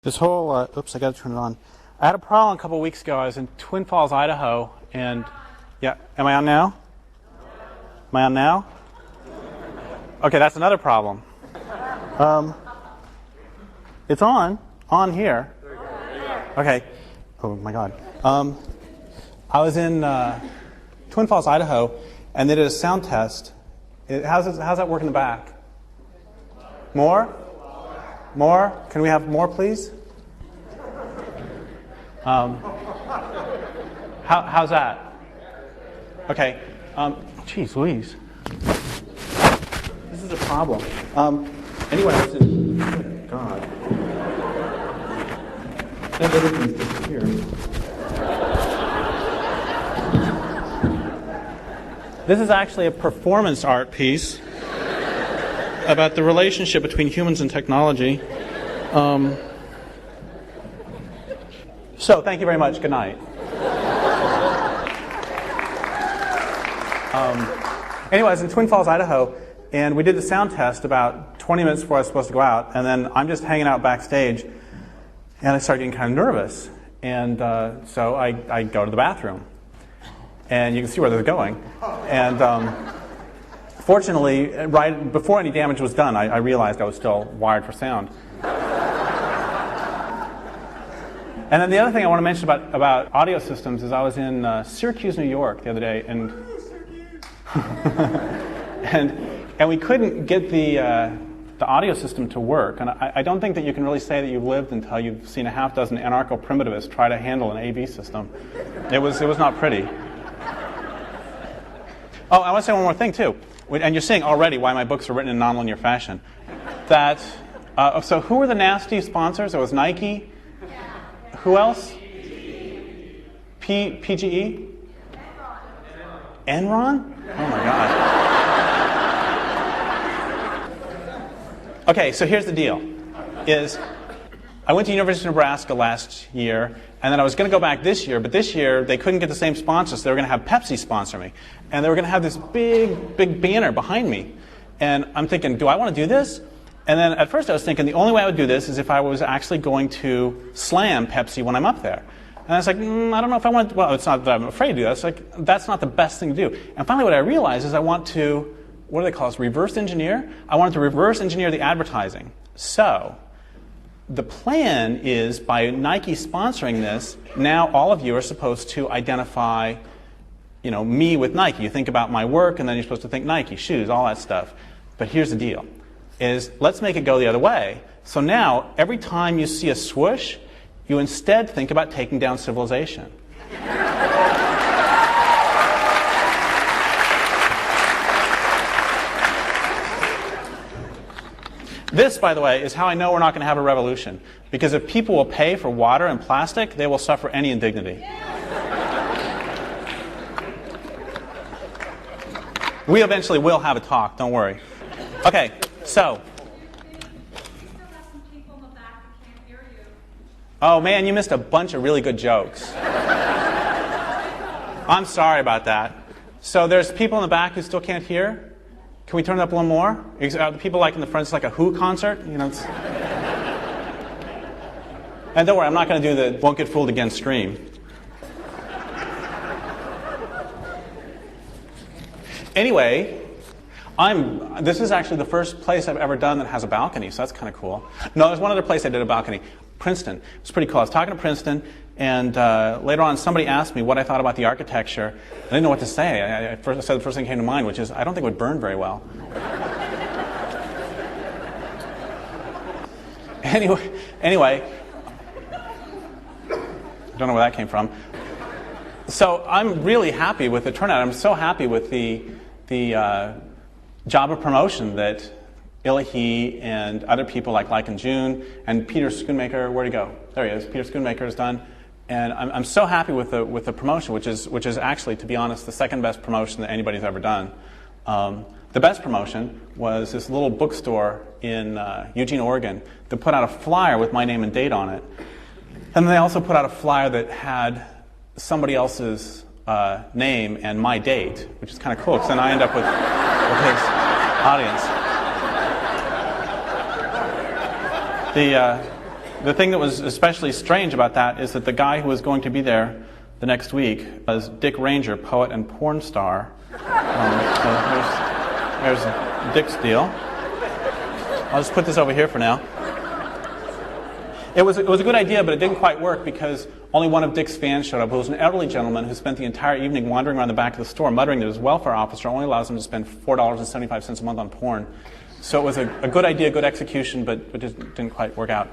This whole, oops, I got to turn it on. I had a problem a couple weeks ago. I was in Twin Falls, Idaho, and yeah, am I on now? Am I on now? Okay, that's another problem. It's on here. Okay. Oh my God. I was in Twin Falls, Idaho, and they did a sound test. How's that work in the back? More? More? Can we have more, please? How's that? Okay. Geez Louise. This is a problem. Anyway, I was in... Oh, God. And everything's disappeared. This is actually a performance art piece about the relationship between humans and technology. So, thank you very much. Good night. Anyway, I was in Twin Falls, Idaho, and we did the sound test about 20 minutes before I was supposed to go out, and then I'm just hanging out backstage, and I started getting kind of nervous, and so I go to the bathroom, and you can see where this is going, and fortunately, right before any damage was done, I realized I was still wired for sound. And then the other thing I want to mention about audio systems is I was in Syracuse, New York the other day, and and we couldn't get the audio system to work. And I don't think that you can really say that you've lived until you've seen a half dozen anarcho-primitivists try to handle an AV system. It was not pretty. Oh, I want to say one more thing too. And you're seeing already why my books are written in nonlinear fashion. That so who were the nasty sponsors? It was Nike. Who else? PGE? Enron? Oh my God. Okay, so here's the deal. I went to University of Nebraska last year, and then I was going to go back this year, but this year they couldn't get the same sponsors, so they were going to have Pepsi sponsor me. And they were going to have this big banner behind me. And I'm thinking, do I want to do this? And then at first I was thinking the only way I would do this is if I was actually going to slam Pepsi when I'm up there. And I was like, I don't know if I want to, well, it's not that I'm afraid to do that. It's like, that's not the best thing to do. And finally what I realized is I want to, what do they call this, reverse engineer? I wanted to reverse engineer the advertising. So the plan is by Nike sponsoring this, now all of you are supposed to identify, me with Nike. You think about my work and then you're supposed to think Nike, shoes, all that stuff. But here's the deal. Let's make it go the other way. So now, every time you see a swoosh, you instead think about taking down civilization. This, by the way, is how I know we're not going to have a revolution. Because if people will pay for water and plastic, they will suffer any indignity. We eventually will have a talk, don't worry. Okay. So, oh man, you missed a bunch of really good jokes. I'm sorry about that. So there's people in the back who still can't hear. Can we turn it up a little more? The people like in the front, it's like a Who concert. And don't worry, I'm not going to do the won't get fooled again stream. Anyway, this is actually the first place I've ever done that has a balcony, so that's kind of cool. No, there's one other place I did a balcony. Princeton. It was pretty cool. I was talking to Princeton, and later on somebody asked me what I thought about the architecture. I didn't know what to say. I said the first thing that came to mind, which is, I don't think it would burn very well. Anyway, I don't know where that came from. So I'm really happy with the turnout. I'm so happy with the job of promotion that Ilahi and other people like and June and Peter Schoonmaker, where'd he go? There he is. Peter Schoonmaker has done, and I'm so happy with the promotion, which is actually, to be honest, the second best promotion that anybody's ever done. The best promotion was this little bookstore in Eugene, Oregon, that put out a flyer with my name and date on it, and then they also put out a flyer that had somebody else's name and my date, which is kind of cool, because then I end up with his audience. the thing that was especially strange about that is that the guy who was going to be there the next week was Dick Ranger, poet and porn star. So there's Dick's deal. I'll just put this over here for now. It was a good idea, but it didn't quite work because only one of Dick's fans showed up, who was an elderly gentleman who spent the entire evening wandering around the back of the store muttering that his welfare officer only allows him to spend $4.75 a month on porn. So it was a good idea, good execution, but it just didn't quite work out.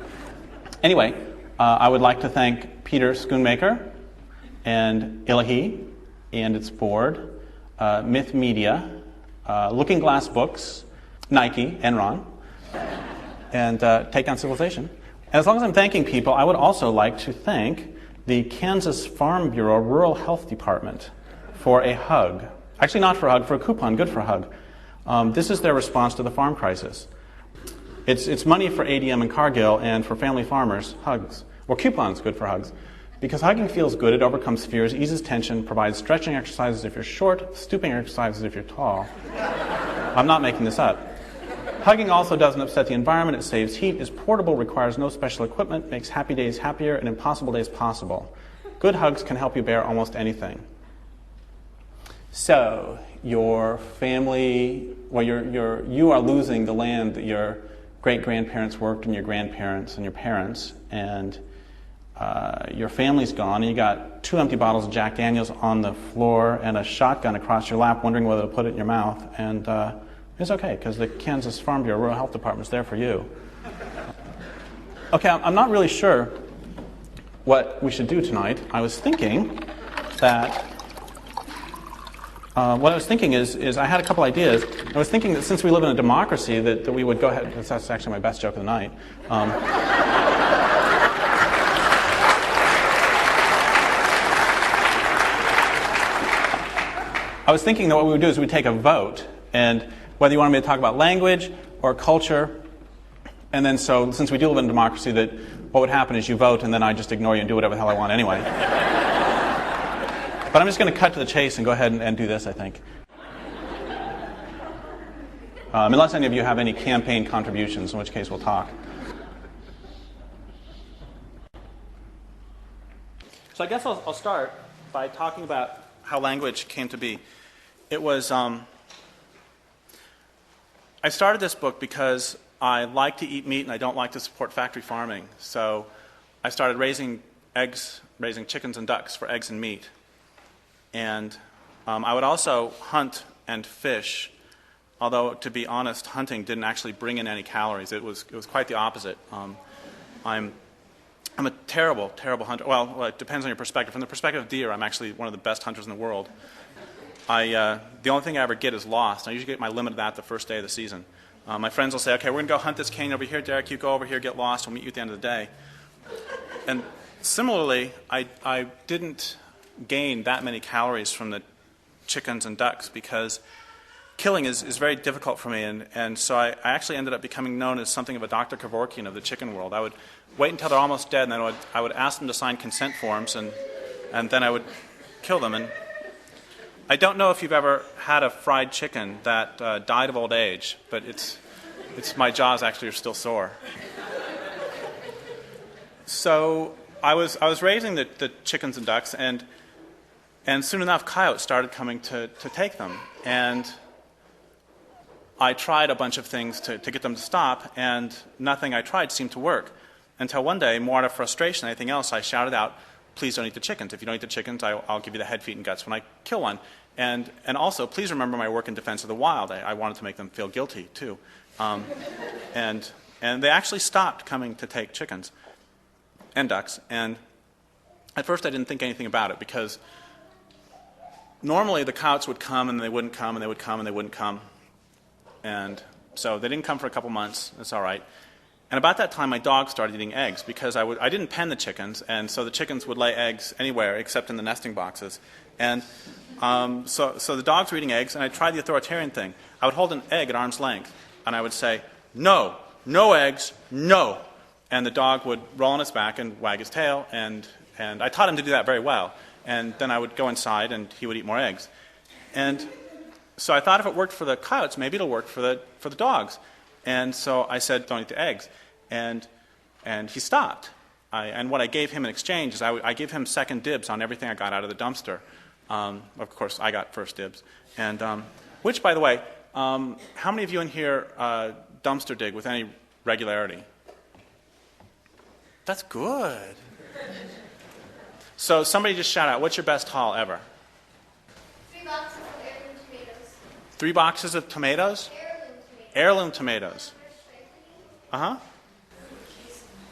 Anyway, I would like to thank Peter Schoonmaker and Ilahi and its board, Myth Media, Looking Glass Books, Nike, Enron, and Take Down Civilization. And as long as I'm thanking people, I would also like to thank the Kansas Farm Bureau Rural Health Department for a hug. Actually, not for a hug, for a coupon, good for a hug. This is their response to the farm crisis. It's money for ADM and Cargill, and for family farmers, hugs. Or coupons, good for hugs. Because hugging feels good, it overcomes fears, eases tension, provides stretching exercises if you're short, stooping exercises if you're tall. I'm not making this up. Hugging also doesn't upset the environment, it saves heat, is portable, requires no special equipment, makes happy days happier, and impossible days possible. Good hugs can help you bear almost anything. So, your family, well, you are losing the land that your great-grandparents worked, and your grandparents and your parents, and your family's gone, and you got 2 empty bottles of Jack Daniels on the floor and a shotgun across your lap, wondering whether to put it in your mouth, and it's okay, because the Kansas Farm Bureau Rural Health Department is there for you. Okay, I'm not really sure what we should do tonight. I was thinking that is I had a couple ideas. I was thinking that since we live in a democracy, that we would go ahead. That's actually my best joke of the night. I was thinking that what we would do is we'd take a vote, and whether you wanted me to talk about language or culture, and then so since we do live in a democracy, that what would happen is you vote, and then I just ignore you and do whatever the hell I want anyway. But I'm just going to cut to the chase and go ahead and do this, I think. Unless any of you have any campaign contributions, in which case we'll talk. So I guess I'll start by talking about how language came to be. It was, I started this book because I like to eat meat and I don't like to support factory farming. So I started raising chickens and ducks for eggs and meat. And I would also hunt and fish, although, to be honest, hunting didn't actually bring in any calories. It was quite the opposite. I'm a terrible, terrible hunter. Well, it depends on your perspective. From the perspective of deer, I'm actually one of the best hunters in the world. The only thing I ever get is lost. I usually get my limit of that the first day of the season. My friends will say, okay, we're going to go hunt this canyon over here. Derrick, you go over here, get lost. We'll meet you at the end of the day. And similarly, I didn't gain that many calories from the chickens and ducks because killing is very difficult for me. And so I actually ended up becoming known as something of a Dr. Kevorkian of the chicken world. I would wait until they're almost dead, and then I would ask them to sign consent forms, and then I would kill them. And I don't know if you've ever had a fried chicken that died of old age, but it's my jaws actually are still sore. So I was raising the chickens and ducks, and soon enough coyotes started coming to take them. And I tried a bunch of things to get them to stop, and nothing I tried seemed to work. Until one day, more out of frustration than anything else, I shouted out, please don't eat the chickens. If you don't eat the chickens, I'll give you the head, feet, and guts when I kill one. And also, please remember my work in defense of the wild. I wanted to make them feel guilty, too. And they actually stopped coming to take chickens and ducks. And at first, I didn't think anything about it, because normally the coyotes would come, and they wouldn't come, and they would come, and they wouldn't come. And so they didn't come for a couple months. That's all right. And about that time, my dog started eating eggs, because I didn't pen the chickens, and so the chickens would lay eggs anywhere except in the nesting boxes. And so the dogs were eating eggs, and I tried the authoritarian thing. I would hold an egg at arm's length, and I would say, no eggs, no. And the dog would roll on his back and wag his tail, and I taught him to do that very well. And then I would go inside, and he would eat more eggs. And so I thought if it worked for the coyotes, maybe it'll work for the dogs. And so I said, don't eat the eggs. And And he stopped. And what I gave him in exchange is I gave him second dibs on everything I got out of the dumpster. Of course, I got first dibs. And which, by the way, how many of you in here dumpster dig with any regularity? That's good. So somebody just shout out, what's your best haul ever? 3 boxes of heirloom tomatoes. 3 boxes of tomatoes? Heirloom tomatoes. Uh-huh.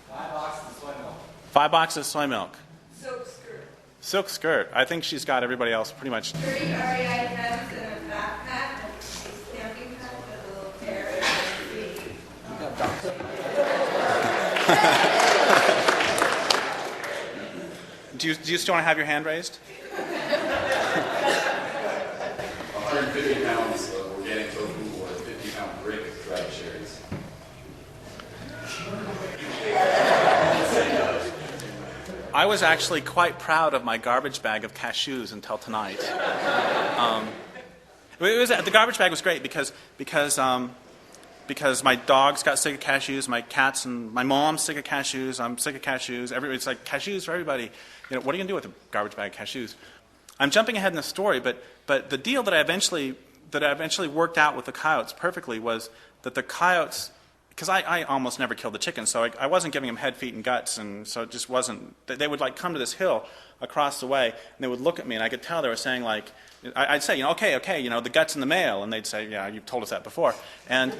5 boxes of soy milk. 5 boxes of soy milk. Silk skirt. Silk skirt. I think she's got everybody else pretty much. 30 REI pens and a backpack and a stamping pad with a little tear and a tree. Do you still want to have your hand raised? 150 pounds of organic tofu or a 50-pound brick of dried cherries. I was actually quite proud of my garbage bag of cashews until tonight. The garbage bag was great because my dogs got sick of cashews, my cats and my mom's sick of cashews. I'm sick of cashews. It's like cashews for everybody. You know, what are you gonna do with a garbage bag of cashews? I'm jumping ahead in the story, but the deal that I eventually worked out with the coyotes perfectly was that the coyotes, because I almost never killed the chickens, so I wasn't giving them head, feet, and guts, and so it just wasn't. They would like come to this hill across the way, and they would look at me, and I could tell they were saying like, I'd say, okay, the guts in the mail, and they'd say, yeah, you've told us that before, and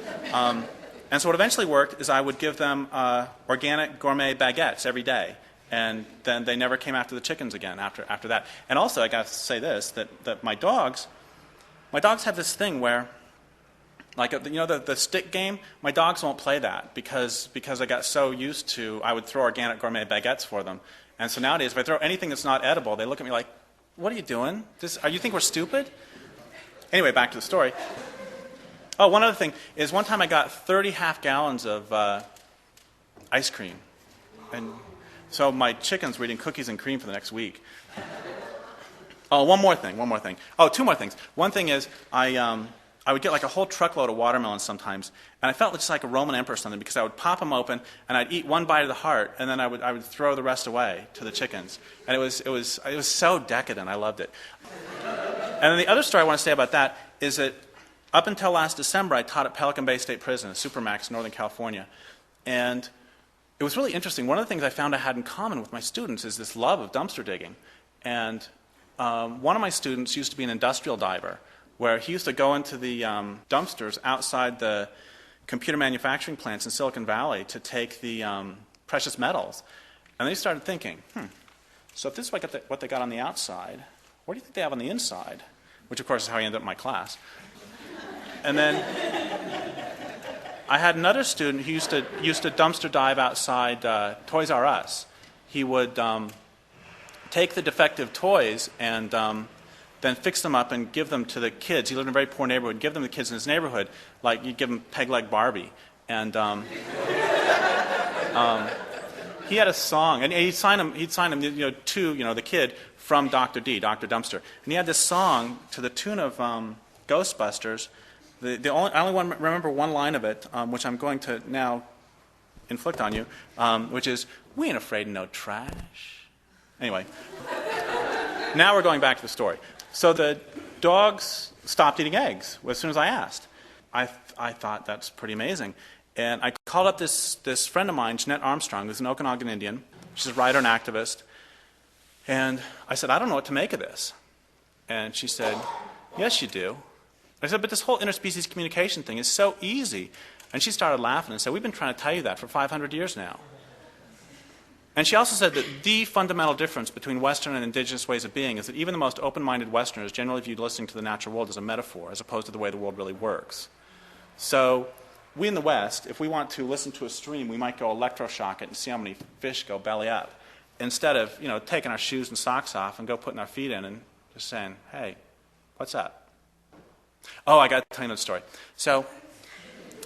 so what eventually worked is I would give them organic gourmet baguettes every day, and then they never came after the chickens again after that. And also, I got to say this, that my dogs have this thing where, like, the stick game, my dogs won't play that because I got so used to, I would throw organic gourmet baguettes for them. And so nowadays, if I throw anything that's not edible, they look at me like, what are you doing? You think we're stupid? Anyway, back to the story. Oh, one other thing is one time I got 30 half gallons of ice cream. And so my chickens were eating cookies and cream for the next week. Oh, one more thing. Oh, 2 more things. One thing is I would get like a whole truckload of watermelons sometimes, and I felt just like a Roman emperor or something because I would pop them open and I'd eat one bite of the heart, and then I would throw the rest away to the chickens, and it was so decadent. I loved it. And then the other story I want to say about that is that up until last December, I taught at Pelican Bay State Prison, Supermax, Northern California, and it was really interesting. One of the things I found I had in common with my students is this love of dumpster digging, and one of my students used to be an industrial diver, where he used to go into the dumpsters outside the computer manufacturing plants in Silicon Valley to take the precious metals. And then he started thinking, so if this is what they got on the outside, what do you think they have on the inside? Which, of course, is how he ended up in my class. And then I had another student who used to dumpster dive outside Toys R Us. He would take the defective toys and then fix them up and give them to the kids. He lived in a very poor neighborhood. Give them to the kids in his neighborhood, like you'd give them Peg Leg Barbie. And he had a song, and he'd sign him to the kid from Dr. D, Dr. Dumpster. And he had this song to the tune of Ghostbusters. I only remember one line of it, which I'm going to now inflict on you, which is, "We ain't afraid of no trash." Anyway, now we're going back to the story. So the dogs stopped eating eggs as soon as I asked. I thought that's pretty amazing. And I called up this friend of mine, Jeanette Armstrong, who's an Okanagan Indian. She's a writer and activist. And I said, I don't know what to make of this. And she said, yes, you do. I said, but this whole interspecies communication thing is so easy. And she started laughing and said, we've been trying to tell you that for 500 years now. And she also said that the fundamental difference between Western and indigenous ways of being is that even the most open-minded Westerners generally view listening to the natural world as a metaphor as opposed to the way the world really works. So we in the West, if we want to listen to a stream, we might go electroshock it and see how many fish go belly up, instead of taking our shoes and socks off and go putting our feet in and just saying, hey, what's up? Oh, I got to tell you another story. So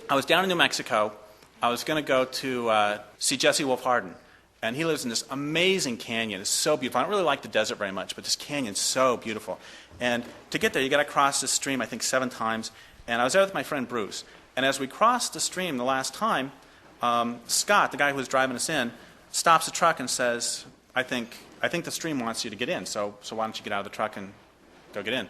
I was down in New Mexico. I was going to go to see Jesse Wolf Hardin. And he lives in this amazing canyon. It's so beautiful. I don't really like the desert very much, but this canyon's so beautiful. And to get there, you got to cross this stream, I think, 7 times. And I was there with my friend Bruce. And as we crossed the stream the last time, Scott, the guy who was driving us in, stops the truck and says, I think the stream wants you to get in, so why don't you get out of the truck and go get in?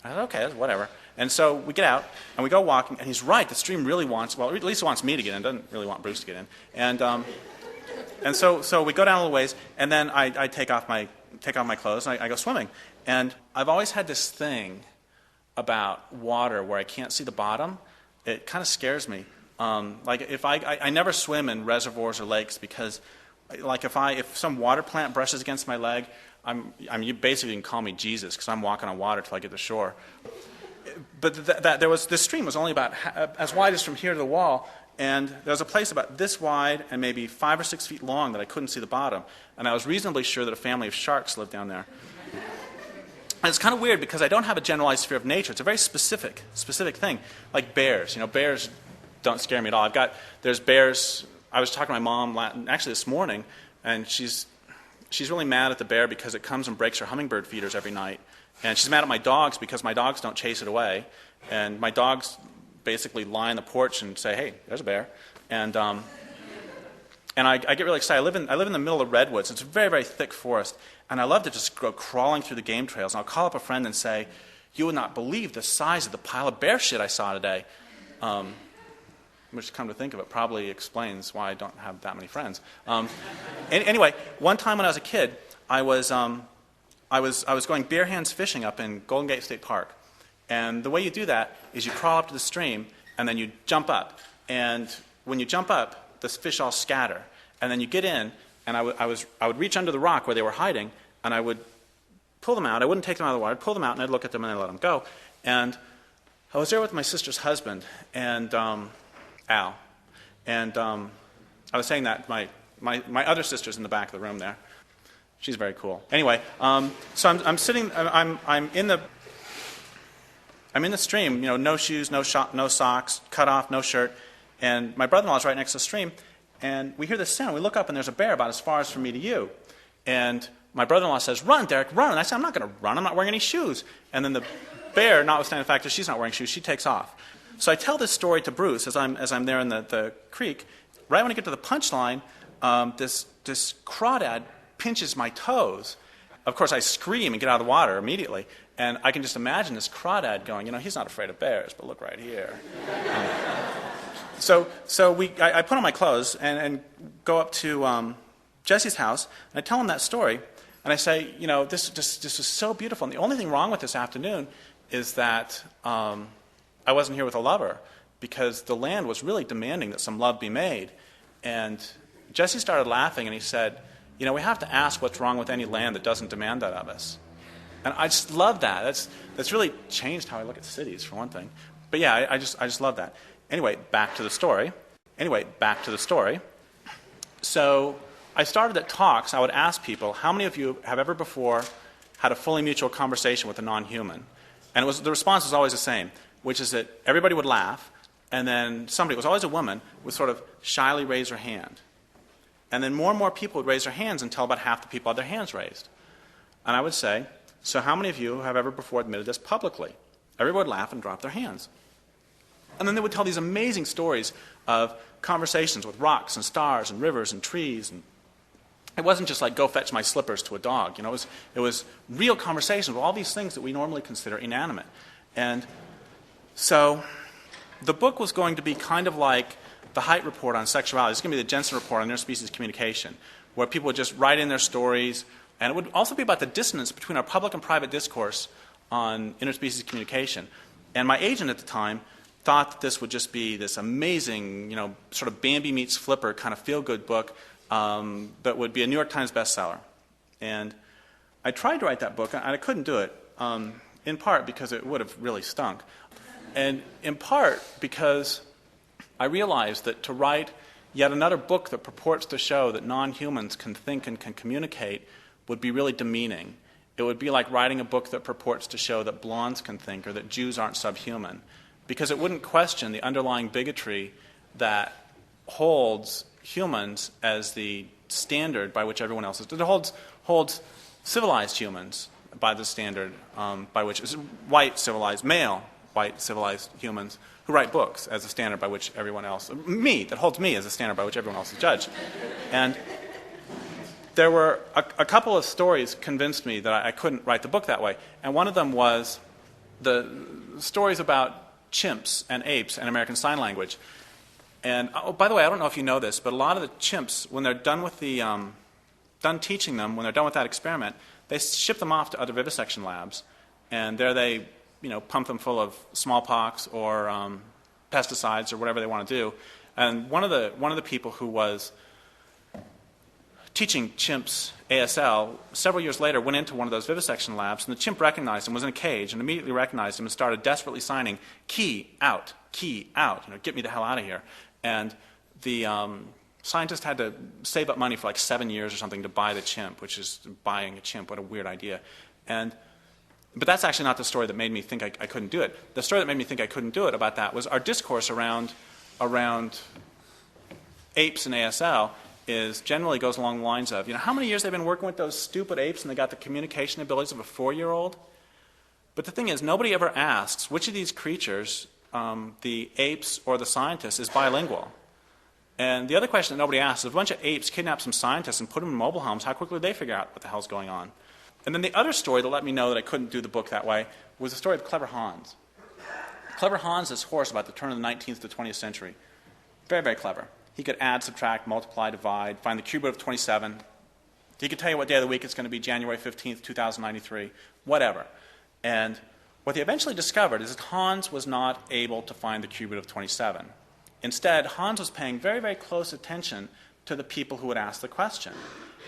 I said, okay, whatever. And so we get out, and we go walking, and he's right, the stream really wants, well, at least it wants me to get in, doesn't really want Bruce to get in. And so we go down a little ways, and then I take off my clothes, and I go swimming. And I've always had this thing about water where I can't see the bottom. It kind of scares me. Like if I never swim in reservoirs or lakes because, like if some water plant brushes against my leg, you basically can call me Jesus because I'm walking on water till I get to shore. But this stream was only about as wide as from here to the wall, and there was a place about this wide and maybe 5 or 6 feet long that I couldn't see the bottom, and I was reasonably sure that a family of sharks lived down there. And it's kind of weird because I don't have a generalized fear of nature. It's a very specific thing, like bears. Bears don't scare me at all. There's bears. I was talking to my mom actually this morning, and she's really mad at the bear because it comes and breaks her hummingbird feeders every night. And she's mad at my dogs because my dogs don't chase it away. And my dogs basically lie on the porch and say, hey, there's a bear. And I get really excited. I live in the middle of redwoods. It's a very, very thick forest. And I love to just go crawling through the game trails. And I'll call up a friend and say, you would not believe the size of the pile of bear shit I saw today. Which, come to think of it, probably explains why I don't have that many friends. Anyway, one time when I was a kid, I was going bare hands fishing up in Golden Gate State Park. And the way you do that is you crawl up to the stream, and then you jump up. And when you jump up, the fish all scatter. And then you get in, and I would reach under the rock where they were hiding, and I would pull them out. I wouldn't take them out of the water. I'd pull them out, and I'd look at them, and I'd let them go. And I was there with my sister's husband, and Al. And I was saying that my other sister's in the back of the room there. She's very cool. Anyway, so I'm sitting. I'm in the stream. No shoes, no socks, cut off, no shirt. And my brother-in-law's right next to the stream. And we hear this sound. We look up, and there's a bear about as far as from me to you. And my brother-in-law says, "Run, Derrick, run!" And I said, "I'm not going to run. I'm not wearing any shoes." And then the bear, notwithstanding the fact that she's not wearing shoes, she takes off. So I tell this story to Bruce as I'm there in the creek. Right when I get to the punchline, this crawdad pinches my toes. Of course, I scream and get out of the water immediately. And I can just imagine this crawdad going, he's not afraid of bears, but look right here. So I put on my clothes and go up to Jesse's house, and I tell him that story. And I say, this was so beautiful. And the only thing wrong with this afternoon is that I wasn't here with a lover, because the land was really demanding that some love be made. And Jesse started laughing, and he said, we have to ask what's wrong with any land that doesn't demand that of us. And I just love that. That's really changed how I look at cities, for one thing. But yeah, I just love that. Anyway, back to the story. So I started at talks. I would ask people, how many of you have ever before had a fully mutual conversation with a non-human? And the response was always the same, which is that everybody would laugh, and then somebody, it was always a woman, would sort of shyly raise her hand. And then more and more people would raise their hands until about half the people had their hands raised. And I would say, so how many of you have ever before admitted this publicly? Everybody would laugh and drop their hands. And then they would tell these amazing stories of conversations with rocks and stars and rivers and trees. And it wasn't just like, go fetch my slippers to a dog. It was real conversations with all these things that we normally consider inanimate. And so the book was going to be kind of like the Haidt report on sexuality. It's going to be the Jensen report on interspecies communication, where people would just write in their stories. And it would also be about the dissonance between our public and private discourse on interspecies communication. And my agent at the time thought that this would just be this amazing, sort of Bambi meets Flipper kind of feel-good book that would be a New York Times bestseller. And I tried to write that book, and I couldn't do it, in part because it would have really stunk, and in part because I realized that to write yet another book that purports to show that non-humans can think and can communicate would be really demeaning. It would be like writing a book that purports to show that blondes can think or that Jews aren't subhuman, because it wouldn't question the underlying bigotry that holds humans as the standard by which everyone else is. It holds civilized humans by the standard by which is white civilized, male white civilized humans who who write books as a standard by which everyone else, that holds me as a standard by which everyone else is judged. And there were a couple of stories convinced me that I couldn't write the book that way. And one of them was the stories about chimps and apes and American Sign Language. And, oh, by the way, I don't know if you know this, but a lot of the chimps, when they're done with done teaching them, when they're done with that experiment, they ship them off to other vivisection labs. And there they, pump them full of smallpox or pesticides or whatever they want to do. And one of the people who was teaching chimps ASL, several years later went into one of those vivisection labs, and the chimp recognized him, was in a cage, and immediately recognized him and started desperately signing, key out, get me the hell out of here. And the scientist had to save up money for like 7 years or something to buy the chimp, which is buying a chimp. What a weird idea. But that's actually not the story that made me think I couldn't do it. The story that made me think I couldn't do it about that was our discourse around apes and ASL generally goes along the lines of, how many years they've been working with those stupid apes and they got the communication abilities of a 4-year-old? But the thing is, nobody ever asks which of these creatures, the apes or the scientists, is bilingual. And the other question that nobody asks is, if a bunch of apes kidnap some scientists and put them in mobile homes, how quickly do they figure out what the hell's going on? And then the other story that let me know that I couldn't do the book that way was the story of Clever Hans. Clever Hans is horse about the turn of the 19th to 20th century. Very, very clever. He could add, subtract, multiply, divide, find the cube root of 27. He could tell you what day of the week it's going to be, January 15th, 2093, whatever. And what they eventually discovered is that Hans was not able to find the cube root of 27. Instead, Hans was paying very, very close attention to the people who would ask the question.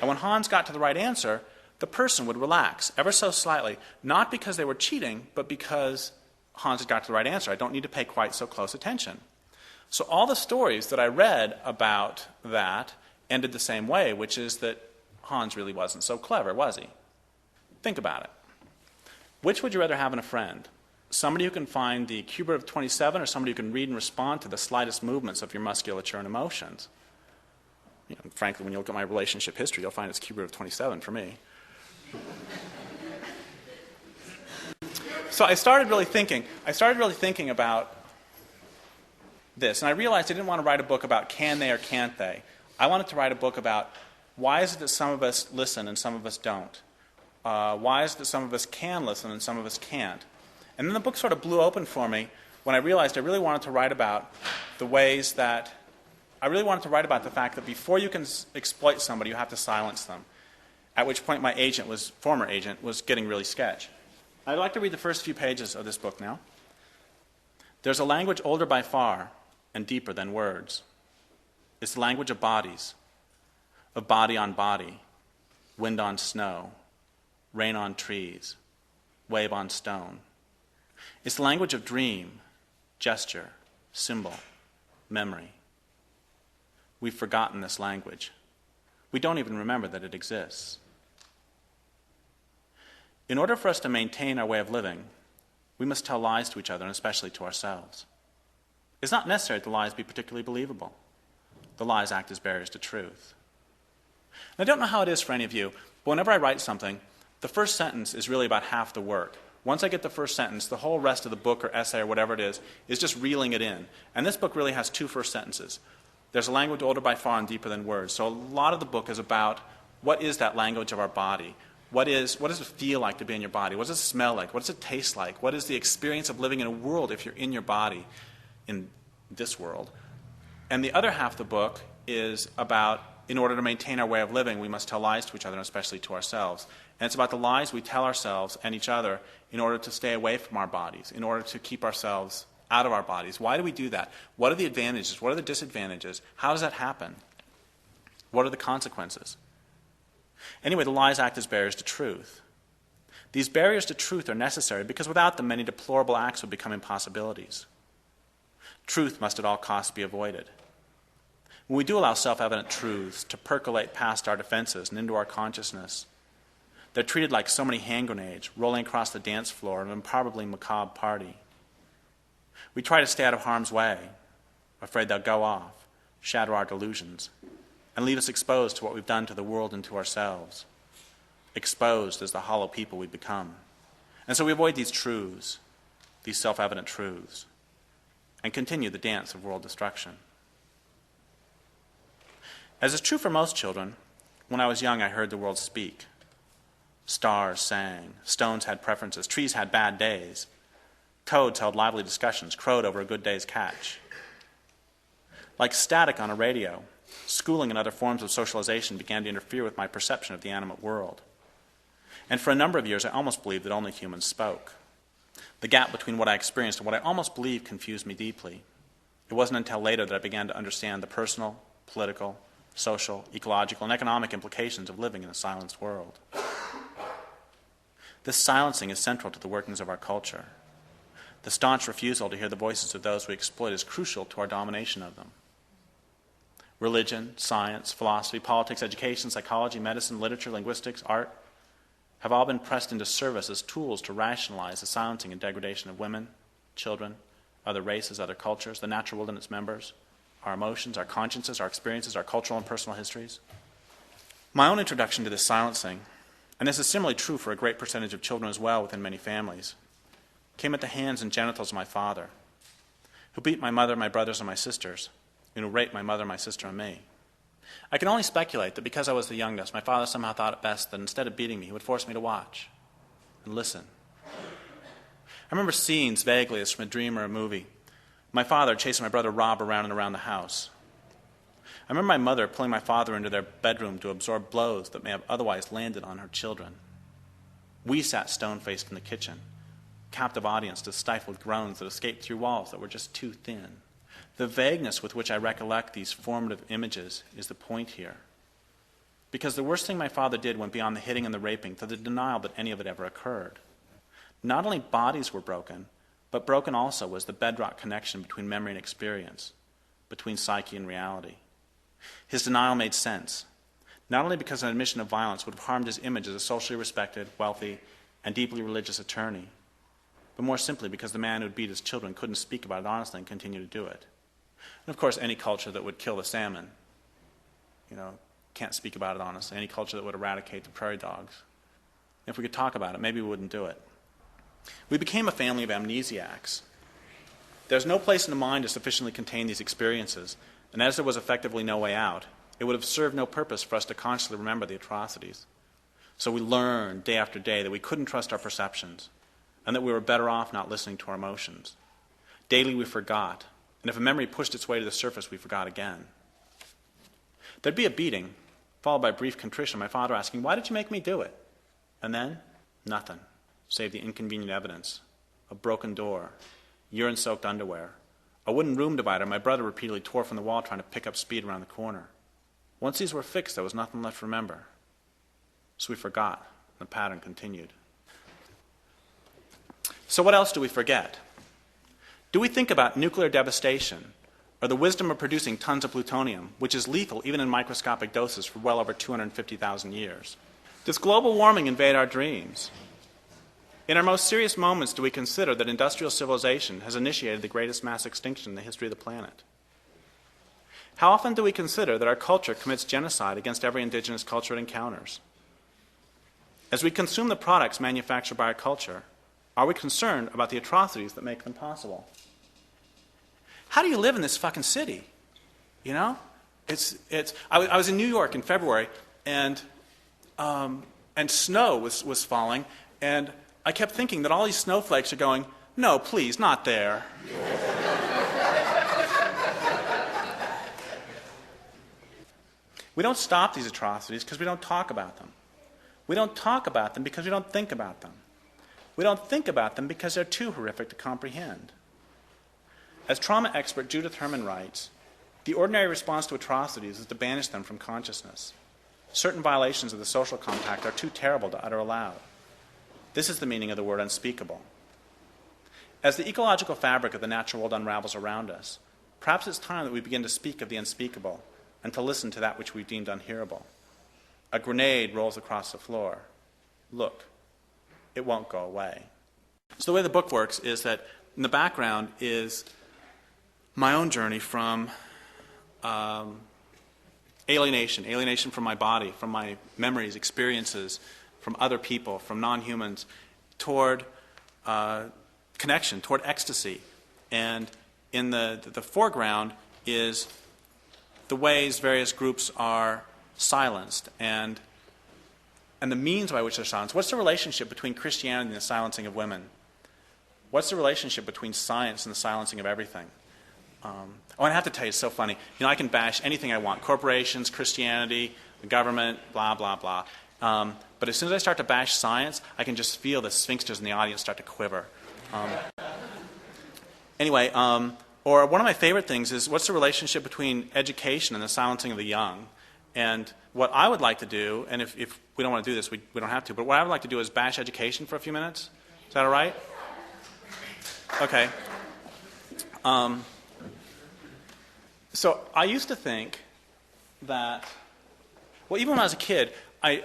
And when Hans got to the right answer, the person would relax ever so slightly, not because they were cheating, but because Hans had got to the right answer. I don't need to pay quite so close attention. So all the stories that I read about that ended the same way, which is that Hans really wasn't so clever, was he? Think about it. Which would you rather have in a friend? Somebody who can find the cube root of 27, or somebody who can read and respond to the slightest movements of your musculature and emotions? Frankly, when you look at my relationship history, you'll find it's cube root of 27 for me. So I started really thinking about this, and I realized I didn't want to write a book about can they or can't they. I wanted to write a book about why is it that some of us listen and some of us don't. Why is it that some of us can listen and some of us can't? And then the book sort of blew open for me when I realized I really wanted to write about the ways that I really wanted to write about the fact that before you can exploit somebody, you have to silence them. At which point my former agent, was getting really sketch. I'd like to read the first few pages of this book now. There's a language older by far and deeper than words. It's the language of bodies, of body on body, wind on snow, rain on trees, wave on stone. It's the language of dream, gesture, symbol, memory. We've forgotten this language. We don't even remember that it exists. In order for us to maintain our way of living, we must tell lies to each other, and especially to ourselves. It's not necessary that the lies be particularly believable. The lies act as barriers to truth. And I don't know how it is for any of you, but whenever I write something, the first sentence is really about half the work. Once I get the first sentence, the whole rest of the book or essay or whatever it is just reeling it in. And this book really has 2 first sentences. There's a language older by far and deeper than words. So a lot of the book is about what is that language of our body? What does it feel like to be in your body? What does it smell like? What does it taste like? What is the experience of living in a world if you're in your body, in this world? And the other half of the book is about, in order to maintain our way of living, we must tell lies to each other, and especially to ourselves. And it's about the lies we tell ourselves and each other in order to stay away from our bodies, in order to keep ourselves out of our bodies. Why do we do that? What are the advantages? What are the disadvantages? How does that happen? What are the consequences? Anyway, the lies act as barriers to truth. These barriers to truth are necessary because without them, many deplorable acts would become impossibilities. Truth must at all costs be avoided. When we do allow self-evident truths to percolate past our defenses and into our consciousness, they're treated like so many hand grenades rolling across the dance floor of an improbably macabre party. We try to stay out of harm's way, afraid they'll go off, shatter our delusions, and leave us exposed to what we've done to the world and to ourselves, exposed as the hollow people we become. And so we avoid these truths, these self-evident truths. and continue the dance of world destruction. As is true for most children, when I was young I heard the world speak. Stars sang, stones had preferences, trees had bad days, toads held lively discussions, crowed over a good day's catch. Like static on a radio, schooling and other forms of socialization began to interfere with my perception of the animate world. And for a number of years I almost believed that only humans spoke. The gap between what I experienced and what I almost believed confused me deeply. It wasn't until later that I began to understand the personal, political, social, ecological, and economic implications of living in a silenced world. This silencing is central to the workings of our culture. The staunch refusal to hear the voices of those we exploit is crucial to our domination of them. Religion, science, philosophy, politics, education, psychology, medicine, literature, linguistics, art have all been pressed into service as tools to rationalize the silencing and degradation of women, children, other races, other cultures, the natural world and its members, our emotions, our consciences, our experiences, our cultural and personal histories. My own introduction to this silencing, and this is similarly true for a great percentage of children as well within many families, came at the hands and genitals of my father, who beat my mother, my brothers, and my sisters, and who raped my mother, my sister, and me. I can only speculate that because I was the youngest, my father somehow thought it best that instead of beating me, he would force me to watch and listen. I remember scenes vaguely as from a dream or a movie. My father chasing my brother Rob around and around the house. I remember my mother pulling my father into their bedroom to absorb blows that may have otherwise landed on her children. We sat stone-faced in the kitchen, captive audience to stifled groans that escaped through walls that were just too thin. The vagueness with which I recollect these formative images is the point here. Because the worst thing my father did went beyond the hitting and the raping to the denial that any of it ever occurred. Not only bodies were broken, but broken also was the bedrock connection between memory and experience, between psyche and reality. His denial made sense, not only because an admission of violence would have harmed his image as a socially respected, wealthy, and deeply religious attorney, but more simply because the man who had beat his children couldn't speak about it honestly and continue to do it. And of course, any culture that would kill the salmon, can't speak about it honestly. Any culture that would eradicate the prairie dogs. If we could talk about it, maybe we wouldn't do it. We became a family of amnesiacs. There's no place in the mind to sufficiently contain these experiences, and as there was effectively no way out, it would have served no purpose for us to consciously remember the atrocities. So we learned day after day that we couldn't trust our perceptions, and that we were better off not listening to our emotions. Daily we forgot, and if a memory pushed its way to the surface, we forgot again. There'd be a beating, followed by brief contrition, my father asking, "Why did you make me do it?" And then, nothing, save the inconvenient evidence. A broken door, urine-soaked underwear, a wooden room divider my brother repeatedly tore from the wall trying to pick up speed around the corner. Once these were fixed, there was nothing left to remember. So we forgot, and the pattern continued. So what else do we forget? Do we think about nuclear devastation, or the wisdom of producing tons of plutonium, which is lethal even in microscopic doses for well over 250,000 years? Does global warming invade our dreams? In our most serious moments, do we consider that industrial civilization has initiated the greatest mass extinction in the history of the planet? How often do we consider that our culture commits genocide against every indigenous culture it encounters? As we consume the products manufactured by our culture, are we concerned about the atrocities that make them possible? How do you live in this fucking city? I was in New York in February, and snow was falling, and I kept thinking that all these snowflakes are going, "No, please, not there." We don't stop these atrocities because we don't talk about them. We don't talk about them because we don't think about them. We don't think about them because they're too horrific to comprehend. As trauma expert Judith Herman writes, the ordinary response to atrocities is to banish them from consciousness. Certain violations of the social compact are too terrible to utter aloud. This is the meaning of the word unspeakable. As the ecological fabric of the natural world unravels around us, perhaps it's time that we begin to speak of the unspeakable and to listen to that which we deemed unhearable. A grenade rolls across the floor. Look, it won't go away. So the way the book works is that in the background is my own journey from alienation from my body, from my memories, experiences, from other people, from non-humans, toward connection, toward ecstasy, and in the foreground is the ways various groups are silenced and the means by which they're silenced. What's the relationship between Christianity and the silencing of women? What's the relationship between science and the silencing of everything? And I have to tell you, it's so funny. I can bash anything I want. Corporations, Christianity, the government, blah, blah, blah. But as soon as I start to bash science, I can just feel the sphincters in the audience start to quiver. Anyway, or one of my favorite things is, what's the relationship between education and the silencing of the young? And what I would like to do, and if we don't want to do this, we don't have to, but what I would like to do is bash education for a few minutes. Is that all right? Okay. So I used to think that, well, even when I was a kid, I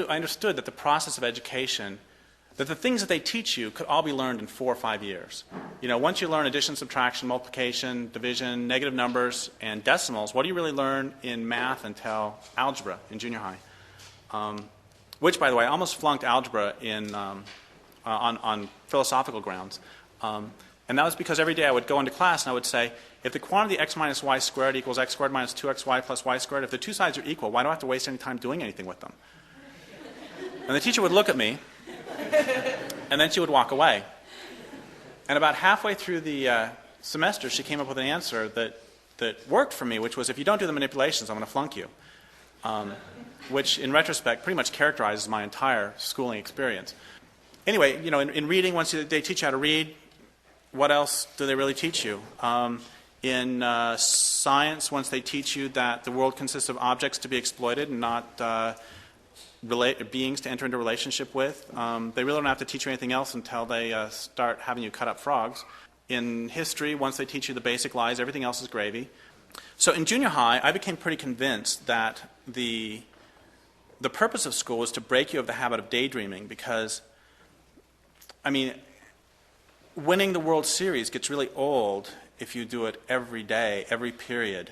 understood that the process of education, that the things that they teach you could all be learned in 4 or 5 years. Once you learn addition, subtraction, multiplication, division, negative numbers, and decimals, what do you really learn in math until algebra in junior high? Which, by the way, I almost flunked algebra on philosophical grounds. And that was because every day I would go into class and I would say, if the quantity x minus y squared equals x squared minus 2xy plus y squared, if the two sides are equal, why do I have to waste any time doing anything with them? And the teacher would look at me, and then she would walk away. And about halfway through the semester, she came up with an answer that worked for me, which was, if you don't do the manipulations, I'm going to flunk you. Which, in retrospect, pretty much characterizes my entire schooling experience. Anyway, in reading, once they teach you how to read, what else do they really teach you? In science, once they teach you that the world consists of objects to be exploited and not beings to enter into a relationship with, they really don't have to teach you anything else until they start having you cut up frogs. In history, once they teach you the basic lies, everything else is gravy. So in junior high, I became pretty convinced that the purpose of school was to break you of the habit of daydreaming, because, winning the World Series gets really old if you do it every day, every period.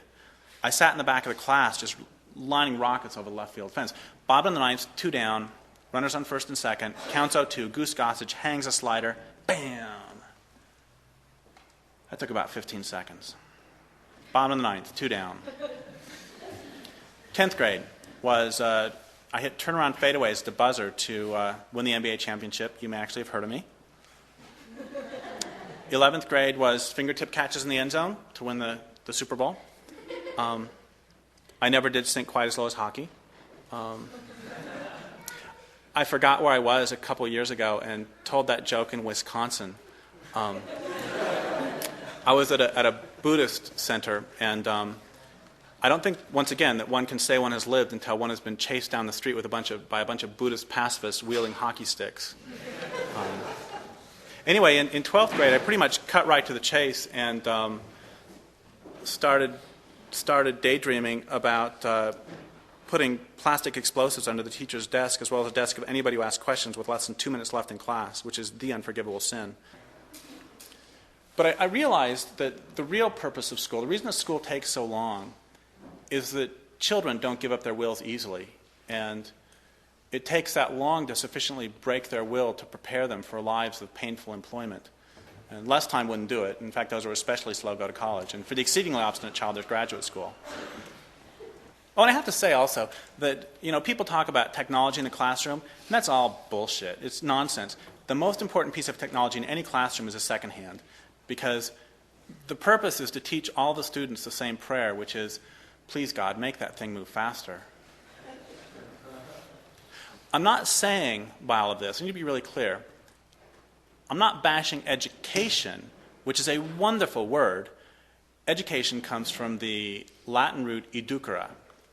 I sat in the back of the class just lining rockets over the left field fence. Bottom of the ninth, 2 down, runners on first and second, counts 0-2, Goose Gossage hangs a slider, bam! That took about 15 seconds. Bottom of the ninth, 2 down. 10th grade was, I hit turnaround fadeaways at the buzzer to win the NBA championship. You may actually have heard of me. 11th grade was fingertip catches in the end zone to win the Super Bowl. I never did sink quite as low as hockey. I forgot where I was a couple years ago and told that joke in Wisconsin. I was at a Buddhist center, and I don't think, once again, that one can say one has lived until one has been chased down the street by a bunch of Buddhist pacifists wielding hockey sticks. Anyway, in 12th grade, I pretty much cut right to the chase and started daydreaming about putting plastic explosives under the teacher's desk, as well as the desk of anybody who asked questions with less than 2 minutes left in class, which is the unforgivable sin. But I realized that the real purpose of school, the reason that school takes so long, is that children don't give up their wills easily. And it takes that long to sufficiently break their will to prepare them for lives of painful employment. And less time wouldn't do it. In fact, those who are especially slow go to college. And for the exceedingly obstinate child, there's graduate school. Oh, and I have to say also that, people talk about technology in the classroom, and that's all bullshit. It's nonsense. The most important piece of technology in any classroom is a secondhand, because the purpose is to teach all the students the same prayer, which is, please God, make that thing move faster. I'm not saying by all of this, I need to be really clear, I'm not bashing education, which is a wonderful word. Education comes from the Latin root educere,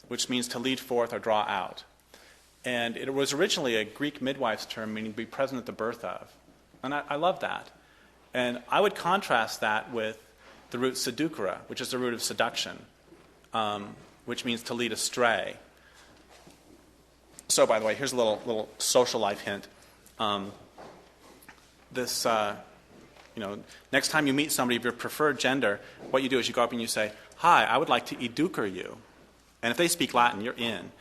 which means to lead forth or draw out. And it was originally a Greek midwife's term meaning to be present at the birth of. And I love that. And I would contrast that with the root seducere, which is the root of seduction, which means to lead astray. So, by the way, here's a little social life hint. Next time you meet somebody of your preferred gender, what you do is you go up and you say, "Hi, I would like to educere you." And if they speak Latin, you're in.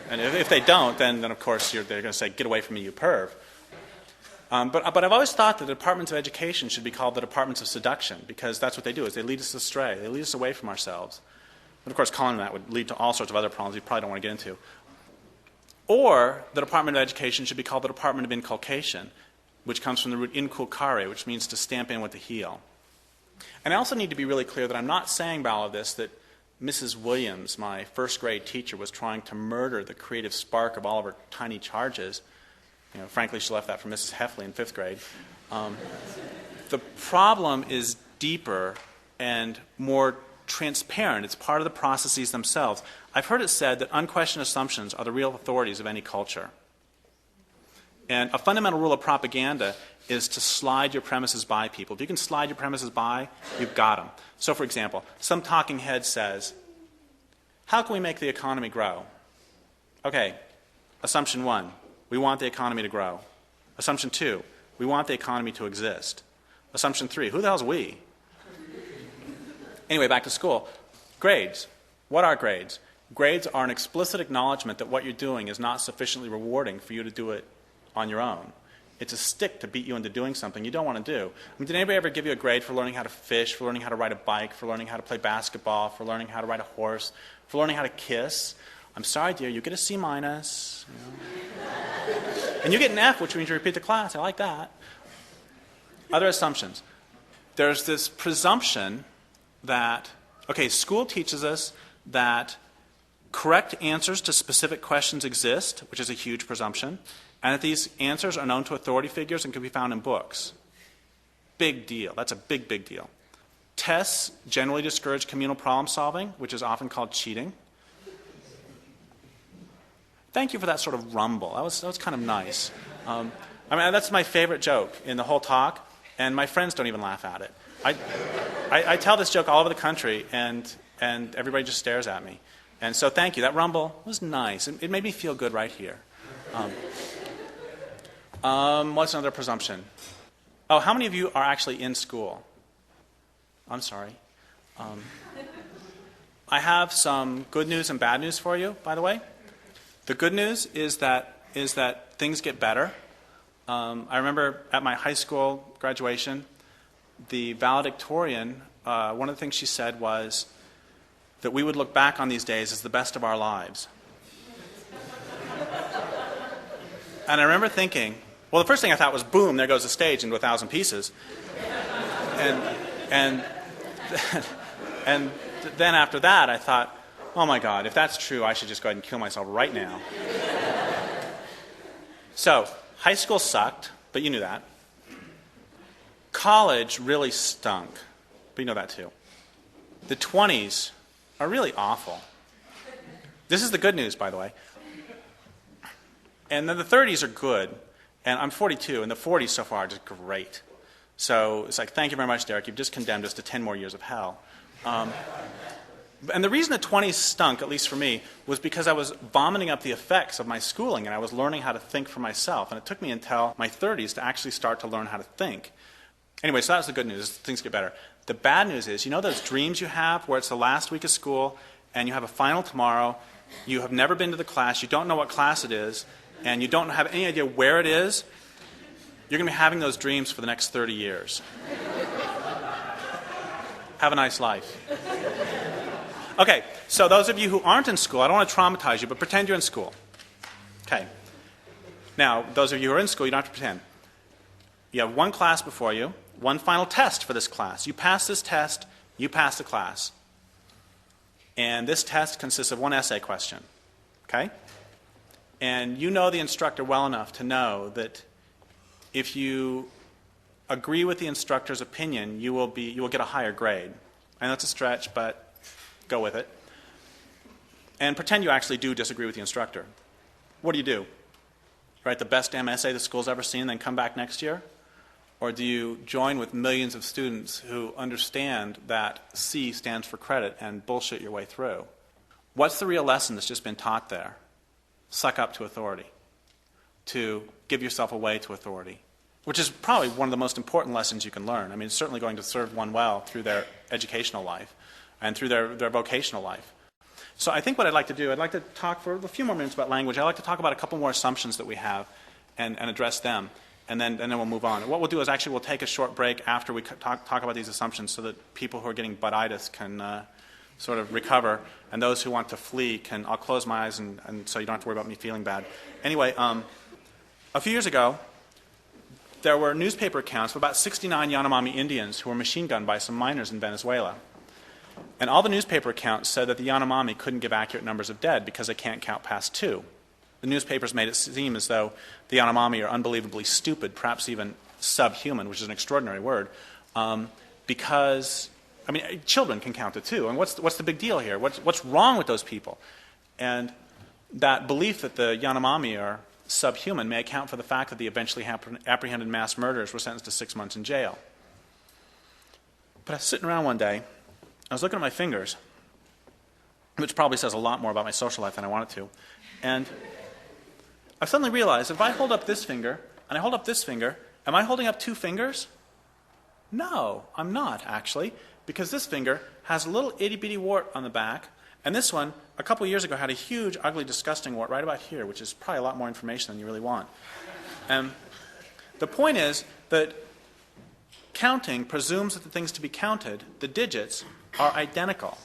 And if they don't, then of course they're going to say, "Get away from me, you perv." But I've always thought that the departments of education should be called the departments of seduction, because that's what they do, is they lead us astray. They lead us away from ourselves. And of course, calling them that would lead to all sorts of other problems you probably don't want to get into. Or the Department of Education should be called the Department of Inculcation, which comes from the root inculcare, which means to stamp in with the heel. And I also need to be really clear that I'm not saying by all of this that Mrs. Williams, my first grade teacher, was trying to murder the creative spark of all of her tiny charges. Frankly, she left that for Mrs. Heffley in 5th grade. The problem is deeper and more transparent. It's part of the processes themselves. I've heard it said that unquestioned assumptions are the real authorities of any culture. And a fundamental rule of propaganda is to slide your premises by people. If you can slide your premises by, you've got them. So, for example, some talking head says, how can we make the economy grow? Okay, assumption 1, we want the economy to grow. Assumption 2, we want the economy to exist. Assumption 3, who the hell's we? Anyway, back to school. Grades. What are grades? Grades are an explicit acknowledgement that what you're doing is not sufficiently rewarding for you to do it on your own. It's a stick to beat you into doing something you don't want to do. Did anybody ever give you a grade for learning how to fish, for learning how to ride a bike, for learning how to play basketball, for learning how to ride a horse, for learning how to kiss? I'm sorry, dear, you get a C-. And you get an F, which means you repeat the class. I like that. Other assumptions. There's this presumption that, school teaches us that correct answers to specific questions exist, which is a huge presumption, and that these answers are known to authority figures and can be found in books. Big deal. That's a big, big deal. Tests generally discourage communal problem solving, which is often called cheating. Thank you for that sort of rumble. That was kind of nice. That's my favorite joke in the whole talk, and my friends don't even laugh at it. I tell this joke all over the country, and everybody just stares at me. And so thank you. That rumble was nice. It made me feel good right here. What's another presumption? Oh, how many of you are actually in school? I'm sorry. I have some good news and bad news for you, by the way. The good news is that things get better. I remember at my high school graduation, the valedictorian, one of the things she said was that we would look back on these days as the best of our lives. And I remember thinking, well, the first thing I thought was, boom, there goes the stage into 1,000 pieces. And then after that, I thought, oh my God, if that's true, I should just go ahead and kill myself right now. So, high school sucked, but you knew that. College really stunk, but you know that too. The 20s are really awful. This is the good news, by the way. And then the 30s are good, and I'm 42, and the 40s so far are just great. So it's like, thank you very much, Derrick. You've just condemned us to 10 more years of hell. And the reason the 20s stunk, at least for me, was because I was vomiting up the effects of my schooling, and I was learning how to think for myself. And it took me until my 30s to actually start to learn how to think. Anyway, so that's the good news. Things get better. The bad news is, you know those dreams you have where it's the last week of school, and you have a final tomorrow, you have never been to the class, you don't know what class it is, and you don't have any idea where it is? You're going to be having those dreams for the next 30 years. Have a nice life. Okay, so those of you who aren't in school, I don't want to traumatize you, but pretend you're in school. Okay. Now, those of you who are in school, you don't have to pretend. You have one class before you, one final test for this class. You pass this test, you pass the class. And this test consists of one essay question. Okay? And you know the instructor well enough to know that if you agree with the instructor's opinion, you will get a higher grade. I know it's a stretch, but go with it. And pretend you actually do disagree with the instructor. What do? Write the best damn essay the school's ever seen and then come back next year? Or do you join with millions of students who understand that C stands for credit and bullshit your way through? What's the real lesson that's just been taught there? Suck up to authority. To give yourself away to authority. Which is probably one of the most important lessons you can learn. I mean, it's certainly going to serve one well through their educational life and through their vocational life. So I think what I'd like to do, I'd like to talk for a few more minutes about language. I'd like to talk about a couple more assumptions that we have and address them. and then we'll move on. And what we'll do is actually we'll take a short break after we talk about these assumptions so that people who are getting buttitis can sort of recover, and those who want to flee can, I'll close my eyes and so you don't have to worry about me feeling bad. Anyway, a few years ago, there were newspaper accounts of about 69 Yanomami Indians who were machine gunned by some miners in Venezuela. And all the newspaper accounts said that the Yanomami couldn't give accurate numbers of dead because they can't count past 2. The newspapers made it seem as though the Yanomami are unbelievably stupid, perhaps even subhuman, which is an extraordinary word, because, I mean, children can count to 2. And what's the big deal here? What's wrong with those people? And that belief that the Yanomami are subhuman may account for the fact that the eventually apprehended mass murderers were sentenced to 6 months in jail. But I was sitting around one day, I was looking at my fingers, which probably says a lot more about my social life than I want it to, and I suddenly realized if I hold up this finger and I hold up this finger, am I holding up 2 fingers? No, I'm not, actually, because this finger has a little itty-bitty wart on the back, and this one, a couple years ago, had a huge, ugly, disgusting wart right about here, which is probably a lot more information than you really want. The point is that counting presumes that the things to be counted, the digits, are identical.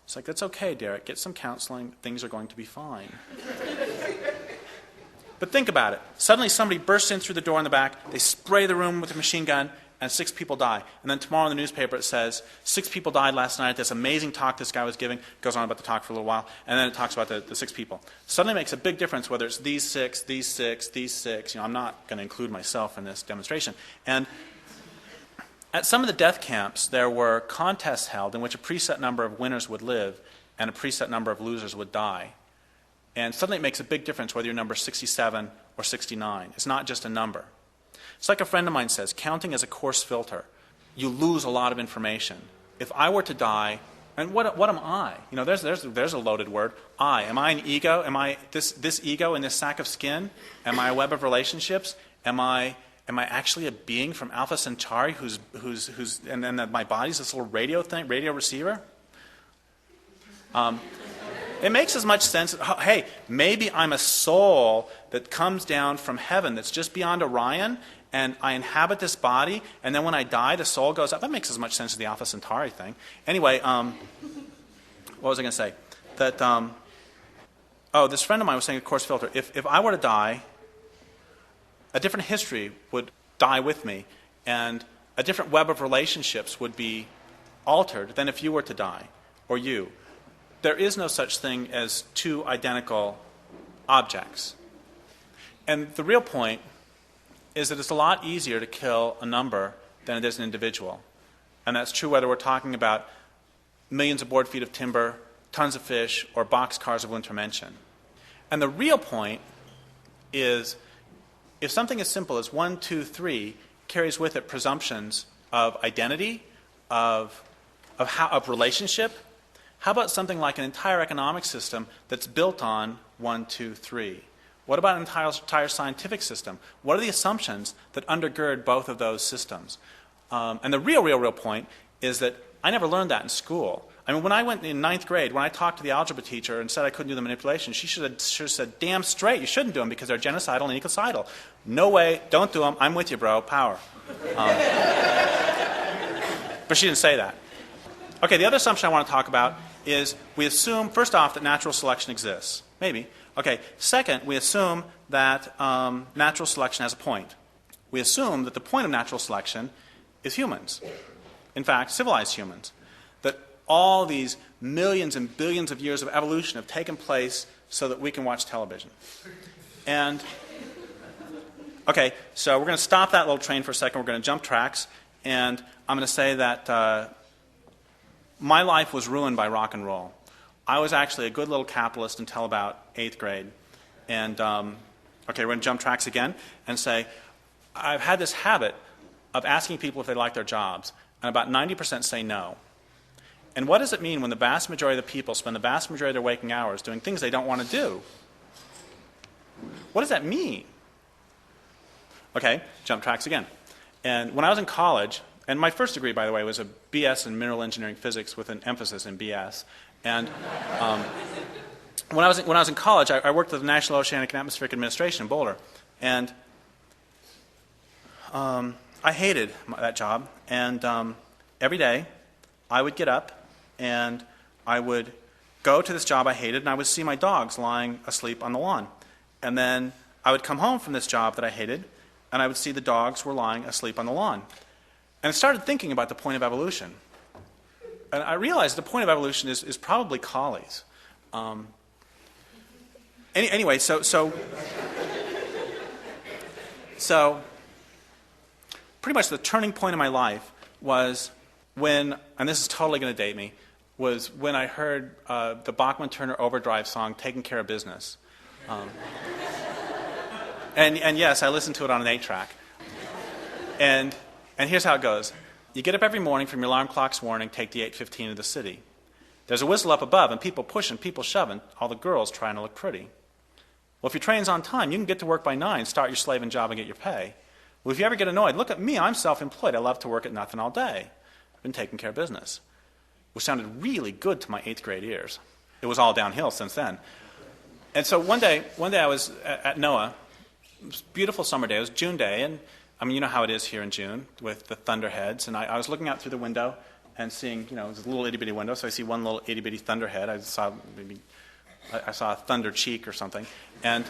It's like, that's okay, Derrick. Get some counseling. Things are going to be fine. But think about it. Suddenly somebody bursts in through the door in the back. They spray the room with a machine gun, and 6 people die. And then tomorrow in the newspaper it says, 6 people died last night at this amazing talk this guy was giving. Goes on about the talk for a little while. And then it talks about the 6 people. Suddenly it makes a big difference whether it's these 6, these 6, these 6. I'm not going to include myself in this demonstration. And at some of the death camps, there were contests held in which a preset number of winners would live and a preset number of losers would die. And suddenly it makes a big difference whether you're number 67 or 69. It's not just a number. It's like a friend of mine says, counting is a coarse filter. You lose a lot of information. If I were to die, and what am I? There's a loaded word. I. Am I an ego? Am I this ego in this sack of skin? Am I a web of relationships? Am I actually a being from Alpha Centauri who's and then my body's this little radio receiver? It makes as much sense. Hey, maybe I'm a soul that comes down from heaven that's just beyond Orion, and I inhabit this body, and then when I die, the soul goes up. That makes as much sense as the Alpha Centauri thing. Anyway, what was I going to say? That this friend of mine was saying, of course, filter. If I were to die, a different history would die with me, and a different web of relationships would be altered than if you were to die, or you. There is no such thing as 2 identical objects. And the real point is that it's a lot easier to kill a number than it is an individual. And that's true whether we're talking about millions of board feet of timber, tons of fish, or boxcars of winter mention. And the real point is if something as simple as 1, 2, 3 carries with it presumptions of identity, of relationship, how about something like an entire economic system that's built on 1, 2, 3? What about an entire scientific system? What are the assumptions that undergird both of those systems? And the real point is that I never learned that in school. I mean, when I went in 9th grade, when I talked to the algebra teacher and said I couldn't do the manipulation, she should have said, damn straight, you shouldn't do them because they're genocidal and ecocidal. No way, don't do them, I'm with you, bro, power. But she didn't say that. Okay, the other assumption I want to talk about is we assume, first off, that natural selection exists. Maybe. Okay, second, we assume that natural selection has a point. We assume that the point of natural selection is humans. In fact, civilized humans. That all these millions and billions of years of evolution have taken place so that we can watch television. And, okay, so we're going to stop that little train for a second. We're going to jump tracks. And I'm going to say that my life was ruined by rock and roll. I was actually a good little capitalist until about 8th grade. And, okay, we're going to jump tracks again and say, I've had this habit of asking people if they like their jobs, and about 90% say no. And what does it mean when the vast majority of the people spend the vast majority of their waking hours doing things they don't want to do? What does that mean? Okay, jump tracks again. And when I was in college, and my first degree, by the way, was a BS in mineral engineering physics with an emphasis in BS. And when I was in college, I worked at the National Oceanic and Atmospheric Administration in Boulder. And I hated that job, and every day I would get up and I would go to this job I hated, and I would see my dogs lying asleep on the lawn. And then I would come home from this job that I hated, and I would see the dogs were lying asleep on the lawn. And I started thinking about the point of evolution. And I realized the point of evolution is probably collies. Anyway, so pretty much the turning point in my life was when, and this is totally going to date me, was when I heard the Bachman-Turner Overdrive song, Taking Care of Business. And yes, I listened to it on an 8-track. And here's how it goes. You get up every morning from your alarm clock's warning, take the 8:15 to the city. There's a whistle up above, and people pushing, people shoving, all the girls trying to look pretty. Well, if your train's on time, you can get to work by 9, start your slaving job, and get your pay. Well, if you ever get annoyed, look at me, I'm self-employed. I love to work at nothing all day. I've been taking care of business. Which sounded really good to my 8th grade ears. It was all downhill since then. And so one day I was at NOAA. It was a beautiful summer day. It was June day, and I mean, you know how it is here in June with the thunderheads. And I was looking out through the window and seeing, it was a little itty-bitty window, so I see one little itty-bitty thunderhead. I saw a thunder cheek or something. And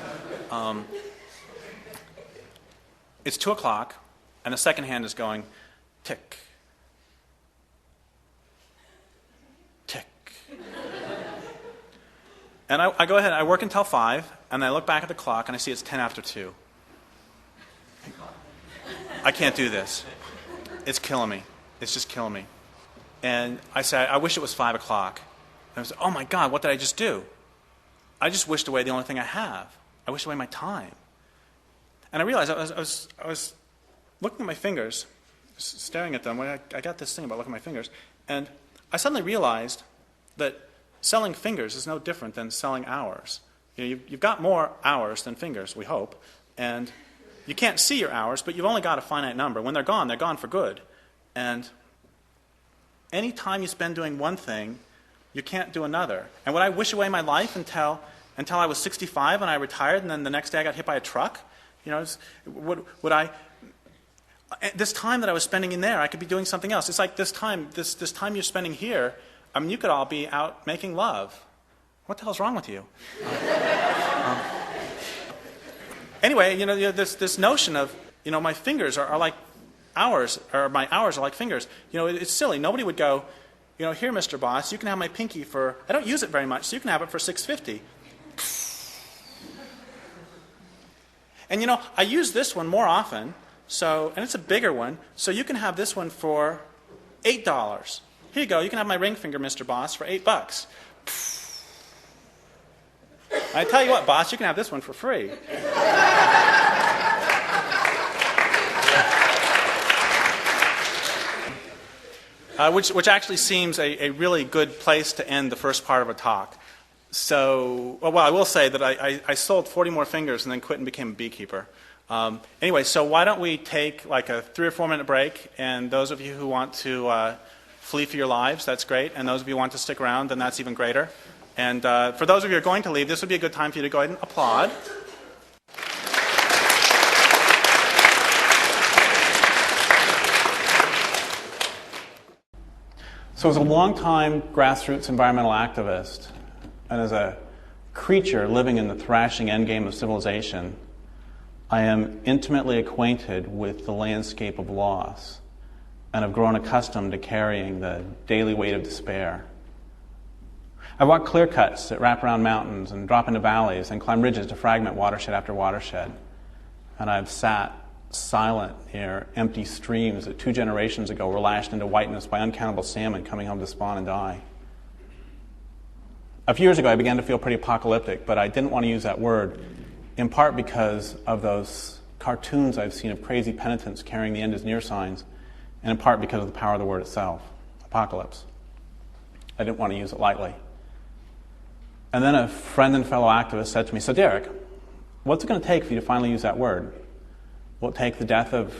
it's 2 o'clock, and the second hand is going tick, tick. And I go ahead, I work until 5, and I look back at the clock, and I see it's 10 after 2. I can't do this. It's killing me. It's just killing me. And I say, I wish it was 5 o'clock. And I was like, oh my God, what did I just do? I just wished away the only thing I have. I wished away my time. And I realized I was looking at my fingers, staring at them. I got this thing about looking at my fingers. And I suddenly realized that selling fingers is no different than selling hours. You've got more hours than fingers, we hope. And you can't see your hours, but you've only got a finite number. When they're gone for good. And any time you spend doing one thing, you can't do another. And would I wish away my life until I was 65 and I retired, and then the next day I got hit by a truck? Would I? This time that I was spending in there, I could be doing something else. It's like this time you're spending here. I mean, you could all be out making love. What the hell's wrong with you? Anyway, this notion of, my fingers are like hours, or my hours are like fingers. It's silly. Nobody would go, here, Mr. Boss, you can have my pinky for, I don't use it very much, so you can have it for $6.50. And I use this one more often, and it's a bigger one, so you can have this one for $8. Here you go, you can have my ring finger, Mr. Boss, for $8. I tell you what, boss, you can have this one for free. Which actually seems a really good place to end the first part of a talk. So, I will say that I sold 40 more fingers and then quit and became a beekeeper. Anyway, so why don't we take like a 3 or 4 minute break, and those of you who want to flee for your lives, that's great, and those of you who want to stick around, then that's even greater. And for those of you who are going to leave, this would be a good time for you to go ahead and applaud. So as a long-time grassroots environmental activist, and as a creature living in the thrashing endgame of civilization, I am intimately acquainted with the landscape of loss, and have grown accustomed to carrying the daily weight of despair. I've walked clear cuts that wrap around mountains and drop into valleys and climb ridges to fragment watershed after watershed. And I've sat silent near empty streams that 2 generations ago were lashed into whiteness by uncountable salmon coming home to spawn and die. A few years ago I began to feel pretty apocalyptic, but I didn't want to use that word, in part because of those cartoons I've seen of crazy penitents carrying the end is near signs, and in part because of the power of the word itself, apocalypse. I didn't want to use it lightly. And then a friend and fellow activist said to me, so Derrick, what's it going to take for you to finally use that word? Will it take the death of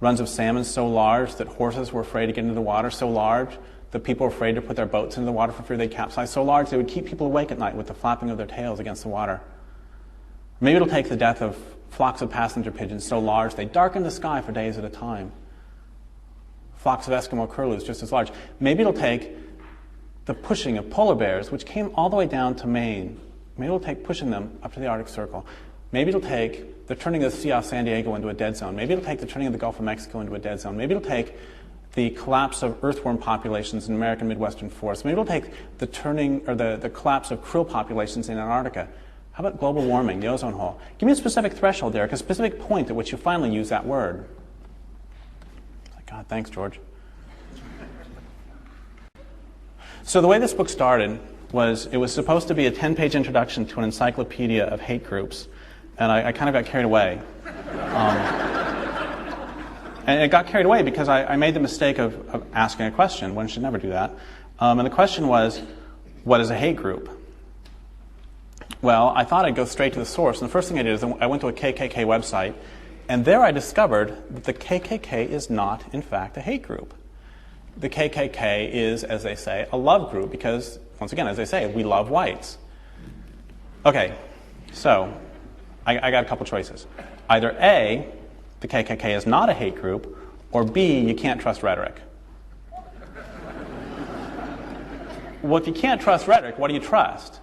runs of salmon so large that horses were afraid to get into the water, so large that people were afraid to put their boats into the water for fear they'd capsize, so large they would keep people awake at night with the flapping of their tails against the water? Maybe it'll take the death of flocks of passenger pigeons so large they darken the sky for days at a time. Flocks of Eskimo curlews just as large. Maybe it'll take the pushing of polar bears, which came all the way down to Maine. Maybe it'll take pushing them up to the Arctic Circle. Maybe it'll take the turning of the sea off San Diego into a dead zone. Maybe it'll take the turning of the Gulf of Mexico into a dead zone. Maybe it'll take the collapse of earthworm populations in American Midwestern forests. Maybe it'll take the turning or the collapse of krill populations in Antarctica. How about global warming, the ozone hole? Give me a specific threshold, Derrick, a specific point at which you finally use that word. God, thanks, George. So the way this book started was it was supposed to be a 10-page introduction to an encyclopedia of hate groups, and I kind of got carried away. And it got carried away because I made the mistake of asking a question. One should never do that. And the question was, what is a hate group? Well, I thought I'd go straight to the source, and the first thing I did is I went to a KKK website, and there I discovered that the KKK is not, in fact, a hate group. The KKK is, as they say, a love group because, once again, as they say, we love whites. Okay, so I got a couple choices. Either A, the KKK is not a hate group, or B, you can't trust rhetoric. Well, if you can't trust rhetoric, what do you trust?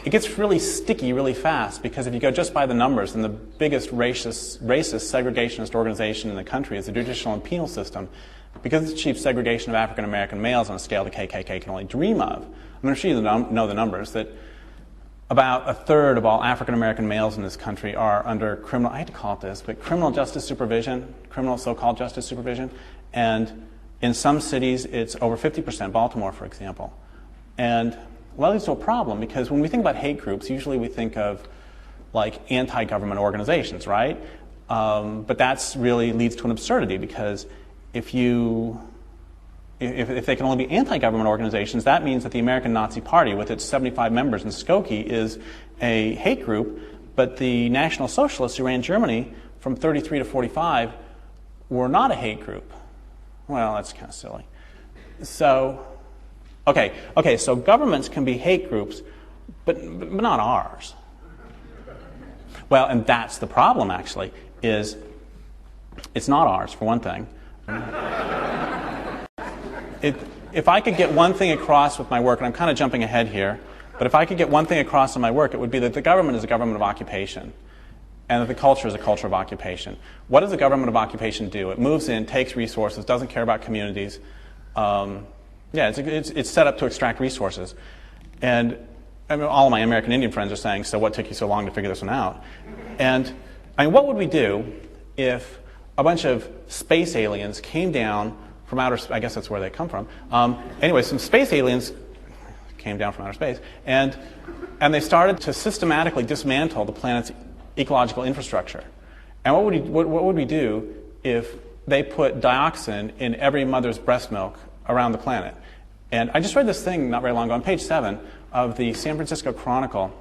It gets really sticky really fast because if you go just by the numbers, then the biggest racist, segregationist organization in the country is the judicial and penal system because it's achieves segregation of African American males on a scale the KKK can only dream of. I'm going to show you know the numbers that about a third of all African American males in this country are under criminal, I hate to call it this, but criminal justice supervision, criminal so-called justice supervision, and in some cities it's over 50%, Baltimore for example. And well, it's no problem because when we think about hate groups, usually we think of like anti-government organizations, right? But that's really leads to an absurdity because if they can only be anti-government organizations, that means that the American Nazi Party, with its 75 members in Skokie, is a hate group, but the National Socialists who ran Germany from 33 to 45 were not a hate group. Well, that's kind of silly. So, okay, so governments can be hate groups, but not ours. Well, and that's the problem, actually, is it's not ours, for one thing. If I could get one thing across with my work, and I'm kind of jumping ahead here, but if I could get one thing across in my work, it would be that the government is a government of occupation, and that the culture is a culture of occupation. What does a government of occupation do? It moves in, takes resources, doesn't care about communities. It's set up to extract resources. And I mean, all of my American Indian friends are saying, so what took you so long to figure this one out? And I mean, what would we do if a bunch of space aliens came down from outer space? I guess that's where they come from. Anyway, some space aliens came down from outer space, and they started to systematically dismantle the planet's ecological infrastructure. And what would we do if they put dioxin in every mother's breast milk around the planet? And I just read this thing not very long ago on page 7 of the San Francisco Chronicle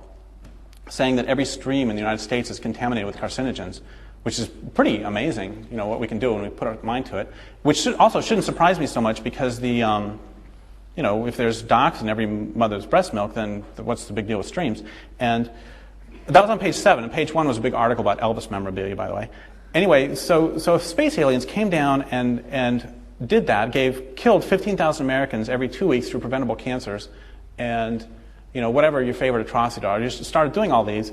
saying that every stream in the United States is contaminated with carcinogens, which is pretty amazing, you know, what we can do when we put our mind to it. Which shouldn't surprise me so much because if there's dioxin in every mother's breast milk, then what's the big deal with streams? And that was on page 7. And page 1 was a big article about Elvis memorabilia, by the way. Anyway, so if space aliens came down and did that, killed 15,000 Americans every 2 weeks through preventable cancers, and whatever your favorite atrocity are, just started doing all these,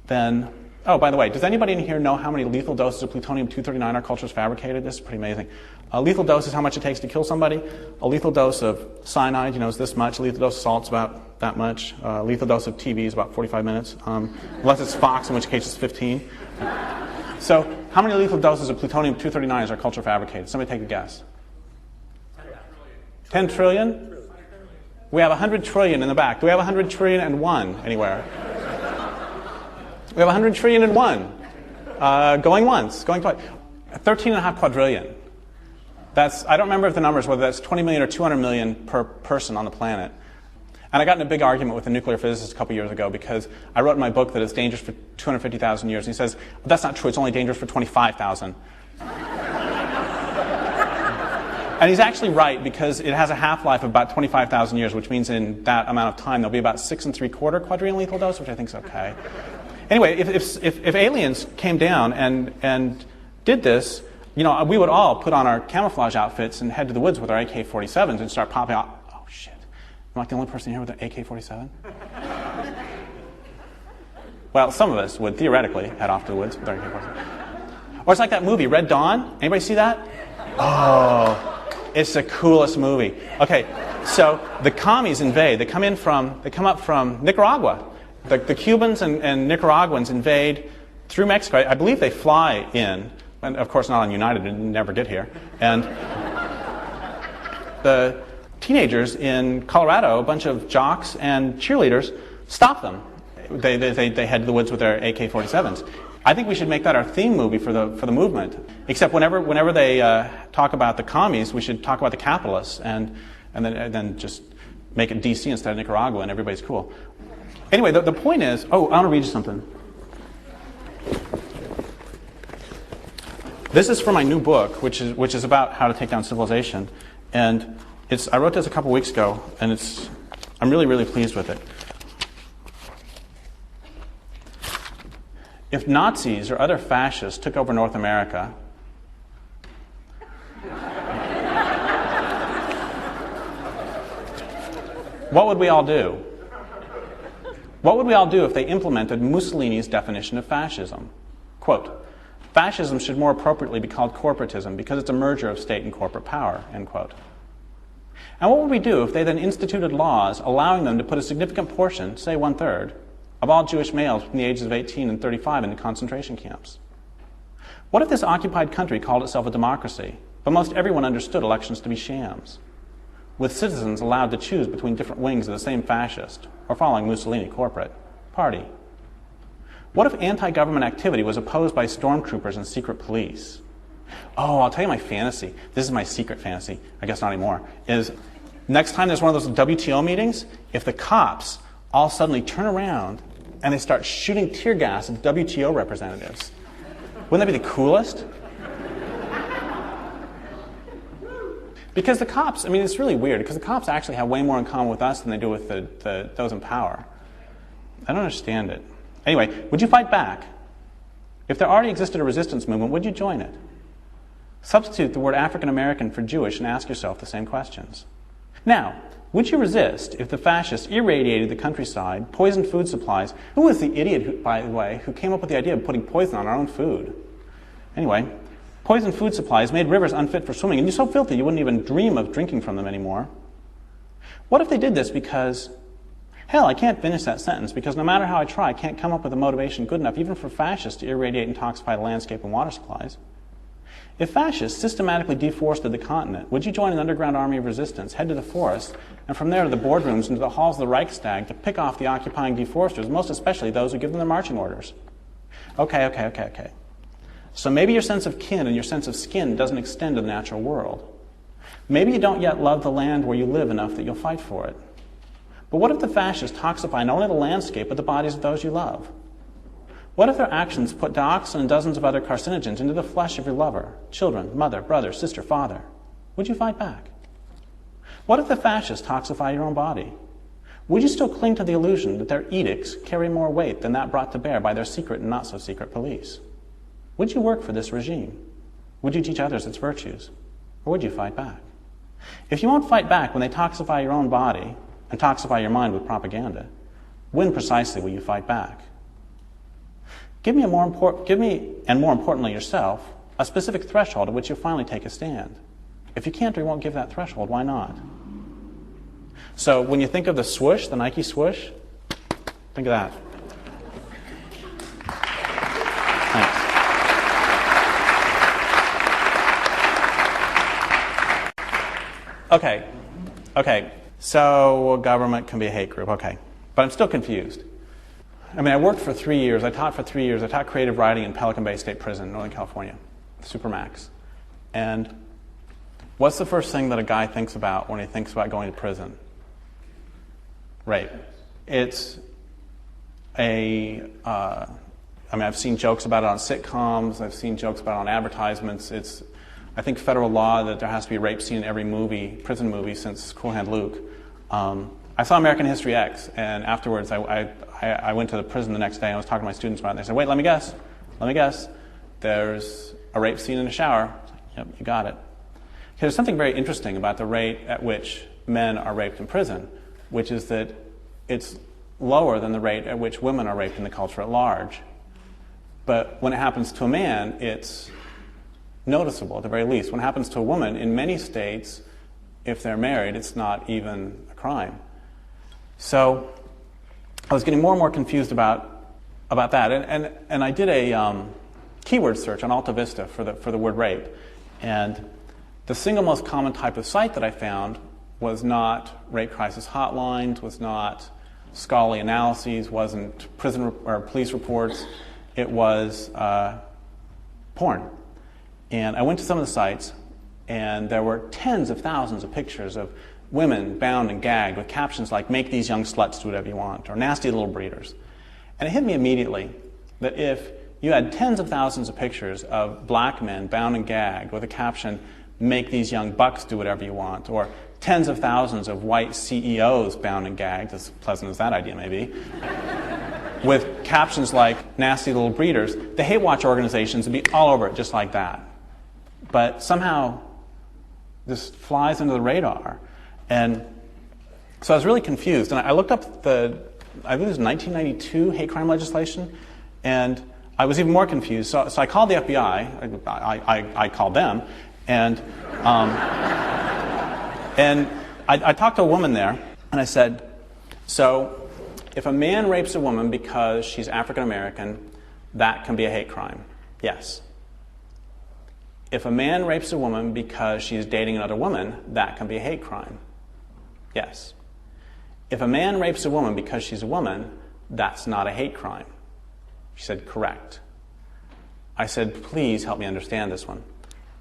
then. Oh, by the way, does anybody in here know how many lethal doses of plutonium-239 our culture has fabricated? This is pretty amazing. A lethal dose is how much it takes to kill somebody. A lethal dose of cyanide, is this much. A lethal dose of salt is about that much. A lethal dose of TV is about 45 minutes, unless it's Fox, in which case it's 15. So how many lethal doses of plutonium-239 has our culture fabricated? Somebody take a guess. 10 trillion? We have 100 trillion in the back. Do we have 100 trillion and 1 anywhere? We have 100 trillion and 1. Going once, going twice. 13.5 quadrillion. I don't remember if the numbers, whether that's 20 million or 200 million per person on the planet. And I got in a big argument with a nuclear physicist a couple years ago because I wrote in my book that it's dangerous for 250,000 years. And he says, that's not true, it's only dangerous for 25,000. And he's actually right because it has a half-life of about 25,000 years, which means in that amount of time there'll be about 6 3/4 quadrillion lethal dose, which I think is okay. Anyway, if aliens came down and did this, we would all put on our camouflage outfits and head to the woods with our AK-47s and start popping out. Oh, shit. I'm not the only person here with an AK-47? Well, some of us would theoretically head off to the woods with our AK-47. Or it's like that movie, Red Dawn. Anybody see that? Oh, it's the coolest movie. Okay, so the commies invade. They come up from Nicaragua. The Cubans and Nicaraguans invade through Mexico. I believe they fly in, and of course not on United, and never get here. And the teenagers in Colorado, a bunch of jocks and cheerleaders, stop them. They head to the woods with their AK-47s. I think we should make that our theme movie for the movement. Except whenever they talk about the commies, we should talk about the capitalists, and then just make it DC instead of Nicaragua, and everybody's cool. Anyway, the point is, I want to read you something. This is from my new book, which is about how to take down civilization, and I wrote this a couple weeks ago, and I'm really, really pleased with it. If Nazis or other fascists took over North America, what would we all do? What would we all do if they implemented Mussolini's definition of fascism? Quote, fascism should more appropriately be called corporatism because it's a merger of state and corporate power, end quote. And what would we do if they then instituted laws allowing them to put a significant portion, say 1/3, of all Jewish males between the ages of 18 and 35 into concentration camps? What if this occupied country called itself a democracy, but most everyone understood elections to be shams, with citizens allowed to choose between different wings of the same fascist, or following Mussolini corporate, party? What if anti-government activity was opposed by stormtroopers and secret police? Oh, I'll tell you my fantasy. This is my secret fantasy. I guess not anymore. Is next time there's one of those WTO meetings, if the cops all suddenly turn around and they start shooting tear gas at the WTO representatives. Wouldn't that be the coolest? Because the cops, it's really weird, because the cops actually have way more in common with us than they do with those in power. I don't understand it. Anyway, would you fight back? If there already existed a resistance movement, would you join it? Substitute the word African American for Jewish and ask yourself the same questions. Now, would you resist if the fascists irradiated the countryside, poisoned food supplies? Who was the idiot, by the way, who came up with the idea of putting poison on our own food? Anyway, poisoned food supplies made rivers unfit for swimming, and you're so filthy you wouldn't even dream of drinking from them anymore. What if they did this because, hell, I can't finish that sentence because no matter how I try, I can't come up with a motivation good enough even for fascists to irradiate and toxify the landscape and water supplies. If fascists systematically deforested the continent, would you join an underground army of resistance, head to the forest, and from there to the boardrooms and to the halls of the Reichstag to pick off the occupying deforesters, most especially those who give them their marching orders? Okay. So maybe your sense of kin and your sense of skin doesn't extend to the natural world. Maybe you don't yet love the land where you live enough that you'll fight for it. But what if the fascists toxify not only the landscape, but the bodies of those you love? What if their actions put dioxin and dozens of other carcinogens into the flesh of your lover, children, mother, brother, sister, father? Would you fight back? What if the fascists toxify your own body? Would you still cling to the illusion that their edicts carry more weight than that brought to bear by their secret and not-so-secret police? Would you work for this regime? Would you teach others its virtues? Or would you fight back? If you won't fight back when they toxify your own body and toxify your mind with propaganda, when precisely will you fight back? Give me, and more importantly yourself, a specific threshold at which you'll finally take a stand. If you can't or you won't give that threshold, why not? So when you think of the swoosh, the Nike swoosh, think of that. Thanks. Okay. So government can be a hate group. Okay. But I'm still confused. I worked for 3 years. I taught for 3 years. I taught creative writing in Pelican Bay State Prison, Northern California, Supermax. And what's the first thing that a guy thinks about when he thinks about going to prison? Rape. It's I've seen jokes about it on sitcoms. I've seen jokes about it on advertisements. It's, I think, federal law that there has to be a rape scene in every movie, prison movie, since Cool Hand Luke. I saw American History X, and afterwards I went to the prison the next day and I was talking to my students about it, and they said, wait, let me guess. There's a rape scene in a shower. I was like, yep, you got it. There's something very interesting about the rate at which men are raped in prison, which is that it's lower than the rate at which women are raped in the culture at large. But when it happens to a man, it's noticeable at the very least. When it happens to a woman, in many states, if they're married, it's not even a crime. So I was getting more and more confused about that. And I did a keyword search on Alta Vista for the word rape. And the single most common type of site that I found was not rape crisis hotlines, was not scholarly analyses, wasn't prison or police reports. It was porn. And I went to some of the sites, and there were tens of thousands of pictures of women bound and gagged with captions like, make these young sluts do whatever you want, or nasty little breeders. And it hit me immediately that if you had tens of thousands of pictures of black men bound and gagged with a caption, make these young bucks do whatever you want, or tens of thousands of white CEOs bound and gagged, as pleasant as that idea may be, with captions like nasty little breeders, the hate watch organizations would be all over it just like that. But somehow this flies under the radar. And so I was really confused. And I looked up I think it was 1992 hate crime legislation, and I was even more confused. So I called the FBI. I called them, and I talked to a woman there, and I said, so if a man rapes a woman because she's African American, that can be a hate crime. Yes. If a man rapes a woman because she's dating another woman, that can be a hate crime. Yes. If a man rapes a woman because she's a woman, that's not a hate crime. She said, correct. I said, please help me understand this one.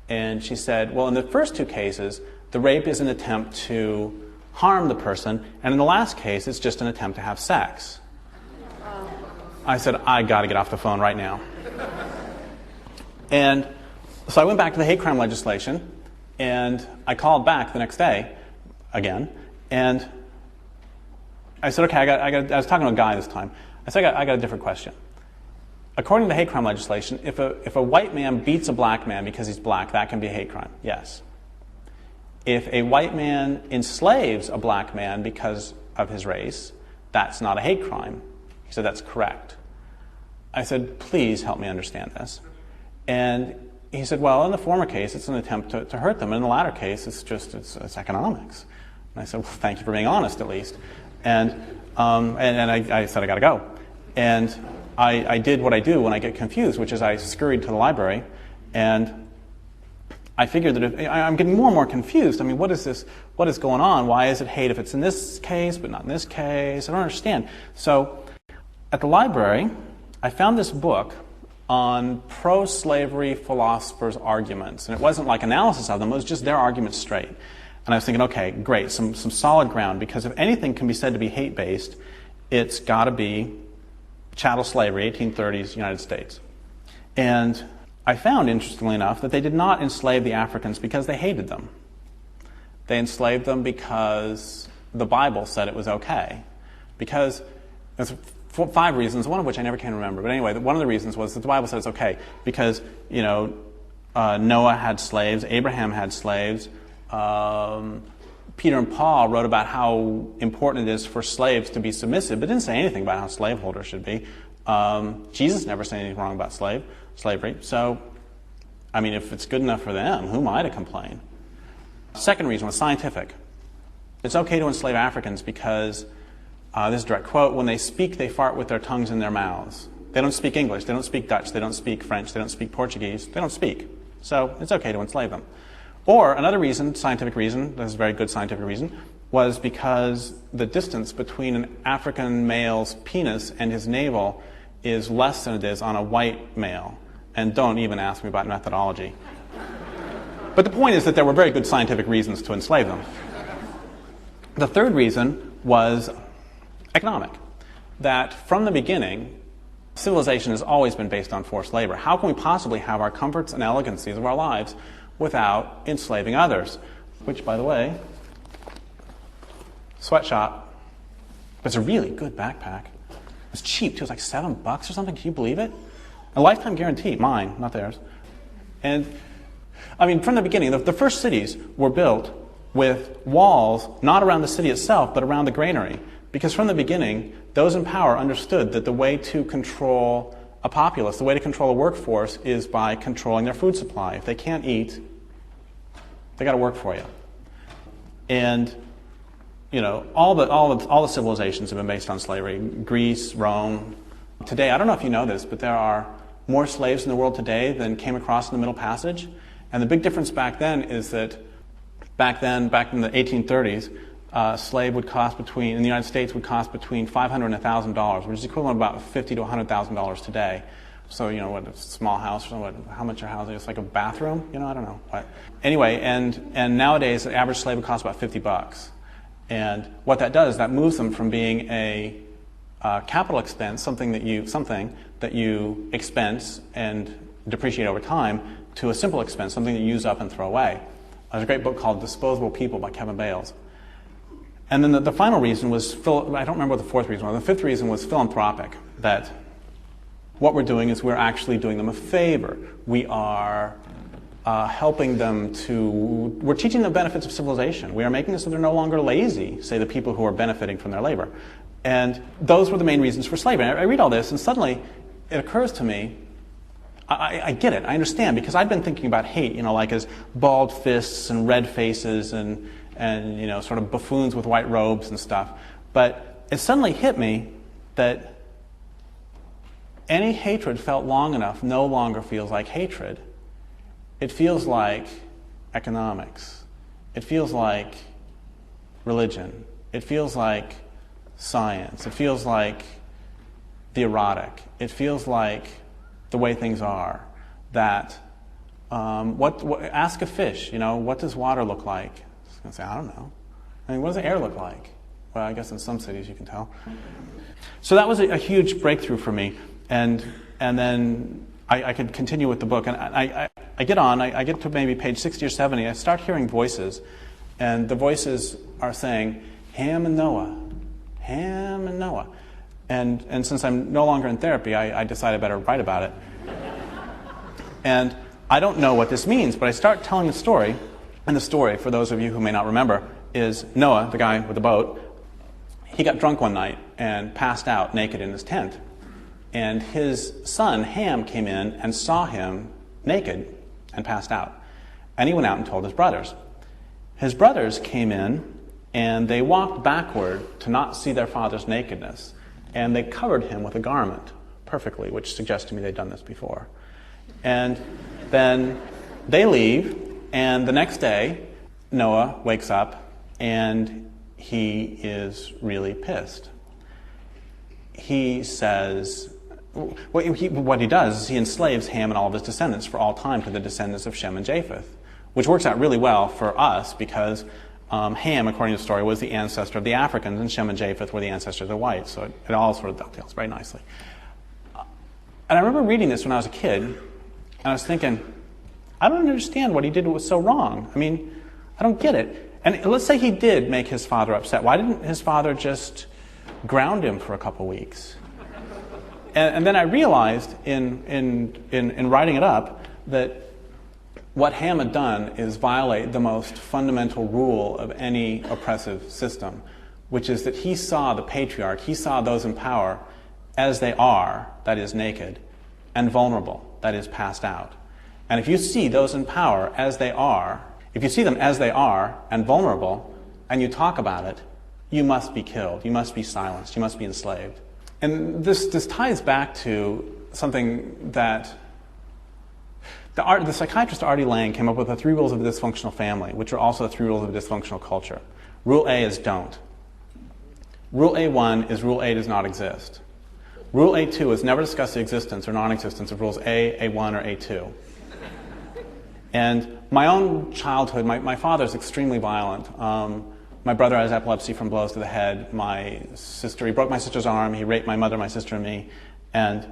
And she said, well, in the first two cases, the rape is an attempt to harm the person, and in the last case, it's just an attempt to have sex. I said, I got to get off the phone right now. And so I went back to the hate crime legislation, and I called back the next day, again, and I said, okay, I was talking to a guy this time. I said, I got a different question. According to hate crime legislation, if a white man beats a black man because he's black, that can be a hate crime. Yes. If a white man enslaves a black man because of his race, that's not a hate crime. He said, that's correct. I said, please help me understand this. And he said, well, in the former case, it's an attempt to hurt them. In the latter case, it's economics. And I said, well, thank you for being honest, at least. And I said, I got to go. And I did what I do when I get confused, which is I scurried to the library, and I figured that I'm getting more and more confused. I mean, what is this? What is going on? Why is it hate if it's in this case but not in this case? I don't understand. So at the library, I found this book on pro-slavery philosophers' arguments. And it wasn't like analysis of them, it was just their arguments straight. And I was thinking, okay, great, some solid ground, because if anything can be said to be hate-based, it's got to be chattel slavery, 1830s, United States. And I found, interestingly enough, that they did not enslave the Africans because they hated them. They enslaved them because the Bible said it was okay. Because there's 5 reasons, one of which I never can remember. But anyway, one of the reasons was that the Bible said it's okay because, Noah had slaves, Abraham had slaves, Peter and Paul wrote about how important it is for slaves to be submissive, but didn't say anything about how slaveholders should be. Jesus never said anything wrong about slavery. So, I mean, if it's good enough for them, who am I to complain? Second reason was scientific. It's okay to enslave Africans because, this is a direct quote, when they speak, they fart with their tongues in their mouths. They don't speak English, they don't speak Dutch, they don't speak French, they don't speak Portuguese, they don't speak. So it's okay to enslave them. Or another reason, scientific reason, this is a very good scientific reason, was because the distance between an African male's penis and his navel is less than it is on a white male. And don't even ask me about methodology. But the point is that there were very good scientific reasons to enslave them. The third reason was economic. That from the beginning, civilization has always been based on forced labor. How can we possibly have our comforts and elegancies of our lives without enslaving others? Which, by the way, sweatshop, But it's a really good backpack. It was cheap too. It was like $7 or something. Can you believe it? A lifetime guarantee. Mine, not theirs. And I mean, from the beginning, the first cities were built with walls not around the city itself, but around the granary. Because from the beginning, those in power understood that the way to control a populace, the way to control a workforce, is by controlling their food supply. If they can't eat, they got to work for you. And you know, all the civilizations have been based on slavery. Greece, Rome. Today, I don't know if you know this, but there are more slaves in the world today than came across in the Middle Passage. And the big difference back then is that back in the 1830s, a slave would cost in the United States would cost between $500 and $1,000, which is equivalent to about $50,000 to $100,000 today. So, you know, what, a small house, or how much a house is? It's like a bathroom? You know, I don't know. But anyway, and nowadays, the average slave would cost about $50. And what that does, that moves them from being a capital expense, something that you expense and depreciate over time, to a simple expense, something that you use up and throw away. There's a great book called Disposable People by Kevin Bales. And then the final reason was, I don't remember what the fourth reason was. The fifth reason was philanthropic, that what we're doing is we're actually doing them a favor. We are helping them we're teaching them benefits of civilization. We are making it so they're no longer lazy, say the people who are benefiting from their labor. And those were the main reasons for slavery. And I read all this, and suddenly it occurs to me, I get it, I understand, because I've been thinking about hate, you know, like as bald fists and red faces and you know, sort of buffoons with white robes and stuff. But it suddenly hit me that any hatred felt long enough no longer feels like hatred. It feels like economics. It feels like religion. It feels like science. It feels like the erotic. It feels like the way things are. That ask a fish, you know, what does water look like? It's going to say, I don't know. I mean, what does the air look like? Well, I guess in some cities you can tell. So that was a huge breakthrough for me, and then I could continue with the book, and I get to maybe page 60 or 70. I start hearing voices, and the voices are saying, Ham and Noah, Ham and Noah. And since I'm no longer in therapy, I decided I better write about it. And I don't know what this means, but I start telling the story. And the story, for those of you who may not remember, is Noah, the guy with the boat. He got drunk one night and passed out naked in his tent. And his son, Ham, came in and saw him naked and passed out. And he went out and told his brothers. His brothers came in, and they walked backward to not see their father's nakedness. And they covered him with a garment perfectly, which suggests to me they'd done this before. And then they leave, and the next day, Noah wakes up, and he is really pissed. He says, what he does is he enslaves Ham and all of his descendants for all time to the descendants of Shem and Japheth, which works out really well for us because Ham, according to the story, was the ancestor of the Africans, and Shem and Japheth were the ancestors of the whites. So it all sort of dovetails very nicely. And I remember reading this when I was a kid, and I was thinking, I don't understand what he did was so wrong. I mean, I don't get it. And let's say he did make his father upset. Why didn't his father just ground him for a couple weeks? And then I realized in writing it up that what Ham had done is violate the most fundamental rule of any oppressive system, which is that he saw the patriarch, he saw those in power as they are, that is naked, and vulnerable, that is passed out. And if you see those in power as they are, if you see them as they are and vulnerable, and you talk about it, you must be killed, you must be silenced, you must be enslaved. And this ties back to something that the psychiatrist Artie Lang came up with, the 3 rules of a dysfunctional family, which are also the 3 rules of a dysfunctional culture. Rule A is don't. Rule A1 is rule A does not exist. Rule A2 is never discuss the existence or non-existence of rules A, A1, or A2. And my own childhood, my father's extremely violent. My brother has epilepsy from blows to the head. He broke my sister's arm. He raped my mother, my sister, and me. And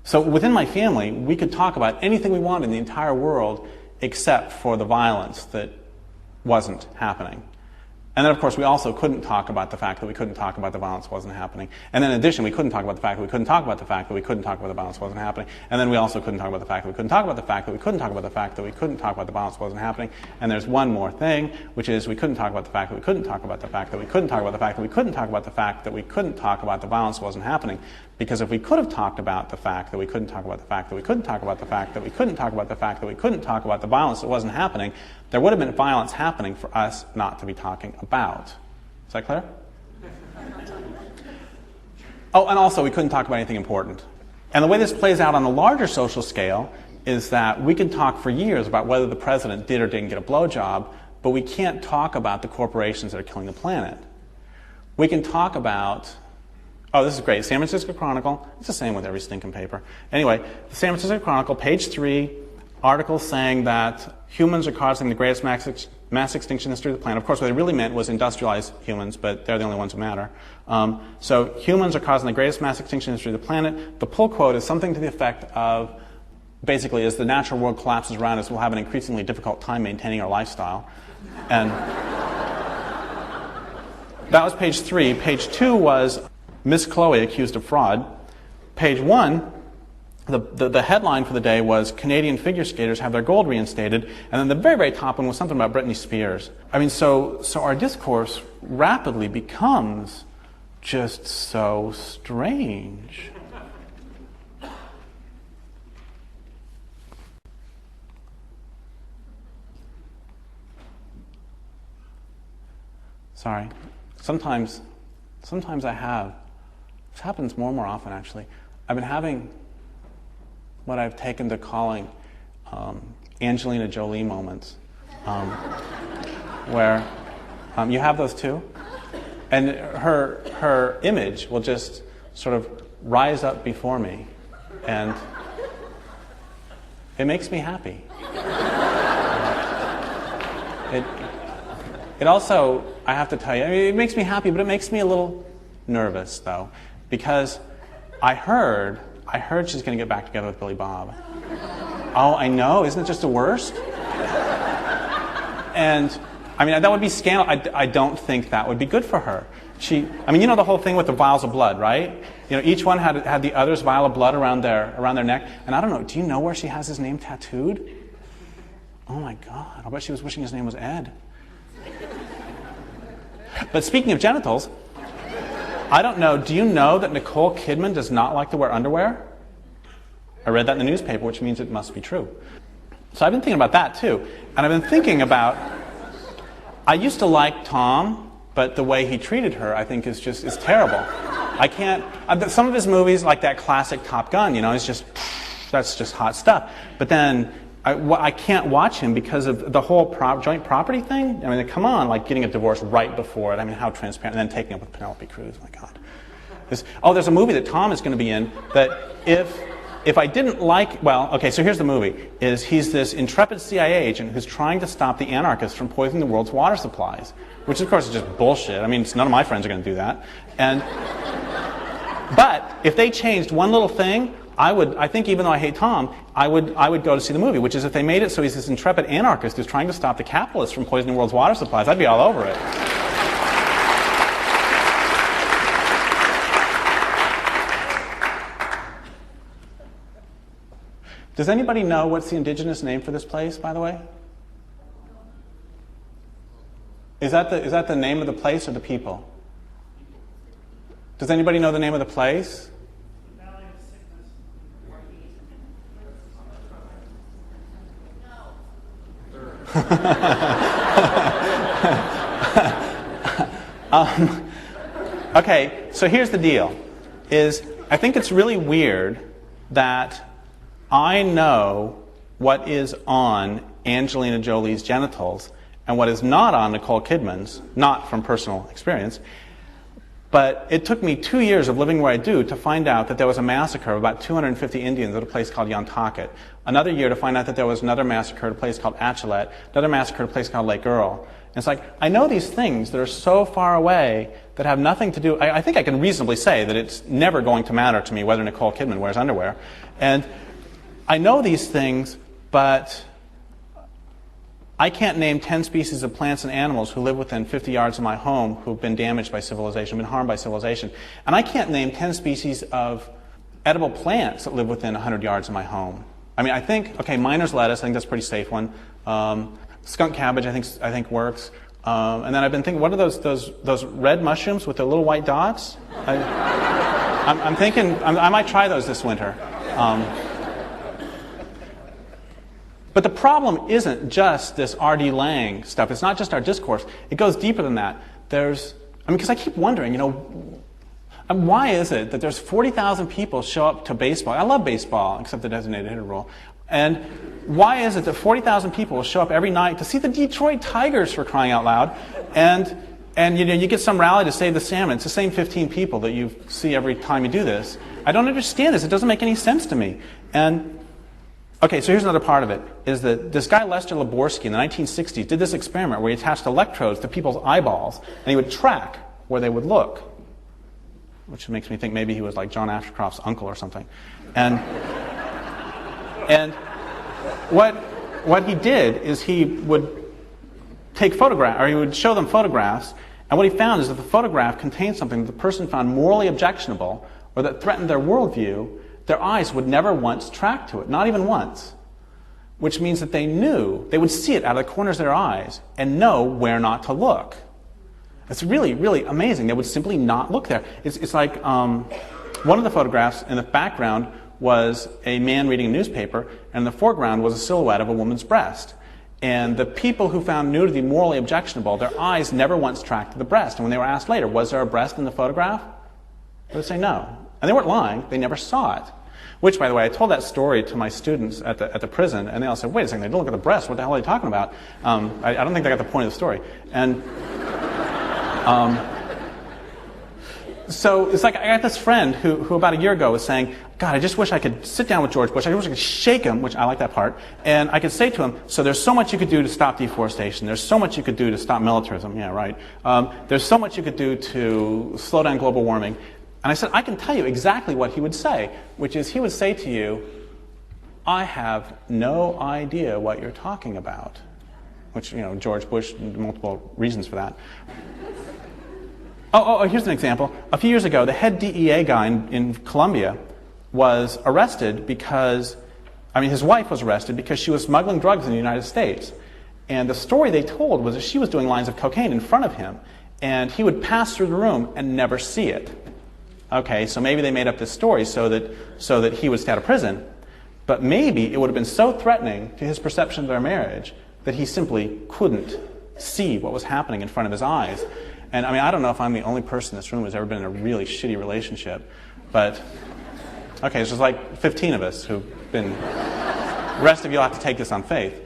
so within my family, we could talk about anything we wanted in the entire world except for the violence that wasn't happening. And then, of course, we also couldn't talk about the fact that we couldn't talk about the violence wasn't happening. And then, in addition, we couldn't talk about the fact that we couldn't talk about the fact that we couldn't talk about the violence wasn't happening. And then we also couldn't talk about the fact that we couldn't talk about the fact that we couldn't talk about the fact that we couldn't talk about the violence wasn't happening. And there's one more thing, which is we couldn't talk about the fact that we couldn't talk about the fact that we couldn't talk about the fact that we couldn't talk about the fact that we couldn't talk about the violence wasn't happening. Because if we could have talked about the fact that we couldn't talk about the fact that we couldn't talk about the fact that we couldn't talk about the fact that we couldn't talk about the violence that wasn't happening, there would have been violence happening for us not to be talking about. Is that clear? Oh, and also we couldn't talk about anything important. And the way this plays out on a larger social scale is that we can talk for years about whether the president did or didn't get a blowjob, but we can't talk about the corporations that are killing the planet. We can talk about, oh, this is great, San Francisco Chronicle. It's the same with every stinking paper. Anyway, the San Francisco Chronicle, page 3, article saying that humans are causing the greatest mass extinction in the history of the planet. Of course, what they really meant was industrialized humans, but they're the only ones who matter. So humans are causing the greatest mass extinction in the history of the planet. The pull quote is something to the effect of, basically, as the natural world collapses around us, we'll have an increasingly difficult time maintaining our lifestyle. And that was page 3. Page 2 was Miss Chloe accused of fraud. Page 1, the headline for the day was Canadian figure skaters have their gold reinstated, and then the very, very top one was something about Britney Spears. I mean, so our discourse rapidly becomes just so strange. Sorry. Sometimes I have. This happens more and more often, actually. I've been having what I've taken to calling Angelina Jolie moments, where you have those too, and her image will just sort of rise up before me, and it makes me happy. It also, I have to tell you, I mean, it makes me happy, but it makes me a little nervous, though, because I heard she's going to get back together with Billy Bob. Oh, I know. Isn't it just the worst? And, I mean, that would be scandal. I don't think that would be good for her. I mean, you know the whole thing with the vials of blood, right? You know, each one had the other's vial of blood around their neck. And I don't know, do you know where she has his name tattooed? Oh, my God. I bet she was wishing his name was Ed. But speaking of genitals, I don't know, do you know that Nicole Kidman does not like to wear underwear? I read that in the newspaper, which means it must be true. So I've been thinking about that too. And I've been thinking about, I used to like Tom, but the way he treated her, I think, is terrible. I can't, some of his movies, like that classic Top Gun, you know, that's just hot stuff. But then I can't watch him because of the whole joint property thing. I mean, come on, like getting a divorce right before it. I mean, how transparent. And then taking up with Penelope Cruz. My God. There's a movie that Tom is going to be in that if I didn't like, well, okay, so here's the movie. He's this intrepid CIA agent who's trying to stop the anarchists from poisoning the world's water supplies, which of course is just bullshit. I mean, none of my friends are going to do that. But if they changed one little thing, I think even though I hate Tom, I would go to see the movie, which is if they made it so he's this intrepid anarchist who's trying to stop the capitalists from poisoning the world's water supplies, I'd be all over it. Does anybody know what's the indigenous name for this place, by the way? Is that the name of the place or the people? Does anybody know the name of the place? Okay, so here's the deal. I think it's really weird that I know what is on Angelina Jolie's genitals and what is not on Nicole Kidman's, not from personal experience. But it took me 2 years of living where I do to find out that there was a massacre of about 250 Indians at a place called Nantucket. Another year to find out that there was another massacre at a place called Atchillet. Another massacre at a place called Lake Earl. And it's like, I know these things that are so far away that have nothing to do... I think I can reasonably say that it's never going to matter to me whether Nicole Kidman wears underwear. And I know these things, but I can't name 10 species of plants and animals who live within 50 yards of my home who've been damaged by civilization, been harmed by civilization. And I can't name 10 species of edible plants that live within 100 yards of my home. I mean, I think, okay, miner's lettuce, I think that's a pretty safe one. Skunk cabbage, I think works. And then I've been thinking, what are those red mushrooms with the little white dots? I'm thinking I might try those this winter. But the problem isn't just this R.D. Laing stuff. It's not just our discourse. It goes deeper than that. Because I keep wondering, why is it that there's 40,000 people show up to baseball? I love baseball, except the designated hitter rule. And why is it that 40,000 people will show up every night to see the Detroit Tigers, for crying out loud? And you get some rally to save the salmon. It's the same 15 people that you see every time you do this. I don't understand this. It doesn't make any sense to me. And okay, so here's another part of it, is that this guy Lester Laborsky in the 1960s did this experiment where he attached electrodes to people's eyeballs, and he would track where they would look, which makes me think maybe he was like John Ashcroft's uncle or something. And what he did is he would take photographs, or he would show them photographs, and what he found is that the photograph contained something that the person found morally objectionable or that threatened their worldview. Their eyes would never once track to it, not even once. Which means that they would see it out of the corners of their eyes and know where not to look. It's really, really amazing. They would simply not look there. It's like one of the photographs in the background was a man reading a newspaper, and in the foreground was a silhouette of a woman's breast. And the people who found nudity morally objectionable, their eyes never once tracked to the breast. And when they were asked later, was there a breast in the photograph? They would say no. And they weren't lying. They never saw it. Which, by the way, I told that story to my students at the prison, and they all said, wait a second, they don't look at the breast. What the hell are they talking about? I don't think they got the point of the story. And so it's like I got this friend who about a year ago was saying, God, I just wish I could sit down with George Bush. I wish I could shake him, which I like that part, and I could say to him, so there's so much you could do to stop deforestation. There's so much you could do to stop militarism. Yeah, right. There's so much you could do to slow down global warming. And I said, I can tell you exactly what he would say, which is he would say to you, I have no idea what you're talking about. Which, George Bush, multiple reasons for that. Oh, here's an example. A few years ago, the head DEA guy in Colombia was arrested because, his wife was arrested because she was smuggling drugs in the United States. And the story they told was that she was doing lines of cocaine in front of him, and he would pass through the room and never see it. Okay, so maybe they made up this story so that he would stay out of prison. But maybe it would have been so threatening to his perception of their marriage that he simply couldn't see what was happening in front of his eyes. And I don't know if I'm the only person in this room who's ever been in a really shitty relationship, but okay, there's like 15 of us who've been. The rest of you will have to take this on faith.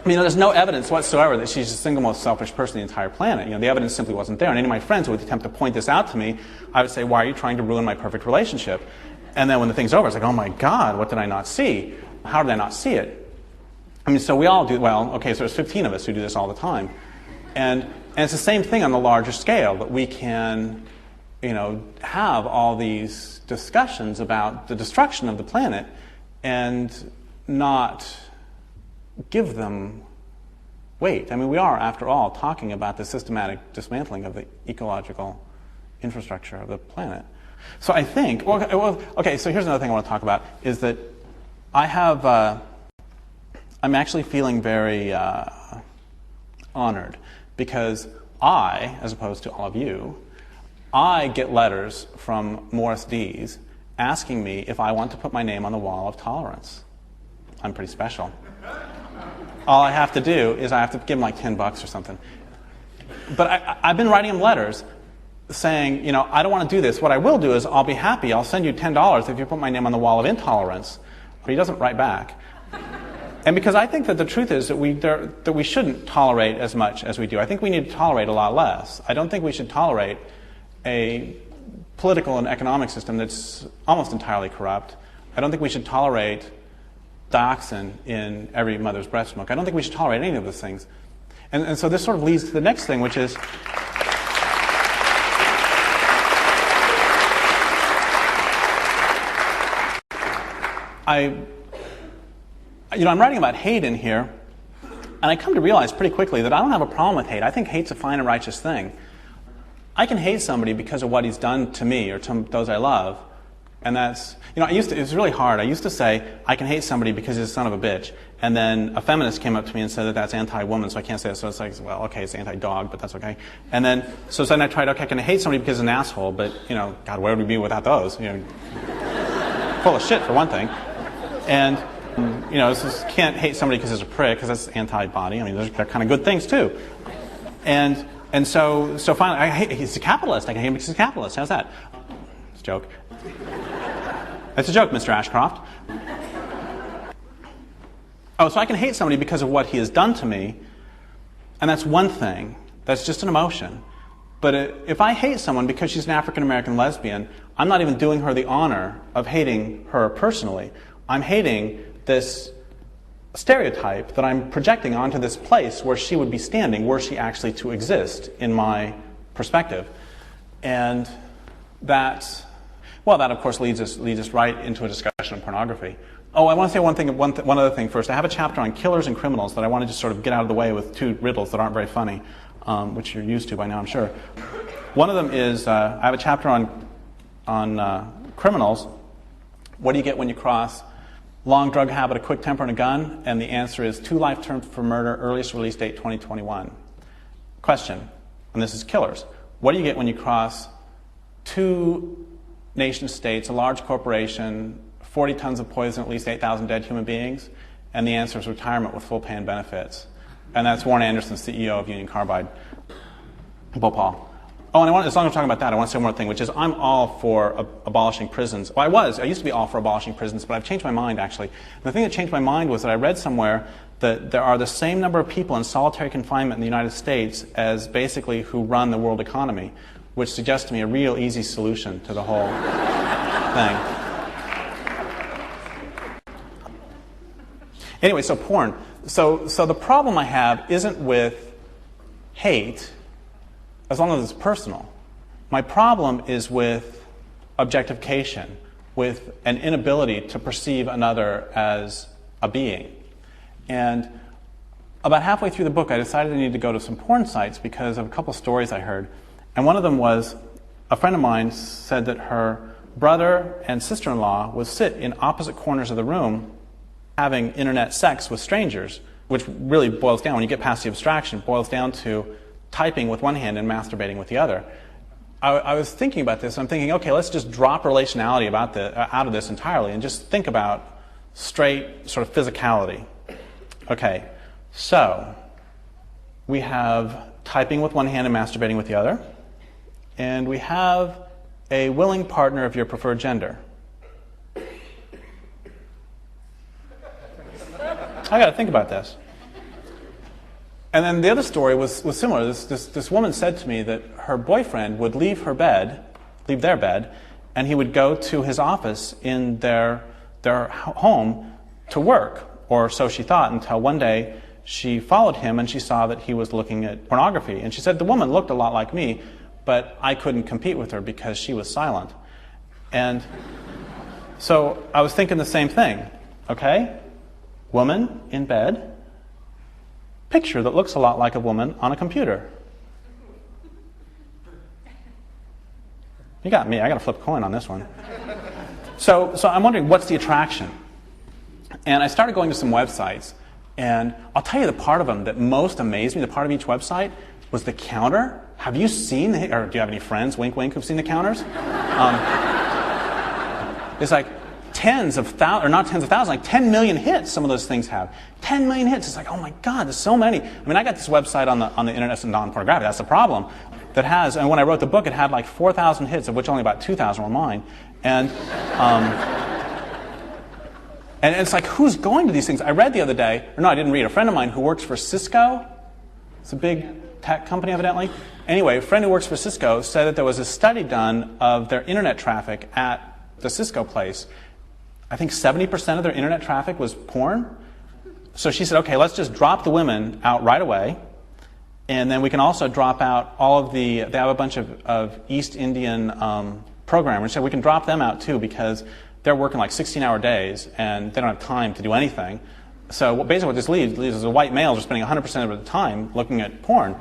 There's no evidence whatsoever that she's the single most selfish person on the entire planet. The evidence simply wasn't there. And any of my friends who would attempt to point this out to me, I would say, why are you trying to ruin my perfect relationship? And then when the thing's over, it's like, oh my God, what did I not see? How did I not see it? So we all do, so there's 15 of us who do this all the time. And it's the same thing on the larger scale, that we can, have all these discussions about the destruction of the planet and not give them weight. We are, after all, talking about the systematic dismantling of the ecological infrastructure of the planet. So I think, so here's another thing I want to talk about, is that I'm actually feeling very honored, because I, as opposed to all of you, I get letters from Morris Dees asking me if I want to put my name on the wall of tolerance. I'm pretty special. All I have to do is I have to give him like $10 or something. But I've been writing him letters saying, I don't want to do this. What I will do is I'll be happy. I'll send you $10 if you put my name on the wall of intolerance. But he doesn't write back. And because I think that the truth is that we shouldn't tolerate as much as we do. I think we need to tolerate a lot less. I don't think we should tolerate a political and economic system that's almost entirely corrupt. I don't think we should tolerate dioxin in every mother's breast milk. I don't think we should tolerate any of those things. And so this sort of leads to the next thing, which is I'm writing about hate in here, And I come to realize pretty quickly that I don't have a problem with hate. I think hate's a fine and righteous thing. I can hate somebody because of what he's done to me or to those I love. And that's, it was really hard. I used to say, I can hate somebody because he's a son of a bitch. And then a feminist came up to me and said that that's anti-woman, so I can't say that. So it's like, well, okay, it's anti-dog, but that's okay. And then, so then I tried, okay, I can hate somebody because he's an asshole, but, God, where would we be without those? Full of shit, for one thing. And, can't hate somebody because he's a prick, because that's anti-body. I mean, they're kind of good things, too. And so finally, he's a capitalist. I can hate him because he's a capitalist. How's that? It's a joke. It's a joke, Mr. Ashcroft. Oh, so I can hate somebody because of what he has done to me, and that's one thing. That's just an emotion. But if I hate someone because she's an African-American lesbian, I'm not even doing her the honor of hating her personally. I'm hating this stereotype that I'm projecting onto this place where she would be standing, were she actually to exist in my perspective. And that of course leads us right into a discussion of pornography. Oh, I want to say one other thing first. I have a chapter on killers and criminals that I want to just sort of get out of the way with two riddles that aren't very funny, which you're used to by now, I'm sure. One of them is, I have a chapter on criminals. What do you get when you cross long drug habit, a quick temper, and a gun? And the answer is 2 life terms for murder, earliest release date 2021. Question, and this is killers. What do you get when you cross 2 nation states, a large corporation, 40 tons of poison, at least 8,000 dead human beings? And the answer is retirement with full pay and benefits. And that's Warren Anderson, CEO of Union Carbide. Bhopal. Oh, and as long as we're talking about that, I want to say one more thing, which is I'm all for abolishing prisons. Well, I used to be all for abolishing prisons, but I've changed my mind, actually. And the thing that changed my mind was that I read somewhere that there are the same number of people in solitary confinement in the United States as basically who run the world economy, which suggests to me a real easy solution to the whole thing. Anyway, so porn. So the problem I have isn't with hate, as long as it's personal. My problem is with objectification, with an inability to perceive another as a being. And about halfway through the book, I decided I needed to go to some porn sites because of a couple stories I heard. And one of them was, a friend of mine said that her brother and sister-in-law would sit in opposite corners of the room having internet sex with strangers, which really boils down, when you get past the abstraction, boils down to typing with one hand and masturbating with the other. I was thinking about this, and I'm thinking, okay, let's just drop relationality out of this entirely and just think about straight sort of physicality. Okay, so we have typing with one hand and masturbating with the other, and we have a willing partner of your preferred gender. I got to think about this. And then the other story was similar. This woman said to me that her boyfriend would leave their bed, and he would go to his office in their home to work, or so she thought, until one day she followed him and she saw that he was looking at pornography. And she said, the woman looked a lot like me, but I couldn't compete with her because she was silent. And so I was thinking the same thing. Okay, woman in bed, picture that looks a lot like a woman on a computer. You got me. I got to flip a coin on this one. So I'm wondering, what's the attraction? And I started going to some websites, and I'll tell you the part of them that most amazed me, the part of each website, was the counter. Have you seen, or do you have any friends, wink wink, who've seen the counters? It's like tens of thousands, or not tens of thousands, like 10 million hits some of those things have. 10 million hits. It's like, oh my God, there's so many. I mean, I got this website on the internet, it's non-pornographic. That's the problem. That has, and when I wrote the book, it had like 4,000 hits, of which only about 2,000 were mine. And it's like, who's going to these things? I read the other day, or no, I didn't read. A friend of mine who works for Cisco, it's a big tech company evidently. Anyway, a friend who works for Cisco said that there was a study done of their internet traffic at the Cisco place. I think 70% of their internet traffic was porn. So she said, okay, let's just drop the women out right away. And then we can also drop out all of they have a bunch of East Indian programmers, so we can drop them out too because they're working like 16-hour days and they don't have time to do anything. So basically what this leaves is a white male just spending 100% of the time looking at porn.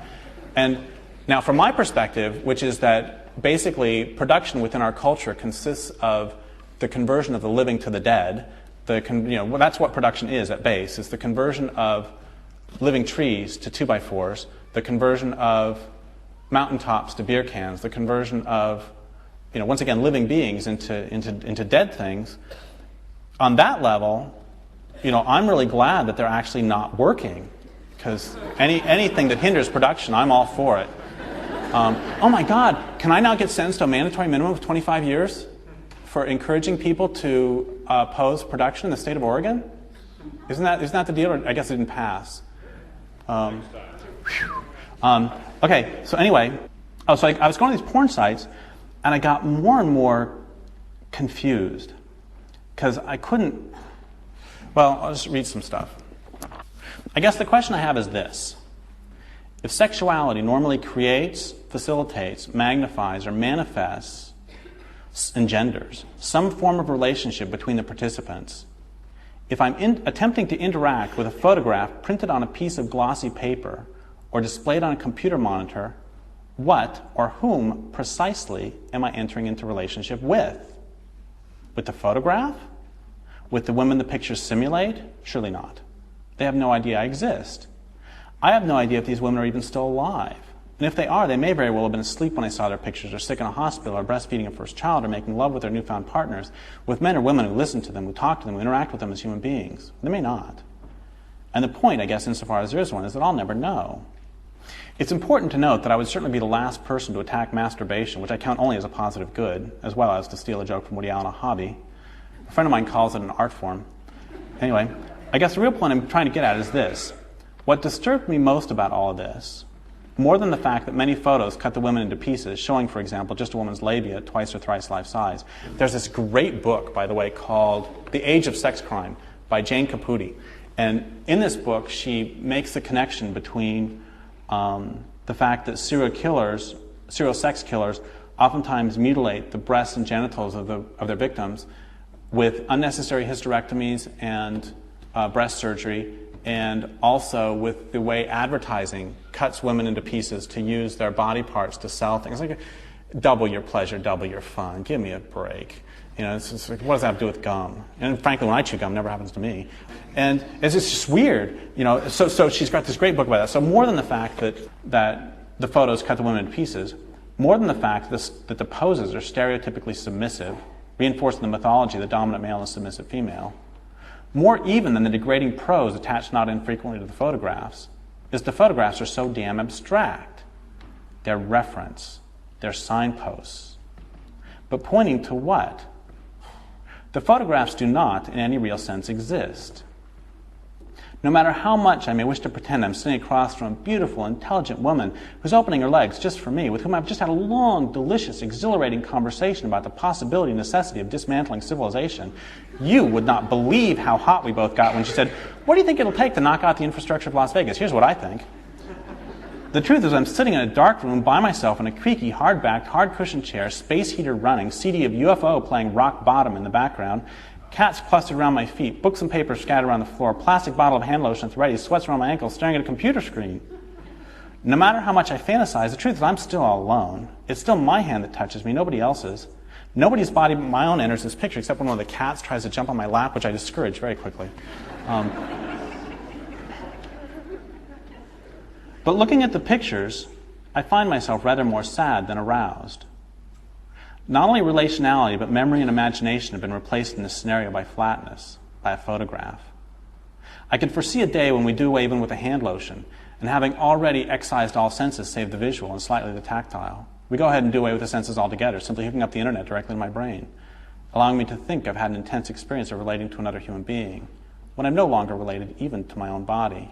And now from my perspective, which is that basically production within our culture consists of the conversion of the living to the dead. That's what production is at base. It's the conversion of living trees to 2x4s, the conversion of mountaintops to beer cans, the conversion of, once again, living beings into dead things. On that level, I'm really glad that they're actually not working, because anything that hinders production, I'm all for it. Oh my God, can I now get sentenced to a mandatory minimum of 25 years for encouraging people to oppose production in the state of Oregon? Isn't that the deal? Or I guess it didn't pass. Okay, so anyway, so I was going to these porn sites, and I got more and more confused because I couldn't. Well, I'll just read some stuff. I guess the question I have is this. If sexuality normally creates, facilitates, magnifies, or manifests, engenders some form of relationship between the participants, if I'm attempting to interact with a photograph printed on a piece of glossy paper or displayed on a computer monitor, what or whom precisely am I entering into relationship with? With the photograph? With the women the pictures simulate? Surely not. They have no idea I exist. I have no idea if these women are even still alive. And if they are, they may very well have been asleep when I saw their pictures, or sick in a hospital, or breastfeeding a first child, or making love with their newfound partners, with men or women who listen to them, who talk to them, who interact with them as human beings. They may not. And the point, I guess, insofar as there is one, is that I'll never know. It's important to note that I would certainly be the last person to attack masturbation, which I count only as a positive good, as well as, to steal a joke from Woody Allen, a hobby. A friend of mine calls it an art form. Anyway, I guess the real point I'm trying to get at is this. What disturbed me most about all of this, more than the fact that many photos cut the women into pieces, showing, for example, just a woman's labia twice or thrice life size. There's this great book, by the way, called The Age of Sex Crime by Jane Caputi. And in this book, she makes the connection between the fact that serial sex killers oftentimes mutilate the breasts and genitals of their victims with unnecessary hysterectomies and breast surgery, and also with the way advertising cuts women into pieces to use their body parts to sell things. Like, double your pleasure, double your fun. Give me a break. It's like, what does that have to do with gum? And frankly, when I chew gum, it never happens to me. And it's just weird. So she's got this great book about that. So more than the fact that the photos cut the women into pieces, more than the fact that the poses are stereotypically submissive, reinforcing the mythology of the dominant male and submissive female, more even than the degrading prose attached not infrequently to the photographs, is the photographs are so damn abstract. They're reference. They're signposts. But pointing to what? The photographs do not, in any real sense, exist. No matter how much I may wish to pretend I'm sitting across from a beautiful, intelligent woman who's opening her legs just for me, with whom I've just had a long, delicious, exhilarating conversation about the possibility and necessity of dismantling civilization, you would not believe how hot we both got when she said, "What do you think it'll take to knock out the infrastructure of Las Vegas? Here's what I think." The truth is I'm sitting in a dark room by myself in a creaky, hard-backed, hard-cushioned chair, space heater running, CD of UFO playing Rock Bottom in the background, cats clustered around my feet, books and papers scattered around the floor, plastic bottle of hand lotion at the ready, sweats around my ankles, staring at a computer screen. No matter how much I fantasize, the truth is I'm still all alone. It's still my hand that touches me, nobody else's. Nobody's body but my own enters this picture, except when one of the cats tries to jump on my lap, which I discourage very quickly. But looking at the pictures, I find myself rather more sad than aroused. Not only relationality, but memory and imagination have been replaced in this scenario by flatness, by a photograph. I can foresee a day when we do away even with the hand lotion, and having already excised all senses save the visual and slightly the tactile, we go ahead and do away with the senses altogether, simply hooking up the internet directly to my brain, allowing me to think I've had an intense experience of relating to another human being, when I'm no longer related even to my own body,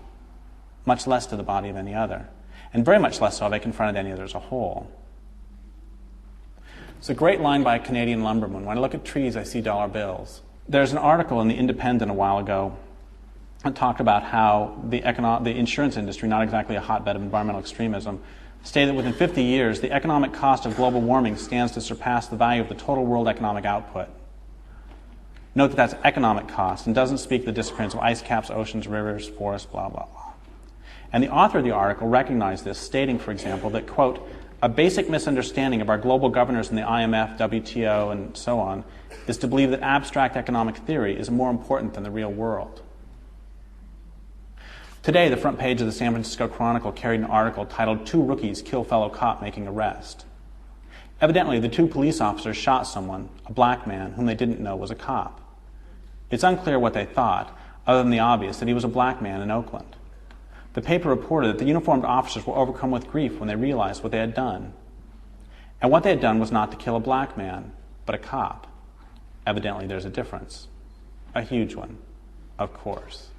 much less to the body of any other, and very much less so if I confronted any other as a whole. It's a great line by a Canadian lumberman. When I look at trees, I see dollar bills. There's an article in The Independent a while ago that talked about how the insurance industry, not exactly a hotbed of environmental extremism, stated that within 50 years, the economic cost of global warming stands to surpass the value of the total world economic output. Note that that's economic cost and doesn't speak to the disappearance of ice caps, oceans, rivers, forests, blah, blah, blah. And the author of the article recognized this, stating, for example, that, quote, a basic misunderstanding of our global governors in the IMF, WTO, and so on is to believe that abstract economic theory is more important than the real world. Today, the front page of the San Francisco Chronicle carried an article titled, "Two Rookies Kill Fellow Cop Making Arrest." Evidently, the two police officers shot someone, a black man, whom they didn't know was a cop. It's unclear what they thought, other than the obvious, that he was a black man in Oakland. The paper reported that the uniformed officers were overcome with grief when they realized what they had done. And what they had done was not to kill a black man, but a cop. Evidently, there's a difference. A huge one, of course.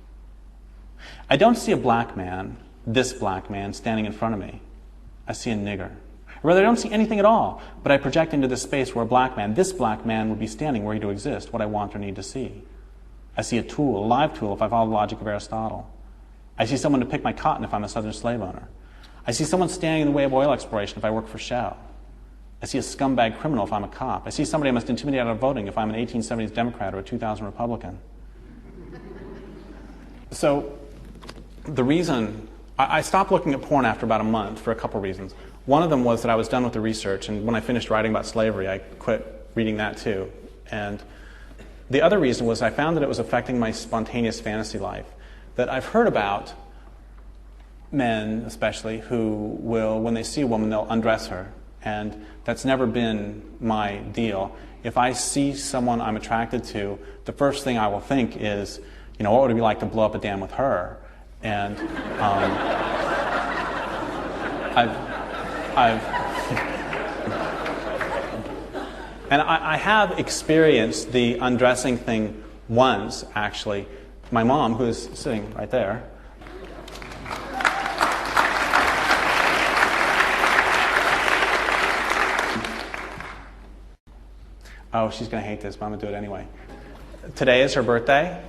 I don't see a black man, this black man, standing in front of me. I see a nigger. Or rather, I don't see anything at all, but I project into this space where a black man, this black man, would be standing were he to exist, what I want or need to see. I see a tool, a live tool, if I follow the logic of Aristotle. I see someone to pick my cotton if I'm a southern slave owner. I see someone standing in the way of oil exploration if I work for Shell. I see a scumbag criminal if I'm a cop. I see somebody I must intimidate out of voting if I'm an 1870s Democrat or a 2000 Republican. So the reason I stopped looking at porn after about a month for a couple reasons. One of them was that I was done with the research, and when I finished writing about slavery, I quit reading that too. And the other reason was I found that it was affecting my spontaneous fantasy life. That I've heard about men, especially, who will, when they see a woman, they'll undress her. And that's never been my deal. If I see someone I'm attracted to, the first thing I will think is, what would it be like to blow up a dam with her? And I have experienced the undressing thing once, actually. My mom, who is sitting right there, oh, she's going to hate this, but I'm going to do it anyway. Today is her birthday.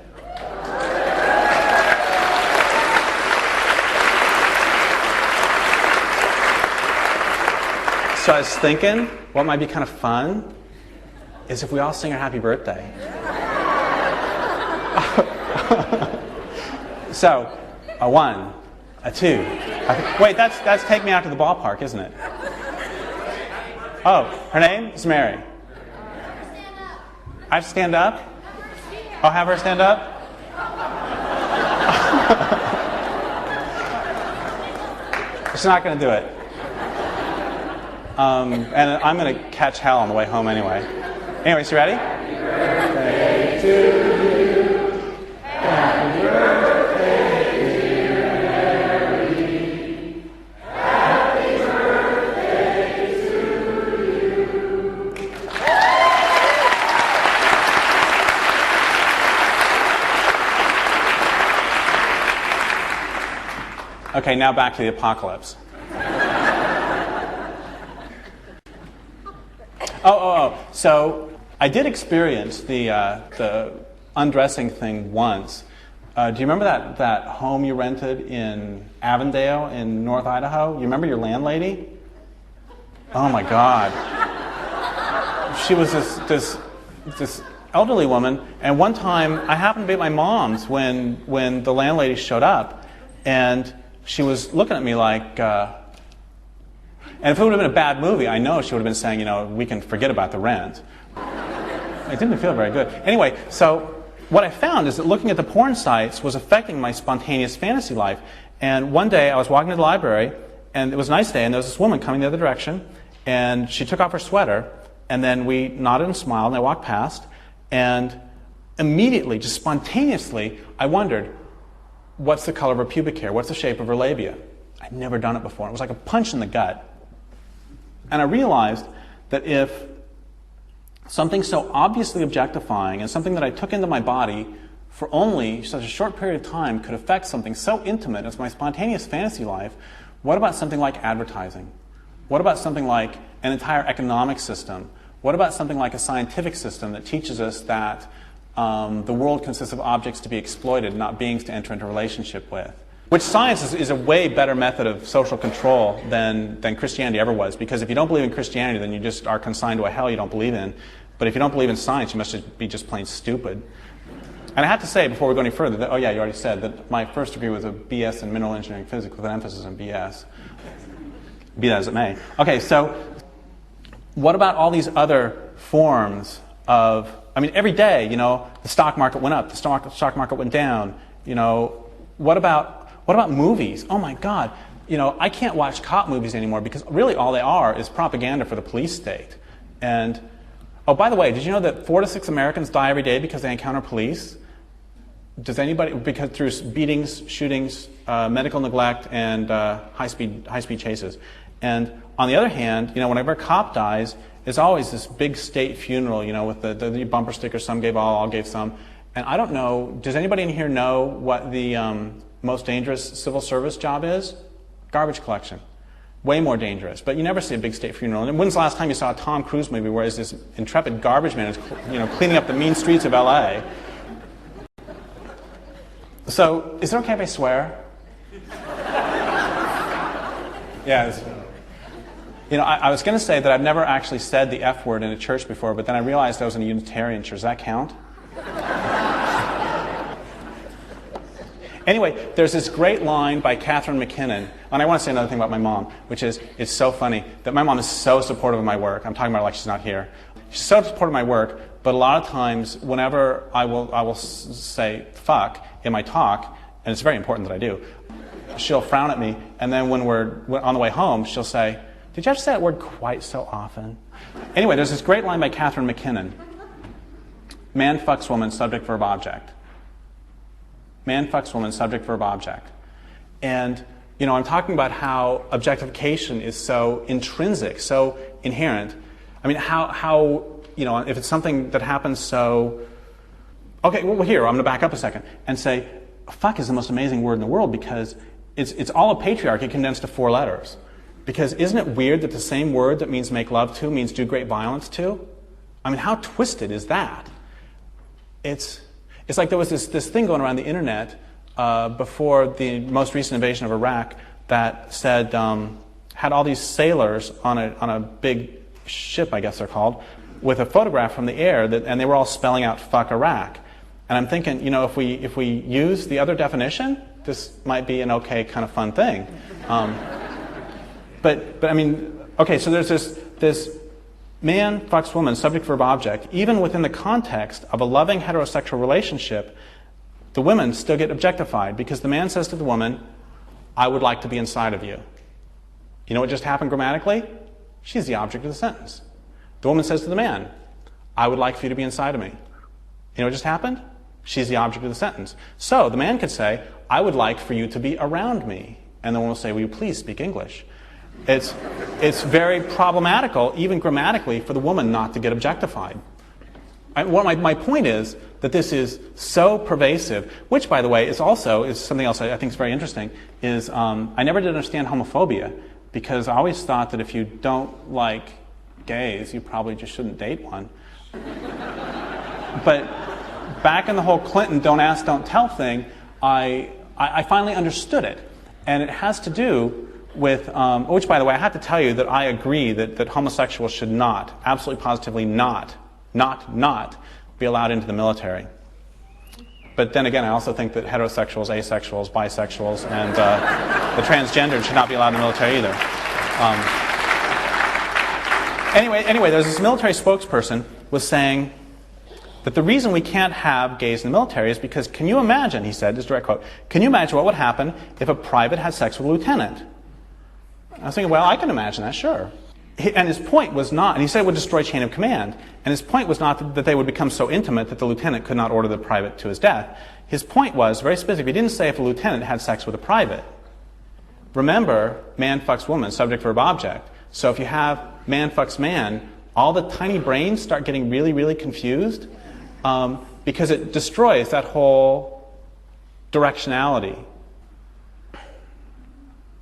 So I was thinking, what might be kind of fun is if we all sing her happy birthday. So, a one, a two. Wait, that's take me out to the ballpark, isn't it? Oh, her name is Mary. Stand up. I have to stand up? Oh, have her stand up? She's not going to do it. And I'm going to catch hell on the way home anyway. Anyways, you ready? Happy birthday to you. Happy birthday, dear Mary. Happy birthday to you. Okay, now back to the apocalypse. So I did experience the undressing thing once. Do you remember that home you rented in Avondale in North Idaho? You remember your landlady? Oh my God. She was this elderly woman, and one time I happened to be at my mom's when the landlady showed up, and she was looking at me like, and if it would have been a bad movie, I know she would have been saying, we can forget about the rent. It didn't feel very good. Anyway, so what I found is that looking at the porn sites was affecting my spontaneous fantasy life. And one day I was walking to the library, and it was a nice day, and there was this woman coming the other direction, and she took off her sweater, and then we nodded and smiled, and I walked past, and immediately, just spontaneously, I wondered, what's the color of her pubic hair? What's the shape of her labia? I'd never done it before. It was like a punch in the gut. And I realized that if something so obviously objectifying and something that I took into my body for only such a short period of time could affect something so intimate as my spontaneous fantasy life, what about something like advertising? What about something like an entire economic system? What about something like a scientific system that teaches us that the world consists of objects to be exploited, not beings to enter into a relationship with? Which science is a way better method of social control than Christianity ever was. Because if you don't believe in Christianity, then you just are consigned to a hell you don't believe in. But if you don't believe in science, you must be just plain stupid. And I have to say, before we go any further, that, oh yeah, you already said that my first degree was a BS in mineral engineering physics with an emphasis on BS. Be that as it may. Okay, so what about all these other forms of, I mean, every day, the stock market went up, the stock market went down, what about movies? Oh my God, I can't watch cop movies anymore because really all they are is propaganda for the police state. And, oh, by the way, did you know that 4 to 6 Americans die every day because they encounter police? Does anybody, because through beatings, shootings, medical neglect, and high-speed chases. And on the other hand, whenever a cop dies, it's always this big state funeral, with the bumper stickers, some gave all gave some. And I don't know, does anybody in here know what the most dangerous civil service job is? Garbage collection. Way more dangerous. But you never see a big state funeral. And when's the last time you saw a Tom Cruise movie where this intrepid garbage man is cleaning up the mean streets of LA? So, is it okay if I swear? Yeah. I was going to say that I've never actually said the F word in a church before, but then I realized I was in a Unitarian church. Does that count? Anyway, there's this great line by Catherine McKinnon, and I want to say another thing about my mom, which is, it's so funny that my mom is so supportive of my work. I'm talking about her like she's not here. She's so supportive of my work, but a lot of times, whenever I will say fuck in my talk, and it's very important that I do, she'll frown at me, and then when we're on the way home, she'll say, did you have to say that word quite so often? Anyway, there's this great line by Catherine McKinnon. Man fucks woman, subject, verb, object. Man fucks woman, subject, verb, object. And, I'm talking about how objectification is so intrinsic, so inherent. I mean, how if it's something that happens so... Okay, well, here, I'm going to back up a second and say, fuck is the most amazing word in the world because it's all a patriarchy condensed to 4 letters. Because isn't it weird that the same word that means make love to means do great violence to? I mean, how twisted is that? It's like there was this thing going around the internet before the most recent invasion of Iraq that said, had all these sailors on a big ship, I guess they're called, with a photograph from the air, and they were all spelling out fuck Iraq. And I'm thinking, if we use the other definition, this might be an okay kind of fun thing. But I mean, okay, so there's this man fucks woman, subject, verb, object. Even within the context of a loving heterosexual relationship, the women still get objectified because the man says to the woman, I would like to be inside of you. You know what just happened grammatically? She's the object of the sentence. The woman says to the man, I would like for you to be inside of me. You know what just happened? She's the object of the sentence. So the man could say, I would like for you to be around me. And the woman will say, will you please speak English? It's very problematical, even grammatically, for the woman not to get objectified. My point is that this is so pervasive, which, by the way, is something else I think is very interesting, is I never did understand homophobia, because I always thought that if you don't like gays, you probably just shouldn't date one. But back in the whole Clinton don't ask, don't tell thing, I finally understood it. And it has to do with, which, by the way, I have to tell you that I agree that homosexuals should not, absolutely positively not be allowed into the military. But then again, I also think that heterosexuals, asexuals, bisexuals, and the transgendered should not be allowed in the military either. Anyway, there's this military spokesperson was saying that the reason we can't have gays in the military is because, can you imagine, he said, this direct quote, can you imagine what would happen if a private had sex with a lieutenant? I was thinking, well, I can imagine that, sure. And his point was not, and he said it would destroy chain of command, and his point was not that they would become so intimate that the lieutenant could not order the private to his death. His point was, very specific, he didn't say if a lieutenant had sex with a private. Remember, man fucks woman, subject, verb, object. So if you have man fucks man, all the tiny brains start getting really, really confused because it destroys that whole directionality.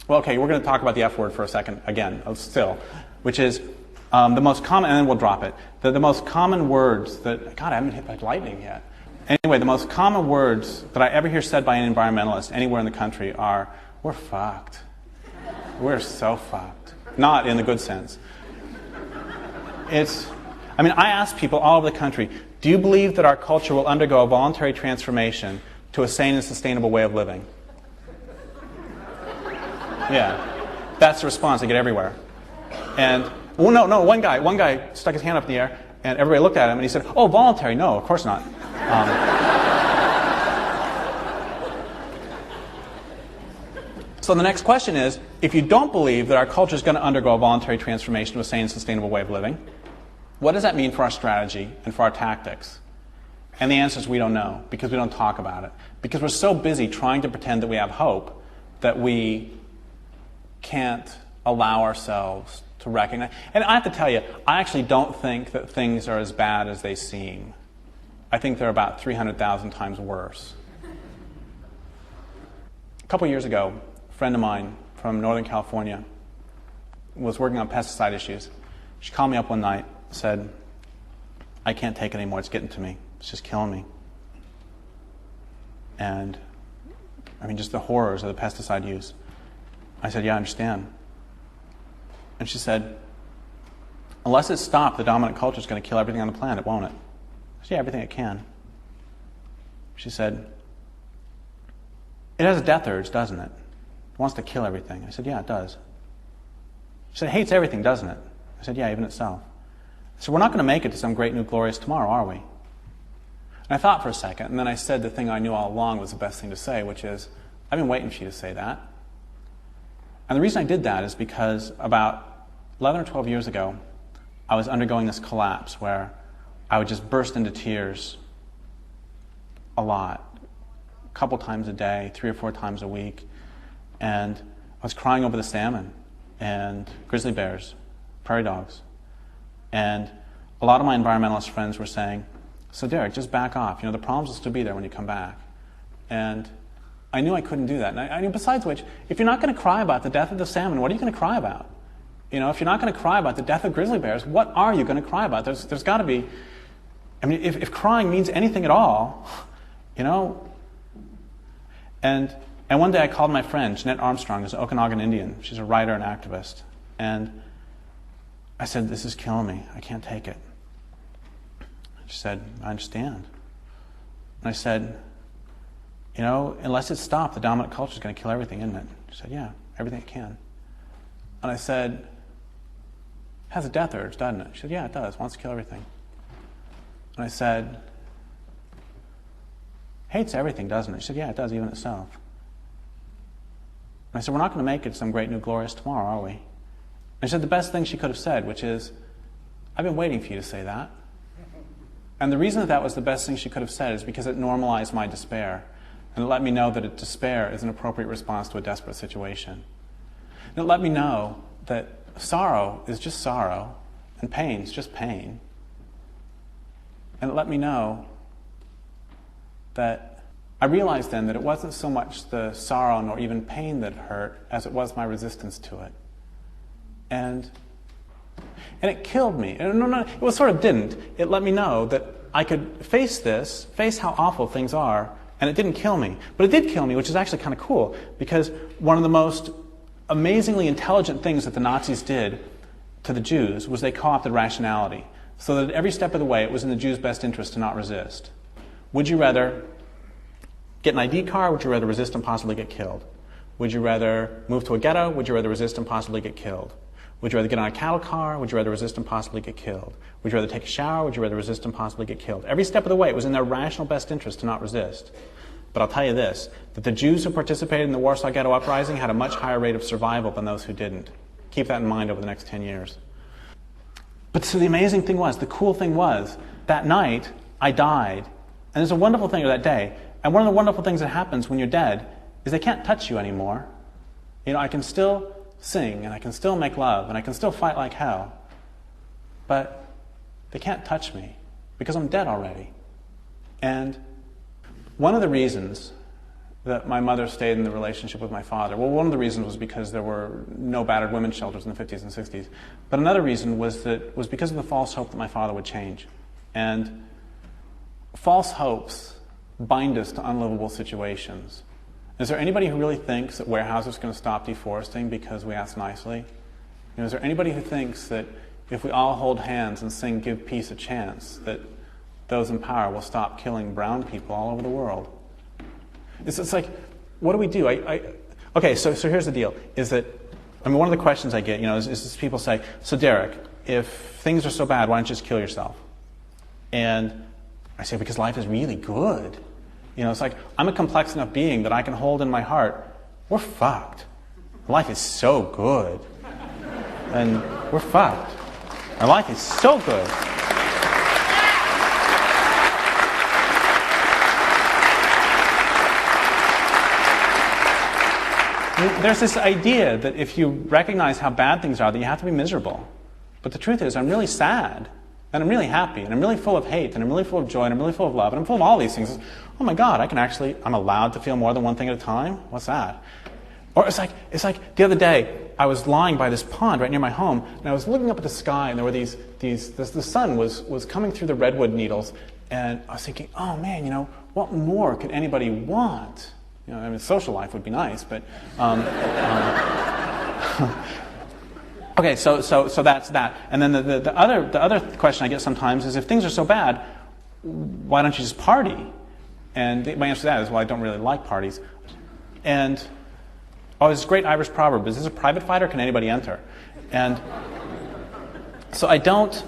Well, okay, we're going to talk about the F word for a second again, still, which is the most common, and then we'll drop it. The most common words that, God, I haven't hit by lightning yet. Anyway, the most common words that I ever hear said by an environmentalist anywhere in the country are, we're fucked. We're so fucked. Not in the good sense. I mean, I ask people all over the country, do you believe that our culture will undergo a voluntary transformation to a sane and sustainable way of living? Yeah. That's the response I get everywhere. And, well, no, one guy stuck his hand up in the air, and everybody looked at him, and he said, oh, voluntary? No, of course not. So the next question is, if you don't believe that our culture is going to undergo a voluntary transformation to a sane and sustainable way of living, what does that mean for our strategy and for our tactics? And the answer is we don't know, because we don't talk about it. Because we're so busy trying to pretend that we have hope that we can't allow ourselves to recognize. And I have to tell you, I actually don't think that things are as bad as they seem. I think they're about 300,000 times worse. A couple years ago, a friend of mine from Northern California was working on pesticide issues. She called me up one night and said, I can't take it anymore, it's getting to me. It's just killing me. And, I mean, just the horrors of the pesticide use. I said, yeah, I understand. And she said, unless it's stopped, the dominant culture is going to kill everything on the planet, won't it? I said, yeah, everything it can. She said, it has a death urge, doesn't it? It wants to kill everything. I said, yeah, it does. She said, it hates everything, doesn't it? I said, yeah, even itself. I said, we're not going to make it to some great new glorious tomorrow, are we? And I thought for a second, and then I said the thing I knew all along was the best thing to say, which is, I've been waiting for you to say that. And the reason I did that is because about 11 or 12 years ago, I was undergoing this collapse where I would just burst into tears a lot, a couple times a day, 3 or 4 times a week. And I was crying over the salmon and grizzly bears, prairie dogs. And a lot of my environmentalist friends were saying, so Derrick, just back off. You know, the problems will still be there when you come back. And I knew I couldn't do that. And I knew, besides which, if you're not going to cry about the death of the salmon, what are you going to cry about? You know, if you're not going to cry about the death of grizzly bears, what are you going to cry about? There's got to be, I mean, if crying means anything at all, you know. And one day I called my friend, Jeanette Armstrong, who's an Okanagan Indian. She's a writer and activist. And I said, this is killing me. I can't take it. She said, I understand. And I said, you know, unless it's stopped, the dominant culture is going to kill everything, isn't it? She said, yeah, everything it can. And I said, it has a death urge, doesn't it? She said, yeah, it does. It wants to kill everything. And I said, hates everything, doesn't it? She said, yeah, it does, even itself. And I said, we're not going to make it some great new glorious tomorrow, are we? And she said the best thing she could have said, which is, I've been waiting for you to say that. And the reason that was the best thing she could have said is because it normalized my despair. And it let me know that despair is an appropriate response to a desperate situation. And it let me know that sorrow is just sorrow, and pain is just pain. And it let me know that I realized then that it wasn't so much the sorrow nor even pain that hurt as it was my resistance to it. And it killed me. No, it was sort of didn't. It let me know that I could face this, face how awful things are, and it didn't kill me. But it did kill me, which is actually kind of cool, because one of the most amazingly intelligent things that the Nazis did to the Jews was they co-opted rationality, so that every step of the way it was in the Jews' best interest to not resist. Would you rather get an ID card, or would you rather resist and possibly get killed? Would you rather move to a ghetto? Would you rather resist and possibly get killed? Would you rather get on a cattle car? Would you rather resist and possibly get killed? Would you rather take a shower? Would you rather resist and possibly get killed? Every step of the way, it was in their rational best interest to not resist. But I'll tell you this, that the Jews who participated in the Warsaw Ghetto Uprising had a much higher rate of survival than those who didn't. Keep that in mind over the next 10 years. But so the amazing thing was, the cool thing was, that night, I died. And there's a wonderful thing of that day. And one of the wonderful things that happens when you're dead is they can't touch you anymore. You know, I can still sing, and I can still make love, and I can still fight like hell. But they can't touch me, because I'm dead already. And one of the reasons that my mother stayed in the relationship with my father, well, one of the reasons was because there were no battered women's shelters in the 50s and 60s. But another reason was because of the false hope that my father would change. And false hopes bind us to unlivable situations. Is there anybody who really thinks that warehouses are going to stop deforesting because we ask nicely? You know, is there anybody who thinks that if we all hold hands and sing "Give Peace a Chance," that those in power will stop killing brown people all over the world. It's like, what do we do? Okay, so here's the deal, is that, one of the questions I get, is people say, so Derrick, if things are so bad, why don't you just kill yourself? And I say, because life is really good. It's like, I'm a complex enough being that I can hold in my heart, we're fucked. Life is so good. And we're fucked. Our life is so good. There's this idea that if you recognize how bad things are, that you have to be miserable. But the truth is, I'm really sad, and I'm really happy, and I'm really full of hate, and I'm really full of joy, and I'm really full of love, and I'm full of all these things. Oh my God, I'm allowed to feel more than one thing at a time? What's that? Or it's like the other day, I was lying by this pond right near my home, and I was looking up at the sky, and there were the sun was coming through the redwood needles, and I was thinking, oh man, what more could anybody want? Social life would be nice, but okay. So that's that. And then the other question I get sometimes is, if things are so bad, why don't you just party? And my answer to that is, well, I don't really like parties. And there's this great Irish proverb: is this a private fight or can anybody enter? And so I don't.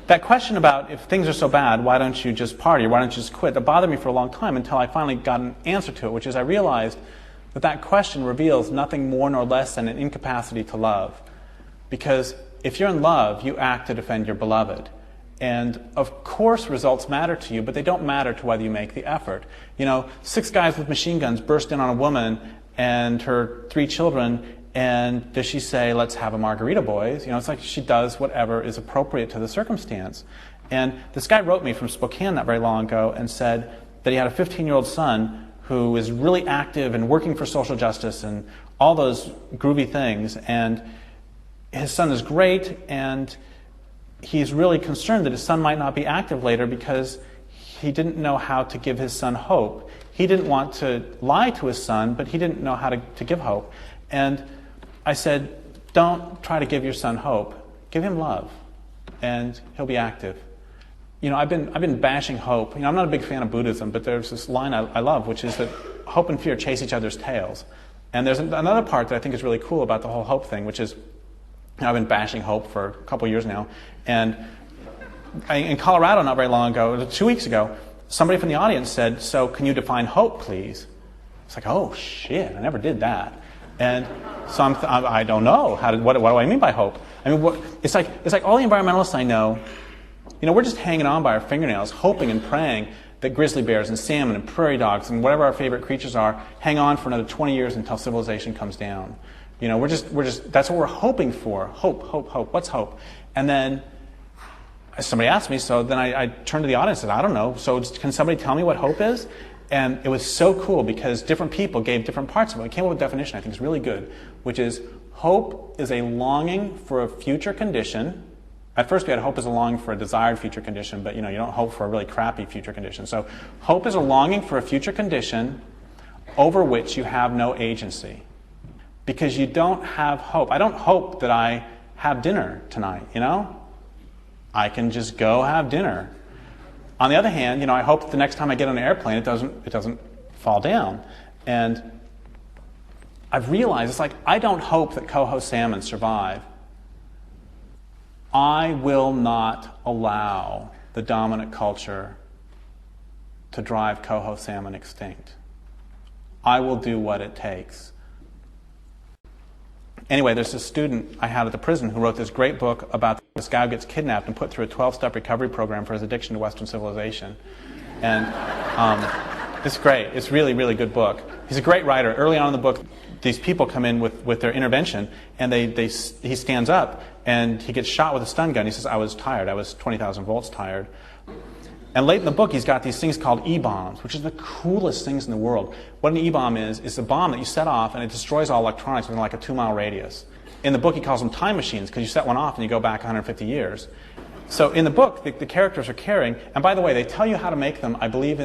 That question about, if things are so bad, why don't you just party, or why don't you just quit, that bothered me for a long time until I finally got an answer to it, which is I realized that question reveals nothing more nor less than an incapacity to love. Because if you're in love, you act to defend your beloved. And of course results matter to you, but they don't matter to whether you make the effort. 6 guys with machine guns burst in on a woman and her 3 children, and does she say, let's have a margarita, boys? It's like she does whatever is appropriate to the circumstance. And this guy wrote me from Spokane not very long ago and said that he had a 15-year-old son who is really active and working for social justice and all those groovy things. And his son is great, and he's really concerned that his son might not be active later because he didn't know how to give his son hope. He didn't want to lie to his son, but he didn't know how to give hope. And I said, don't try to give your son hope. Give him love, and he'll be active. I've been bashing hope. I'm not a big fan of Buddhism, but there's this line I love, which is that hope and fear chase each other's tails. And there's another part that I think is really cool about the whole hope thing, which is, I've been bashing hope for a couple years now. And in Colorado not very long ago, 2 weeks ago, somebody from the audience said, so can you define hope, please? It's like, oh shit, I never did that. And so I don't know what do I mean by hope? It's like all the environmentalists I know, we're just hanging on by our fingernails, hoping and praying that grizzly bears and salmon and prairie dogs and whatever our favorite creatures are hang on for another 20 years until civilization comes down. We're just that's what we're hoping for. Hope. What's hope? And then somebody asked me, so then I turned to the audience and said, I don't know. So can somebody tell me what hope is? And it was so cool because different people gave different parts of it. We came up with a definition I think is really good, which is hope is a longing for a future condition. At first we had hope as a longing for a desired future condition, but you don't hope for a really crappy future condition. So hope is a longing for a future condition over which you have no agency. Because you don't have hope. I don't hope that I have dinner tonight, I can just go have dinner. On the other hand, I hope that the next time I get on an airplane, it doesn't fall down. And I've realized it's like I don't hope that coho salmon survive. I will not allow the dominant culture to drive coho salmon extinct. I will do what it takes. Anyway, there's this student I had at the prison who wrote this great book about this guy who gets kidnapped and put through a 12-step recovery program for his addiction to Western civilization. And it's great. It's really, really good book. He's a great writer. Early on in the book, these people come in with their intervention, and he stands up, and he gets shot with a stun gun. He says, I was tired. I was 20,000 volts tired. And late in the book, he's got these things called E-bombs, which are the coolest things in the world. What an E-bomb is a bomb that you set off, and it destroys all electronics within like a 2-mile radius. In the book, he calls them time machines, because you set one off and you go back 150 years. So in the book, the characters are carrying, and by the way, they tell you how to make them, I believe it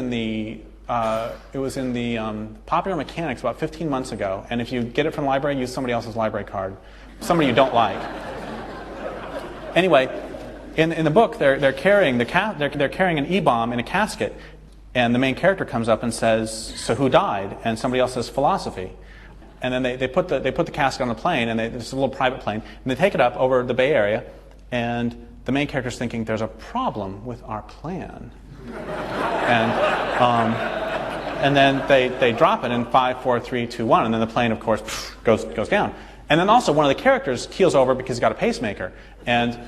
was in the Popular Mechanics about 15 months ago, and if you get it from the library, use somebody else's library card. Somebody you don't like. Anyway, in the book, they're carrying an E-bomb in a casket, and the main character comes up and says, "So who died?" And somebody else says, "Philosophy." And then they put the casket on the plane, and it's a little private plane, and they take it up over the Bay Area, and the main character's thinking, "There's a problem with our plan." And then they drop it in 5, 4, 3, 2, 1, and then the plane, of course, goes down. And then also one of the characters keels over because he's got a pacemaker. And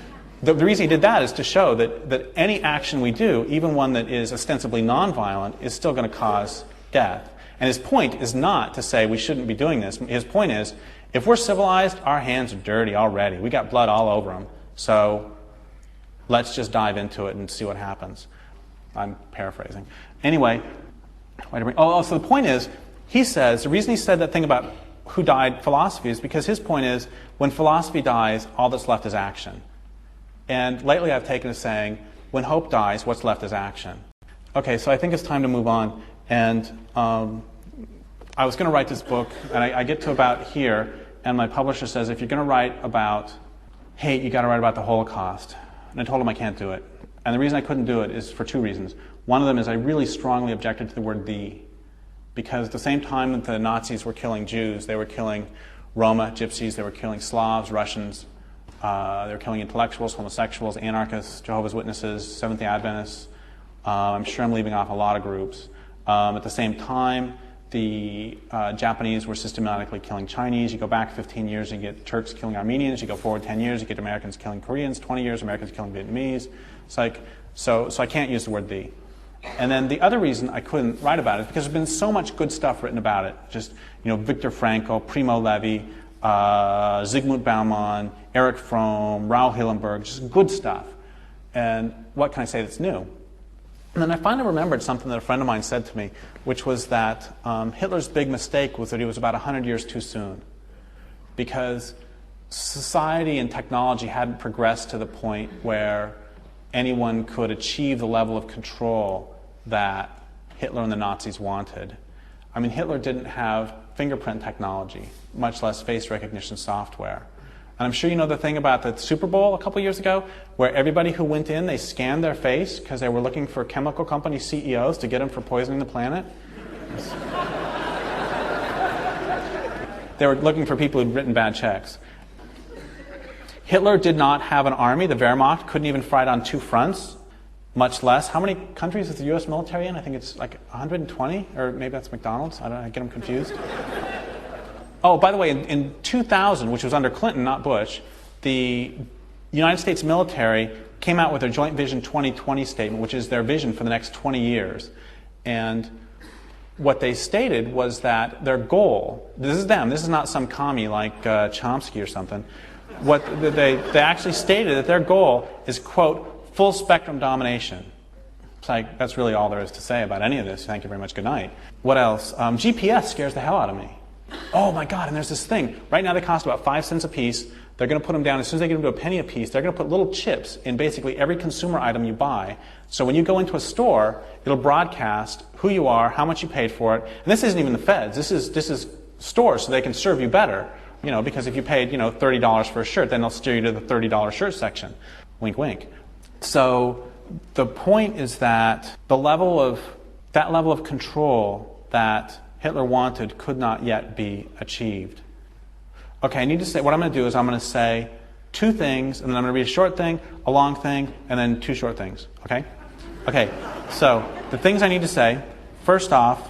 the reason he did that is to show that any action we do, even one that is ostensibly nonviolent, is still going to cause death. And his point is not to say we shouldn't be doing this. His point is, if we're civilized, our hands are dirty already. We got blood all over them. So let's just dive into it and see what happens. I'm paraphrasing. Anyway, so the point is, he says, the reason he said that thing about who died philosophy is because his point is, when philosophy dies, all that's left is action. And lately I've taken to saying, when hope dies, what's left is action. Okay, so I think it's time to move on. And I was going to write this book, and I get to about here, and my publisher says, if you're going to write about hate, you got to write about the Holocaust. And I told him I can't do it. And the reason I couldn't do it is for two reasons. One of them is I really strongly objected to the word "the," because at the same time that the Nazis were killing Jews, they were killing Roma, Gypsies, they were killing Slavs, Russians, they were killing intellectuals, homosexuals, anarchists, Jehovah's Witnesses, Seventh-day Adventists. I'm sure I'm leaving off a lot of groups. At the same time, the Japanese were systematically killing Chinese. You go back 15 years, you get Turks killing Armenians. You go forward 10 years, you get Americans killing Koreans. 20 years, Americans killing Vietnamese. It's like, so I can't use the word "the." And then the other reason I couldn't write about it is because there's been so much good stuff written about it. Just, Viktor Frankl, Primo Levi, Zygmunt Bauman, Erich Fromm, Raoul Hillenberg, just good stuff. And what can I say that's new? And then I finally remembered something that a friend of mine said to me, which was that Hitler's big mistake was that he was about 100 years too soon. Because society and technology hadn't progressed to the point where anyone could achieve the level of control that Hitler and the Nazis wanted. I mean, Hitler didn't have fingerprint technology, much less face recognition software. And I'm sure you know the thing about the Super Bowl a couple years ago, where everybody who went in, they scanned their face because they were looking for chemical company CEOs to get them for poisoning the planet. They were looking for people who'd written bad checks. Hitler did not have an army. The Wehrmacht couldn't even fight on two fronts, much less. How many countries is the U.S. military in? I think it's like 120, or maybe that's McDonald's. I get them confused. Oh, by the way, in 2000, which was under Clinton, not Bush, the United States military came out with their Joint Vision 2020 statement, which is their vision for the next 20 years. And what they stated was that their goal, this is them, this is not some commie like Chomsky or something, what they actually stated that their goal is, quote, full spectrum domination. It's like, that's really all there is to say about any of this. Thank you very much. Good night. What else? GPS scares the hell out of me. Oh my God, and there's this thing. Right now they cost about 5 cents a piece. They're going to put them down. As soon as they get them to a penny a piece, they're going to put little chips in basically every consumer item you buy. So when you go into a store, it'll broadcast who you are, how much you paid for it. And this isn't even the feds. This is stores, so they can serve you better. Because if you paid, $30 for a shirt, then they'll steer you to the $30 shirt section. Wink, wink. So the point is that that level of control that Hitler wanted could not yet be achieved. Okay, I need to say, what I'm going to do is I'm going to say 2 things, and then I'm going to read a short thing, a long thing, and then 2 short things. Okay? Okay, so the things I need to say, first off,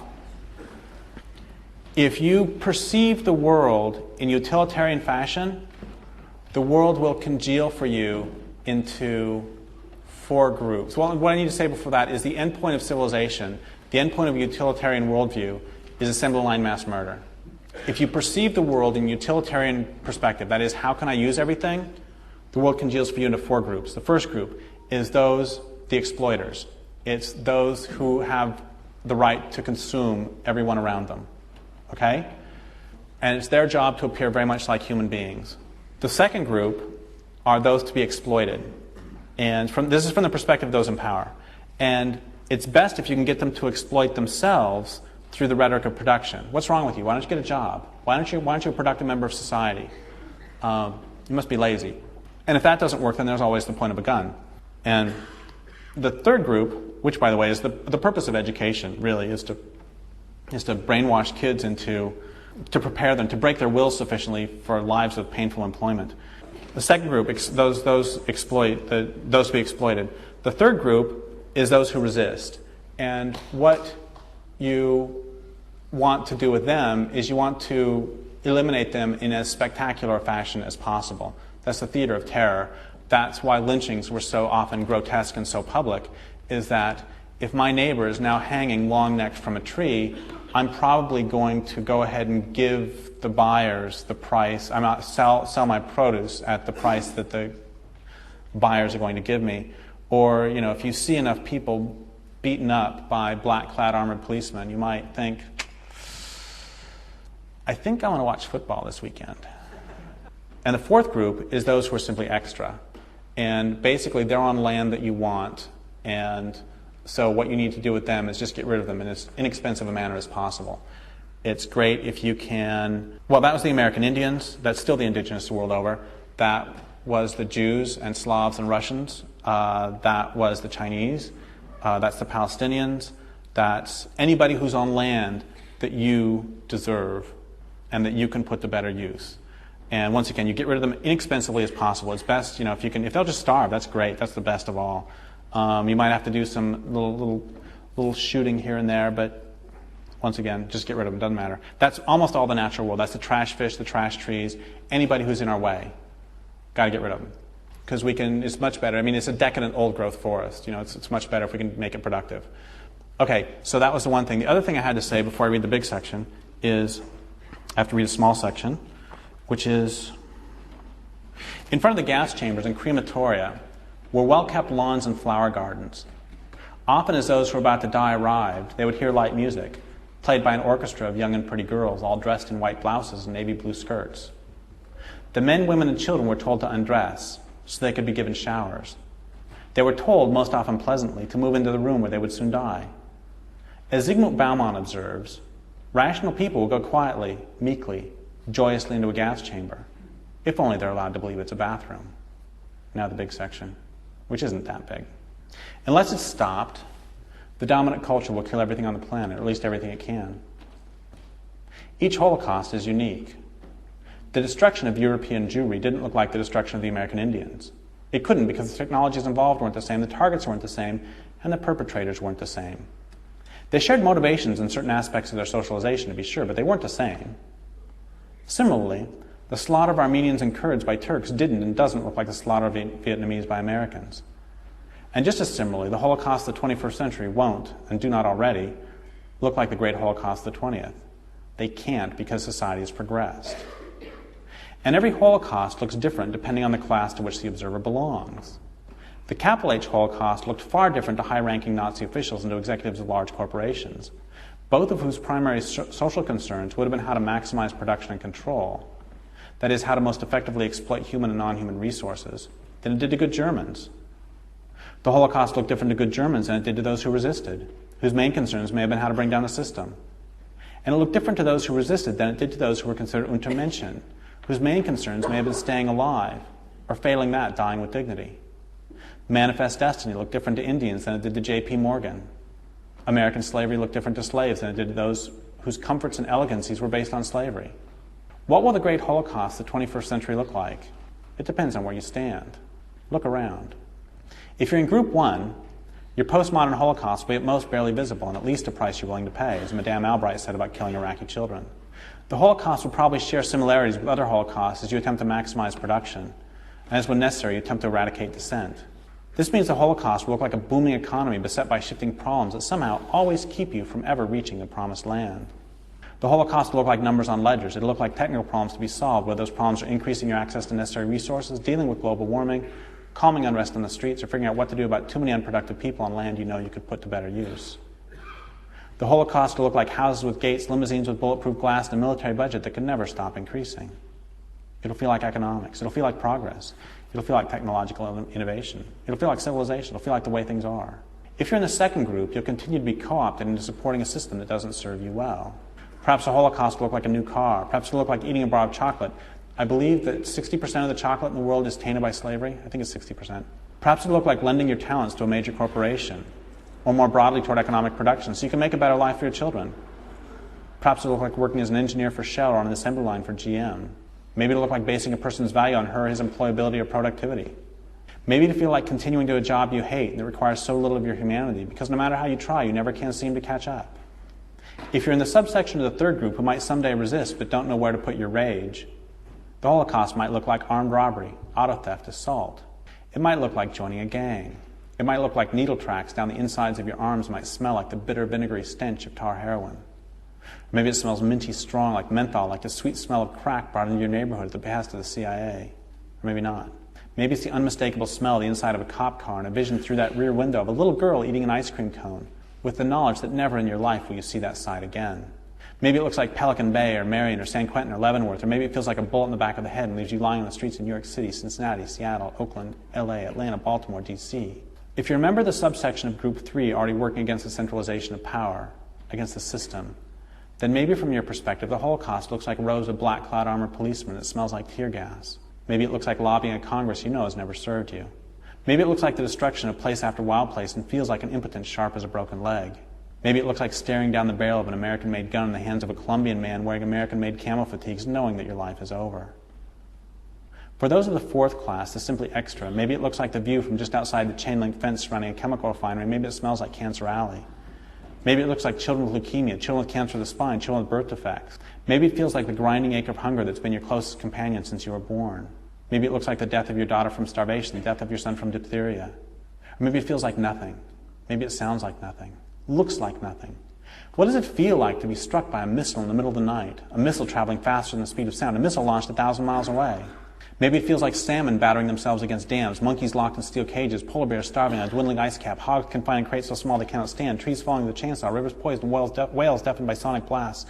if you perceive the world in utilitarian fashion, the world will congeal for you into 4 groups. Well, what I need to say before that is the end point of civilization, the end point of a utilitarian worldview, is assembly line mass murder. If you perceive the world in utilitarian perspective, that is, how can I use everything, the world congeals for you into 4 groups. The first group is the exploiters. It's those who have the right to consume everyone around them. Okay? And it's their job to appear very much like human beings. The second group are those to be exploited. And this is from the perspective of those in power. And it's best if you can get them to exploit themselves through the rhetoric of production. What's wrong with you? Why don't you get a job? Why aren't you a productive member of society? You must be lazy. And if that doesn't work, then there's always the point of a gun. And the third group, which, by the way, is the purpose of education, really, is to brainwash kids to prepare them, to break their wills sufficiently for lives of painful employment. The second group, those to be exploited. The third group is those who resist. And what you want to do with them is you want to eliminate them in as spectacular a fashion as possible. That's the theater of terror. That's why lynchings were so often grotesque and so public, is that if my neighbor is now hanging long-necked from a tree, I'm probably going to go ahead and give the buyers the price. I'm not sell my produce at the price that the buyers are going to give me. Or, if you see enough people beaten up by black-clad armored policemen, you might think, I think I want to watch football this weekend. And the fourth group is those who are simply extra. And basically, they're on land that you want, and so what you need to do with them is just get rid of them in as inexpensive a manner as possible. It's great if you can... Well, that was the American Indians. That's still the indigenous the world over. That was the Jews and Slavs and Russians. That was the Chinese. That's the Palestinians. That's anybody who's on land that you deserve and that you can put to better use. And once again, you get rid of them inexpensively as possible. It's best, if they'll just starve, that's great. That's the best of all. You might have to do some little shooting here and there, but once again, just get rid of them. Doesn't matter. That's almost all the natural world. That's the trash fish, the trash trees, anybody who's in our way. Got to get rid of them. Because it's much better. It's a decadent old growth forest. It's much better if we can make it productive. Okay, so that was the one thing. The other thing I had to say before I read the big section is, I have to read a small section, which is, in front of the gas chambers and crematoria were well-kept lawns and flower gardens. Often as those who were about to die arrived, they would hear light music, played by an orchestra of young and pretty girls, all dressed in white blouses and navy blue skirts. The men, women, and children were told to undress so they could be given showers. They were told, most often pleasantly, to move into the room where they would soon die. As Zygmunt Bauman observes, rational people will go quietly, meekly, joyously into a gas chamber, if only they're allowed to believe it's a bathroom. Now the big section, which isn't that big. Unless it's stopped, the dominant culture will kill everything on the planet, or at least everything it can. Each Holocaust is unique. The destruction of European Jewry didn't look like the destruction of the American Indians. It couldn't, because the technologies involved weren't the same, the targets weren't the same, and the perpetrators weren't the same. They shared motivations in certain aspects of their socialization, to be sure, but they weren't the same. Similarly, the slaughter of Armenians and Kurds by Turks didn't and doesn't look like the slaughter of Vietnamese by Americans. And just as similarly, the Holocaust of the 21st century won't, and do not already, look like the Great Holocaust of the 20th. They can't, because society has progressed. And every Holocaust looks different depending on the class to which the observer belongs. The capital H Holocaust looked far different to high-ranking Nazi officials and to executives of large corporations, both of whose primary social concerns would have been how to maximize production and control, that is, how to most effectively exploit human and non-human resources, than it did to good Germans. The Holocaust looked different to good Germans than it did to those who resisted, whose main concerns may have been how to bring down the system. And it looked different to those who resisted than it did to those who were considered Untermenschen, whose main concerns may have been staying alive, or failing that, dying with dignity. Manifest Destiny looked different to Indians than it did to J.P. Morgan. American slavery looked different to slaves than it did to those whose comforts and elegancies were based on slavery. What will the Great Holocaust of the 21st century look like? It depends on where you stand. Look around. If you're in Group 1, your postmodern Holocaust will be at most barely visible and at least a price you're willing to pay, as Madame Albright said about killing Iraqi children. The Holocaust will probably share similarities with other Holocausts as you attempt to maximize production, and as when necessary, you attempt to eradicate dissent. This means the Holocaust will look like a booming economy beset by shifting problems that somehow always keep you from ever reaching the promised land. The Holocaust will look like numbers on ledgers. It'll look like technical problems to be solved, whether those problems are increasing your access to necessary resources, dealing with global warming, calming unrest on the streets, or figuring out what to do about too many unproductive people on land you know you could put to better use. The Holocaust will look like houses with gates, limousines with bulletproof glass, and a military budget that can never stop increasing. It'll feel like economics. It'll feel like progress. It'll feel like technological innovation. It'll feel like civilization. It'll feel like the way things are. If you're in the second group, you'll continue to be co-opted into supporting a system that doesn't serve you well. Perhaps the Holocaust will look like a new car. Perhaps it'll look like eating a bar of chocolate I believe that 60% of the chocolate in the world is tainted by slavery. I think it's 60%. Perhaps it would look like lending your talents to a major corporation, or more broadly toward economic production, so you can make a better life for your children. Perhaps it would look like working as an engineer for Shell or on an assembly line for GM. Maybe it would look like basing a person's value on her or his employability or productivity. Maybe to feel like continuing to do a job you hate that requires so little of your humanity, because no matter how you try, you never can seem to catch up. If you're in the subsection of the third group who might someday resist but don't know where to put your rage, the Holocaust might look like armed robbery, auto theft, assault. It might look like joining a gang. It might look like needle tracks down the insides of your arms might smell like the bitter, vinegary stench of tar heroin. Maybe it smells minty strong like menthol, like the sweet smell of crack brought into your neighborhood at the behest of the CIA. Or maybe not. Maybe it's the unmistakable smell of the inside of a cop car and a vision through that rear window of a little girl eating an ice cream cone, with the knowledge that never in your life will you see that side again. Maybe it looks like Pelican Bay or Marion or San Quentin or Leavenworth, or maybe it feels like a bullet in the back of the head and leaves you lying on the streets of New York City, Cincinnati, Seattle, Oakland, LA, Atlanta, Baltimore, D.C. If you're a member of the subsection of Group 3 already working against the centralization of power, against the system, then maybe from your perspective the Holocaust looks like rows of black cloud armored policemen that smells like tear gas. Maybe it looks like lobbying a Congress you know has never served you. Maybe it looks like the destruction of place after wild place and feels like an impotence sharp as a broken leg. Maybe it looks like staring down the barrel of an American-made gun in the hands of a Colombian man wearing American-made camel fatigues, knowing that your life is over. For those of the fourth class, the simply extra, maybe it looks like the view from just outside the chain-link fence surrounding a chemical refinery. Maybe it smells like Cancer Alley. Maybe it looks like children with leukemia, children with cancer of the spine, children with birth defects. Maybe it feels like the grinding ache of hunger that's been your closest companion since you were born. Maybe it looks like the death of your daughter from starvation, the death of your son from diphtheria. Or maybe it feels like nothing. Maybe it sounds like nothing. Looks like nothing. What does it feel like to be struck by a missile in the middle of the night? A missile traveling faster than the speed of sound. A missile launched 1,000 miles away. Maybe it feels like salmon battering themselves against dams, monkeys locked in steel cages, polar bears starving on a dwindling ice cap, hogs confined in crates so small they cannot stand, trees falling with a chainsaw, rivers poisoned, whales deafened by sonic blasts.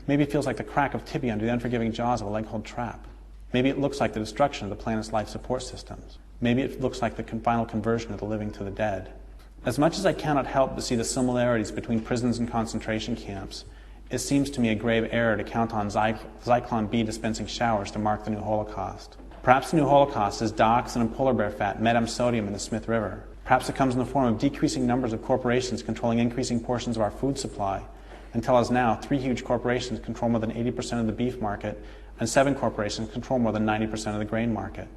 Maybe it feels like the crack of tibia under the unforgiving jaws of a leg-hold trap. Maybe it looks like the destruction of the planet's life support systems. Maybe it looks like the final conversion of the living to the dead. As much as I cannot help but see the similarities between prisons and concentration camps, it seems to me a grave error to count on Zyklon B dispensing showers to mark the new Holocaust. Perhaps the new Holocaust is dioxin and polar bear fat, metam sodium in the Smith River. Perhaps it comes in the form of decreasing numbers of corporations controlling increasing portions of our food supply, until as now 3 huge corporations control more than 80% of the beef market, and 7 corporations control more than 90% of the grain market.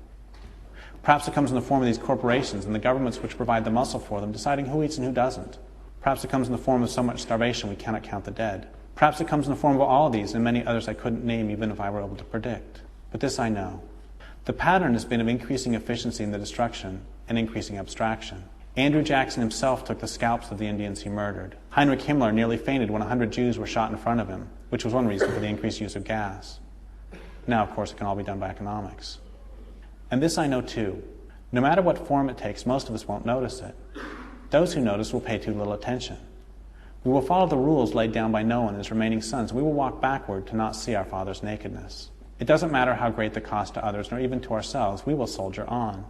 Perhaps it comes in the form of these corporations and the governments which provide the muscle for them, deciding who eats and who doesn't. Perhaps it comes in the form of so much starvation we cannot count the dead. Perhaps it comes in the form of all of these and many others I couldn't name even if I were able to predict. But this I know. The pattern has been of increasing efficiency in the destruction and increasing abstraction. Andrew Jackson himself took the scalps of the Indians he murdered. Heinrich Himmler nearly fainted when 100 Jews were shot in front of him, which was one reason for the increased use of gas. Now, of course, it can all be done by economics. And this I know too. No matter what form it takes, most of us won't notice it. Those who notice will pay too little attention. We will follow the rules laid down by Noah and his remaining sons. We will walk backward to not see our Father's nakedness. It doesn't matter how great the cost to others, nor even to ourselves. We will soldier on.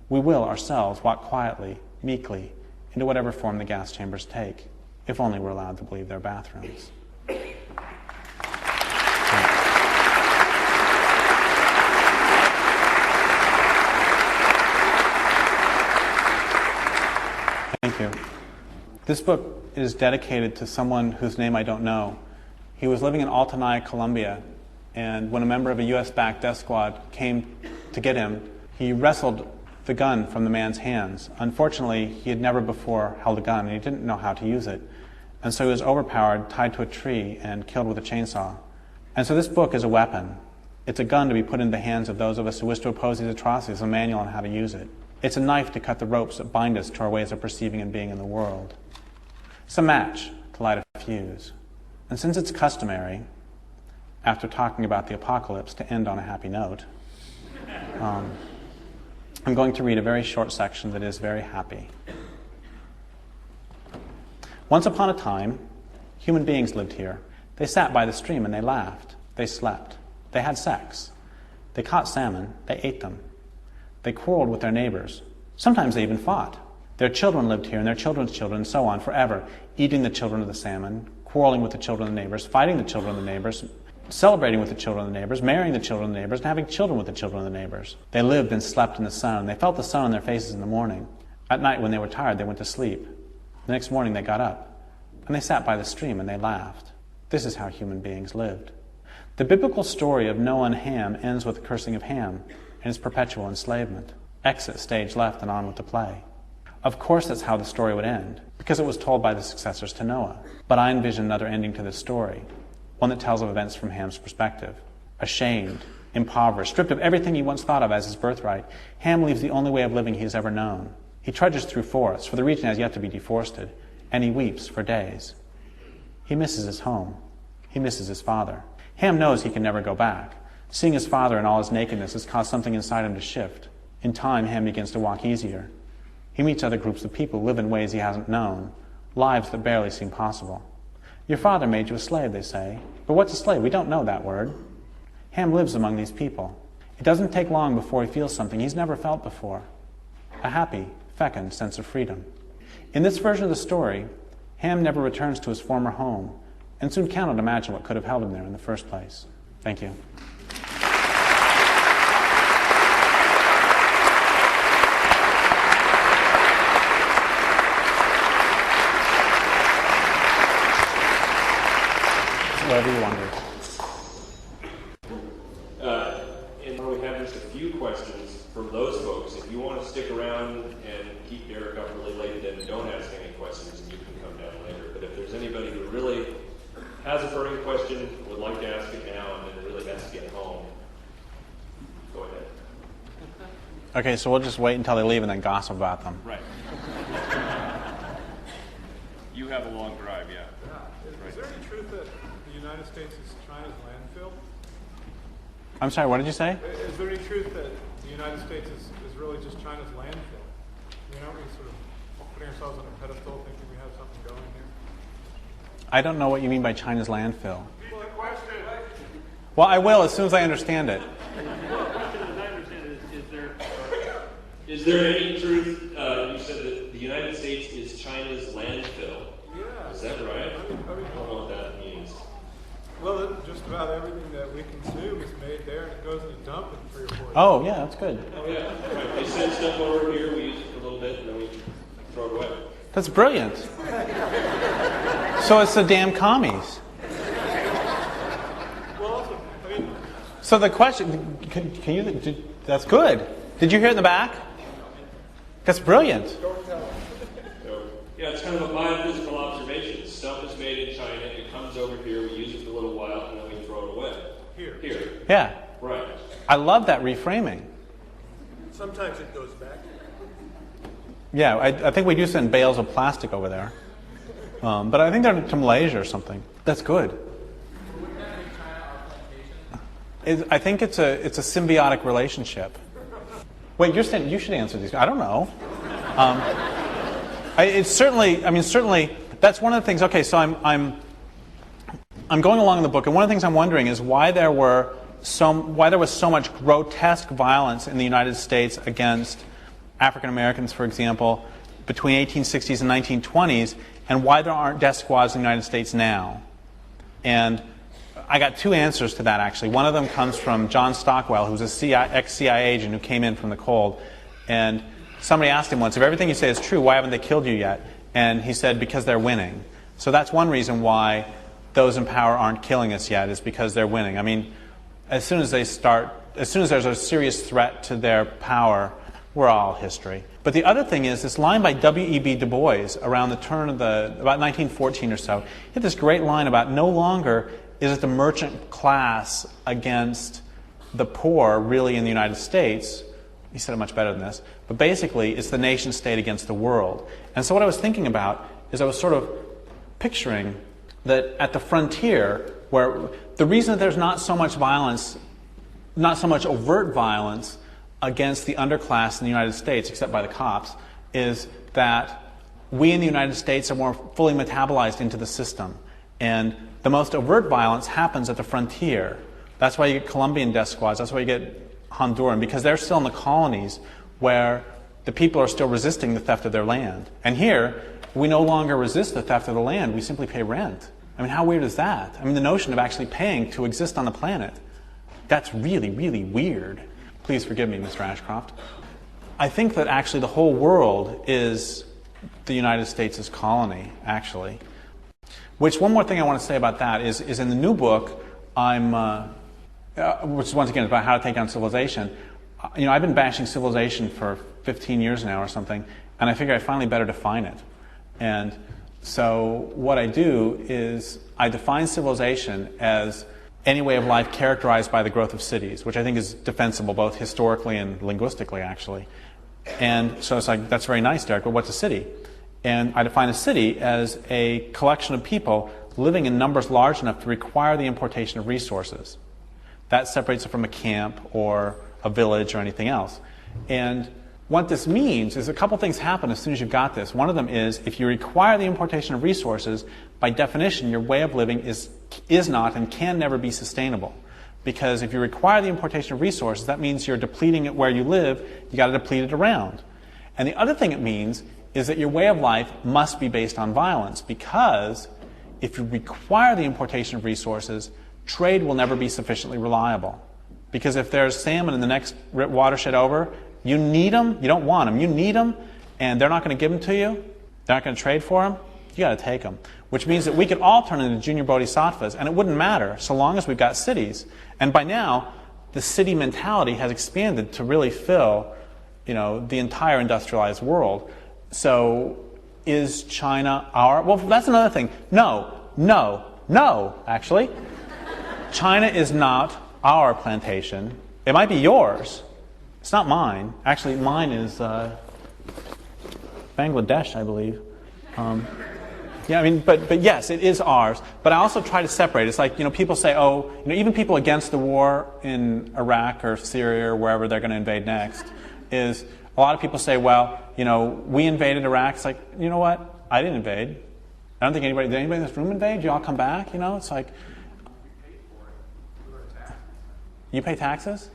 We will, ourselves, walk quietly, meekly, into whatever form the gas chambers take, if only we're allowed to believe they're bathrooms. Thank you. This book is dedicated to someone whose name I don't know. He was living in Altanaya, Colombia, and when a member of a U.S.-backed death squad came to get him, he wrestled the gun from the man's hands. Unfortunately, he had never before held a gun, and he didn't know how to use it. And so he was overpowered, tied to a tree, and killed with a chainsaw. And so this book is a weapon. It's a gun to be put in the hands of those of us who wish to oppose these atrocities, a manual on how to use it. It's a knife to cut the ropes that bind us to our ways of perceiving and being in the world. It's a match to light a fuse. And since it's customary, after talking about the apocalypse, to end on a happy note, I'm going to read a very short section that is very happy. Once upon a time, human beings lived here. They sat by the stream and they laughed. They slept. They had sex. They caught salmon. They ate them. They quarreled with their neighbors. Sometimes they even fought. Their children lived here and their children's children and so on forever, eating the children of the salmon, quarreling with the children of the neighbors, fighting the children of the neighbors, celebrating with the children of the neighbors, marrying the children of the neighbors, and having children with the children of the neighbors. They lived and slept in the sun. They felt the sun on their faces in the morning. At night, when they were tired, they went to sleep. The next morning, they got up, and they sat by the stream, and they laughed. This is how human beings lived. The biblical story of Noah and Ham ends with the cursing of Ham and his perpetual enslavement. Exit stage left and on with the play. Of course that's how the story would end, because it was told by the successors to Noah. But I envision another ending to this story, one that tells of events from Ham's perspective. Ashamed, impoverished, stripped of everything he once thought of as his birthright, Ham leaves the only way of living he has ever known. He trudges through forests, for the region has yet to be deforested, and he weeps for days. He misses his home. He misses his father. Ham knows he can never go back. Seeing his father in all his nakedness has caused something inside him to shift. In time, Ham begins to walk easier. He meets other groups of people who live in ways he hasn't known, lives that barely seem possible. Your father made you a slave, they say. But what's a slave? We don't know that word. Ham lives among these people. It doesn't take long before he feels something he's never felt before. A happy, fecund sense of freedom. In this version of the story, Ham never returns to his former home, and soon cannot imagine what could have held him there in the first place. Thank you. Whatever you wonder. And we have just a few questions from those folks. If you want to stick around and keep Derrick up really late, then don't ask any questions and you can come down later. But if there's anybody who really has a burning question, would like to ask it now, and then really has to get home, go ahead. Okay, so we'll just wait until they leave and then gossip about them. Right. You have a long drive, yeah. Is there any truth that the United States is China's landfill? I'm sorry, what did you say? Is there any truth that the United States is really just China's landfill? Aren't we sort of putting ourselves on a pedestal thinking we have something going here? I don't know what you mean by China's landfill. Well, question. Well, I will as soon as I understand it. Well, the question, as I understand it, is there any truth? You said that the United States is China's landfill. Yeah. Is that right? I don't know what that means. Well, just about everything that we consume is made there, and it goes in a dump in 3 or 4 years. Oh, yeah, that's good. Oh, yeah. Right. They send stuff over here, we use it for a little bit, and then we throw it away. That's brilliant. So it's the damn commies. Well, also, So the question, can you, that's good. Did you hear it in the back? That's brilliant. So, yeah, it's kind of a biophysical observation. Stuff is made in China, it comes over here, we use it for a little while, and then we throw it away. Here. Yeah. Right. I love that reframing. sometimes it goes back. Yeah, I think we do send bales of plastic over there. But I think they're to Malaysia or something. That's good. I think it's a symbiotic relationship. Wait, you should answer these. I don't know. It's certainly. I mean, certainly. That's one of the things. Okay, so I'm going along in the book, and one of the things I'm wondering is why there was so much grotesque violence in the United States against African Americans, for example, between 1860s and 1920s, and why there aren't death squads in the United States now. And I got two answers to that, actually. One of them comes from John Stockwell, who's a ex-CIA agent who came in from the cold. And somebody asked him once, if everything you say is true, why haven't they killed you yet? And he said, because they're winning. So that's one reason why those in power aren't killing us yet, is because they're winning. I mean, as soon as there's a serious threat to their power, we're all history. But the other thing is this line by W.E.B. Du Bois around the turn of about 1914 or so. He had this great line about no longer is it the merchant class against the poor really in the United States. He said it much better than this. But basically, it's the nation state against the world. And so what I was thinking about is I was sort of picturing that at the frontier, where the reason that there's not so much violence, not so much overt violence against the underclass in the United States, except by the cops, is that we in the United States are more fully metabolized into the system. And the most overt violence happens at the frontier. That's why you get Colombian death squads. That's why you get Honduran, because they're still in the colonies where the people are still resisting the theft of their land. And here, we no longer resist the theft of the land. We simply pay rent. I mean, how weird is that? I mean, the notion of actually paying to exist on the planet, that's really, really weird. Please forgive me, Mr. Ashcroft. I think that actually the whole world is the United States' colony, actually. Which, one more thing I want to say about that is in the new book, which is once again about how to take down civilization. I've been bashing civilization for 15 years now or something, and I figure I finally better define it. And so what I do is I define civilization as any way of life characterized by the growth of cities, which I think is defensible both historically and linguistically, actually. And so it's like, that's very nice, Derrick, but what's a city? And I define a city as a collection of people living in numbers large enough to require the importation of resources. That separates it from a camp or a village or anything else. And what this means is a couple things happen as soon as you've got this. One of them is if you require the importation of resources, by definition, your way of living is not and can never be sustainable. Because if you require the importation of resources, that means you're depleting it where you live, you got to deplete it around. And the other thing it means is that your way of life must be based on violence, because if you require the importation of resources, trade will never be sufficiently reliable. Because if there's salmon in the next watershed over, you need them, you don't want them, you need them, and they're not going to give them to you, they're not going to trade for them, you got to take them. Which means that we could all turn into junior bodhisattvas, and it wouldn't matter so long as we've got cities. And by now, the city mentality has expanded to really fill, the entire industrialized world. So, is China our... Well, that's another thing. No, actually. China is not our plantation. It might be yours. It's not mine. Actually, mine is Bangladesh, I believe. But yes, it is ours. But I also try to separate. It's like, people say, even people against the war in Iraq or Syria or wherever they're going to invade next, is a lot of people say, well, we invaded Iraq. It's like, you know what? I didn't invade. I don't think did anybody in this room invade? You all come back? It's like, you pay taxes?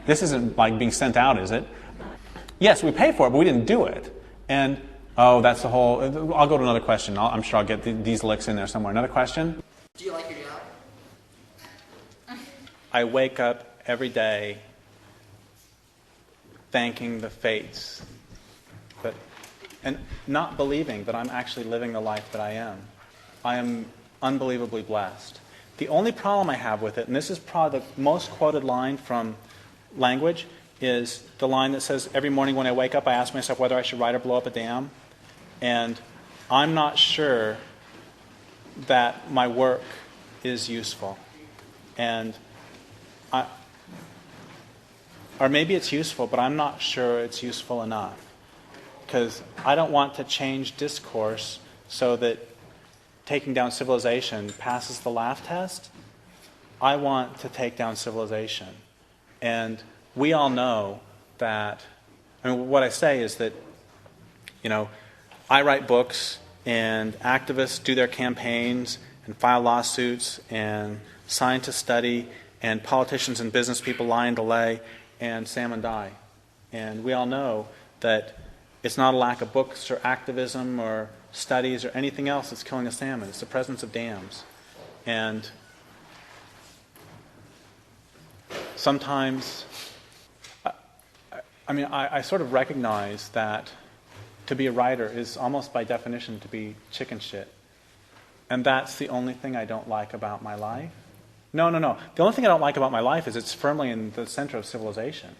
This isn't like being sent out, is it? Yes, we pay for it, but we didn't do it. And, that's the whole... I'll go to another question. I'm sure I'll get these licks in there somewhere. Another question? Do you like your job? I wake up every day thanking the fates and not believing that I'm actually living the life that I am. I am unbelievably blessed. The only problem I have with it, and this is probably the most quoted line from language, is the line that says, every morning when I wake up, I ask myself whether I should write or blow up a dam. And I'm not sure that my work is useful. And or maybe it's useful, but I'm not sure it's useful enough. Because I don't want to change discourse so that taking down civilization passes the laugh test. I want to take down civilization. And we all know that, what I say is that, I write books and activists do their campaigns and file lawsuits and scientists study and politicians and business people lie and delay and salmon die. And we all know that it's not a lack of books or activism or studies or anything else that's killing a salmon. It's the presence of dams. And sometimes, I sort of recognize that to be a writer is almost by definition to be chicken shit. And that's the only thing I don't like about my life. No. The only thing I don't like about my life is it's firmly in the center of civilization.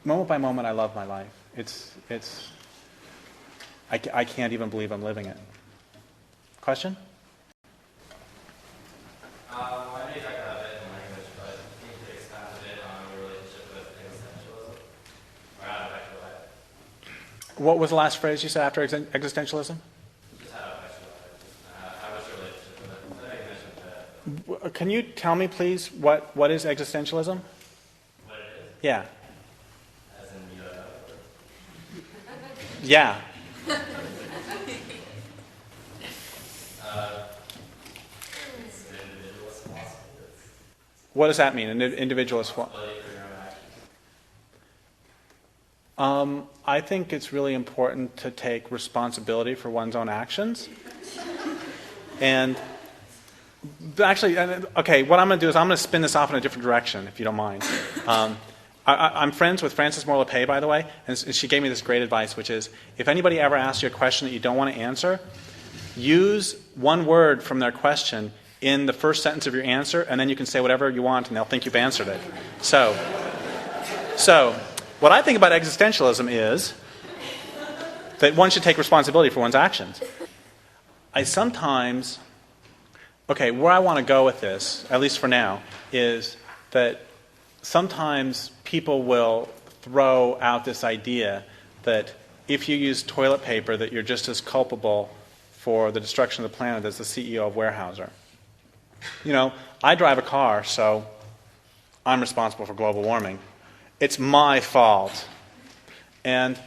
Moment by moment, I love my life. I can't even believe I'm living it. Question? I know you talked about it in language, but can you expand a bit on your relationship with existentialism? Or how it affects your life? What was the last phrase you said after existentialism? Just how it affects your life. How was your relationship with it? I know you mentioned that. Can you tell me, please, what is existentialism? What it is? Yeah. As in you don't know? Yeah. It's an individualist philosophy. What does that mean, an individualist? Responsibility for your own actions. I think it's really important to take responsibility for one's own actions. And actually, okay, what I'm going to do is I'm going to spin this off in a different direction, if you don't mind. I'm friends with Frances Moore LePay, by the way, and she gave me this great advice, which is, if anybody ever asks you a question that you don't want to answer, use one word from their question in the first sentence of your answer, and then you can say whatever you want, and they'll think you've answered it. So what I think about existentialism is that one should take responsibility for one's actions. I sometimes, where I want to go with this, at least for now, is that sometimes people will throw out this idea that if you use toilet paper, that you're just as culpable for the destruction of the planet as the CEO of Weyerhaeuser. You know, I drive a car, so I'm responsible for global warming. It's my fault. And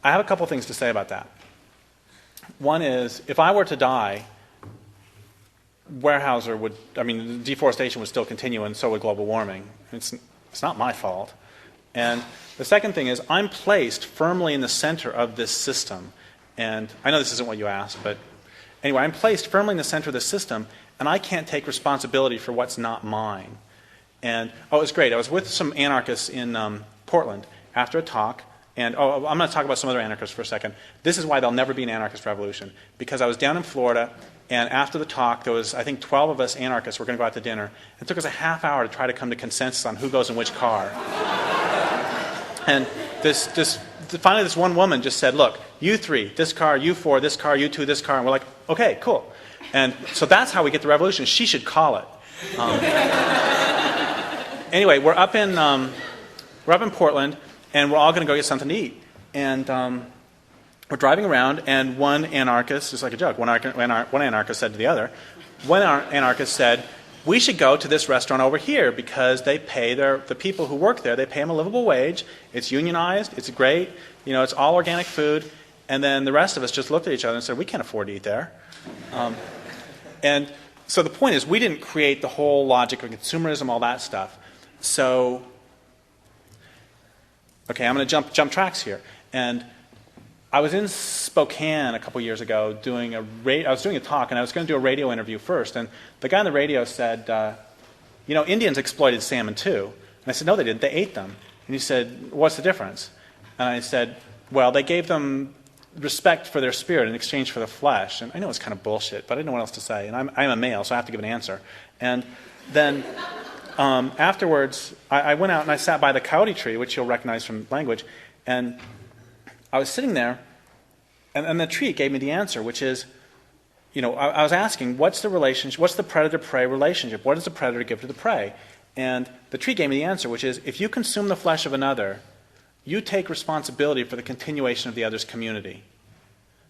I have a couple things to say about that. One is, if I were to die, deforestation would still continue, and so would global warming. It's not my fault. And the second thing is, I'm placed firmly in the center of this system. And I know this isn't what you asked, but anyway, I'm placed firmly in the center of this system, and I can't take responsibility for what's not mine. And, it was great. I was with some anarchists in Portland after a talk. And, I'm going to talk about some other anarchists for a second. This is why there'll never be an anarchist revolution. Because I was down in Florida, and after the talk, there was, I think, 12 of us anarchists were going to go out to dinner. It took us a half hour to try to come to consensus on who goes in which car. And finally this one woman just said, look, you three, this car, you four, this car, you two, this car. And we're like, okay, cool. And so that's how we get the revolution. She should call it. Anyway, we're up in Portland, and we're all going to go get something to eat. And we're driving around, and one anarchist, it's like a joke, one anarchist said to the other, one anarchist said, we should go to this restaurant over here because they pay the people who work there, they pay them a livable wage, it's unionized, it's great, it's all organic food. And then the rest of us just looked at each other and said, we can't afford to eat there. And so the point is, we didn't create the whole logic of consumerism, all that stuff. So, I'm going to jump tracks here. And I was in Spokane a couple years ago I was doing a talk, and I was going to do a radio interview first. And the guy on the radio said, Indians exploited salmon too. And I said, no, they didn't. They ate them. And he said, what's the difference? And I said, well, they gave them respect for their spirit in exchange for the flesh. And I know it's kind of bullshit, but I didn't know what else to say. And I'm a male, so I have to give an answer. And then afterwards, I went out and I sat by the coyote tree, which you'll recognize from language. And I was sitting there, and the tree gave me the answer, which is, I was asking, what's the predator-prey relationship? What does the predator give to the prey? And the tree gave me the answer, which is, if you consume the flesh of another, you take responsibility for the continuation of the other's community.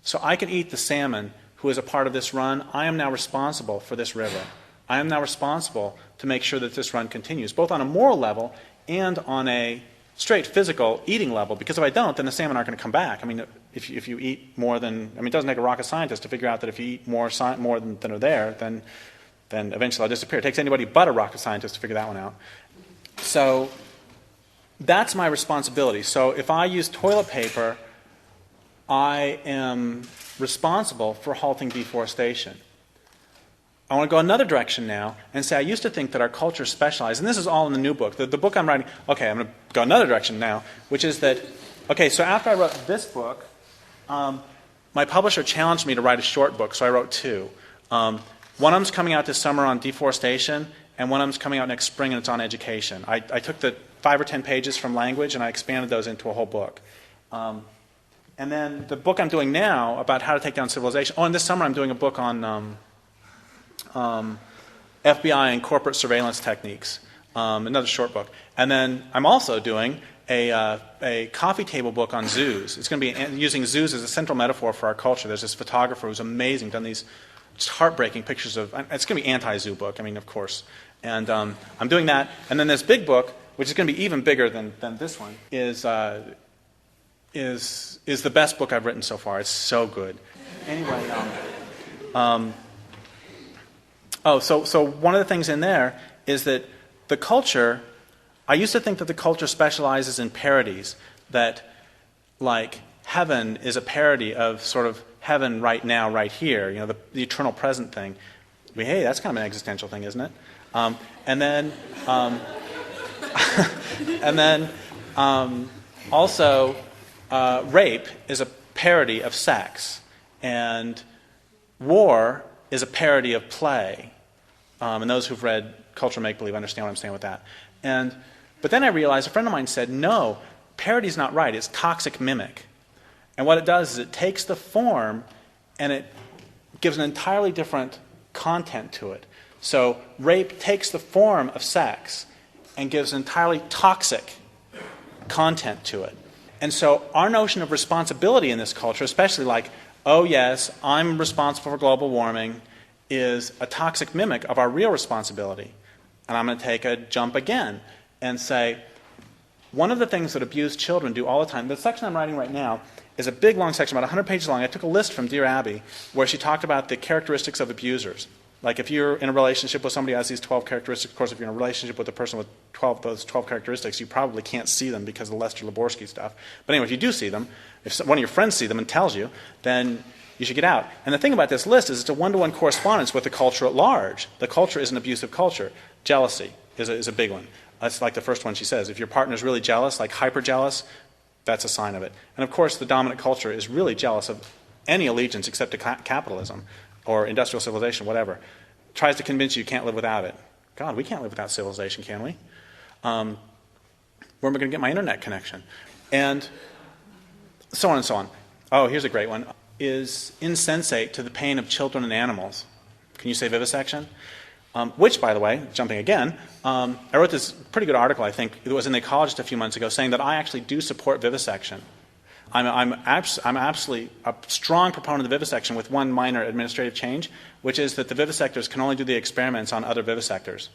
So I can eat the salmon who is a part of this run. I am now responsible for this river. I am now responsible to make sure that this run continues, both on a moral level and on a straight physical eating level, because if I don't, then the salmon aren't going to come back. I mean, if you eat more than, it doesn't take a rocket scientist to figure out that if you eat more than are there, then eventually I'll disappear. It takes anybody but a rocket scientist to figure that one out. So that's my responsibility. So if I use toilet paper, I am responsible for halting deforestation. I want to go another direction now and say I used to think that our culture specialized, and this is all in the new book. The book I'm writing, I'm going to go another direction now, which is that, so after I wrote this book, my publisher challenged me to write a short book, so I wrote two. One of them's coming out this summer on deforestation, and one of them's coming out next spring, and it's on education. I took the 5 or 10 pages from language, and I expanded those into a whole book. And then the book I'm doing now about how to take down civilization. And this summer I'm doing a book on FBI and corporate surveillance techniques, another short book. And then I'm also doing a coffee table book on zoos. It's going to be using zoos as a central metaphor for our culture. There's this photographer who's amazing, done these just heartbreaking pictures of, it's going to be anti-zoo book, of course. And I'm doing that. And then this big book, which is going to be even bigger than this one, is the best book I've written so far. It's so good. Anyway, so one of the things in there is that the culture, I used to think that the culture specializes in parodies, that like heaven is a parody of sort of heaven right now, right here, the eternal present thing. Hey, that's kind of an existential thing, isn't it? Also, rape is a parody of sex, and war is a parody of play. And those who've read Cultural Make-Believe understand what I'm saying with that. But then I realized, a friend of mine said, no, parody's not right, it's toxic mimic. And what it does is it takes the form and it gives an entirely different content to it. So rape takes the form of sex and gives an entirely toxic content to it. And so our notion of responsibility in this culture, especially like, oh yes, I'm responsible for global warming, is a toxic mimic of our real responsibility. And I'm going to take a jump again and say, one of the things that abused children do all the time, the section I'm writing right now is a big, long section, about 100 pages long. I took a list from Dear Abby where she talked about the characteristics of abusers. Like if you're in a relationship with somebody who has these 12 characteristics, of course, if you're in a relationship with a person with those 12 characteristics, you probably can't see them because of the Lester Laborsky stuff. But anyway, if you do see them, if one of your friends sees them and tells you, then you should get out. And the thing about this list is it's a one-to-one correspondence with the culture at large. The culture is an abusive culture. Jealousy is a big one. That's like the first one she says. If your partner's really jealous, like hyper-jealous, that's a sign of it. And of course, the dominant culture is really jealous of any allegiance except to capitalism or industrial civilization, whatever. Tries to convince you can't live without it. God, we can't live without civilization, can we? Where am I going to get my internet connection? And so on and so on. Oh, here's a great one. Is insensate to the pain of children and animals. Can you say vivisection? Which, by the way, jumping again, I wrote this pretty good article, I think, it was in The Ecologist a few months ago, saying that I actually do support vivisection. I'm absolutely a strong proponent of vivisection with one minor administrative change, which is that the vivisectors can only do the experiments on other vivisectors,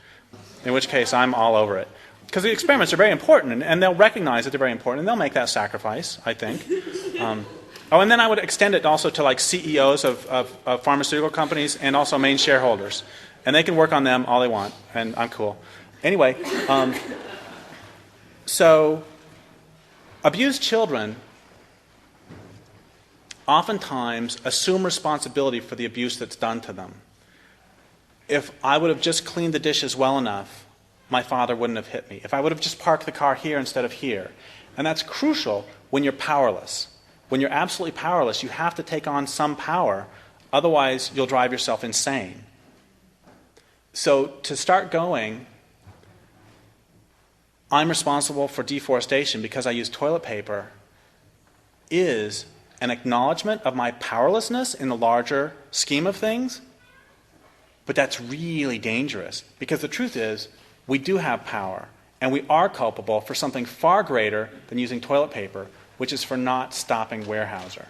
in which case I'm all over it. Because the experiments are very important, and they'll recognize that they're very important, and they'll make that sacrifice, I think. And then I would extend it also to like CEOs of pharmaceutical companies and also main shareholders. And they can work on them all they want, and I'm cool. Anyway, so abused children oftentimes assume responsibility for the abuse that's done to them. If I would have just cleaned the dishes well enough, my father wouldn't have hit me. If I would have just parked the car here instead of here. And that's crucial when you're powerless. When you're absolutely powerless, you have to take on some power. Otherwise, you'll drive yourself insane. So to start going, I'm responsible for deforestation because I use toilet paper, is an acknowledgement of my powerlessness in the larger scheme of things. But that's really dangerous because the truth is we do have power and we are culpable for something far greater than using toilet paper, which is for not stopping Weyerhaeuser.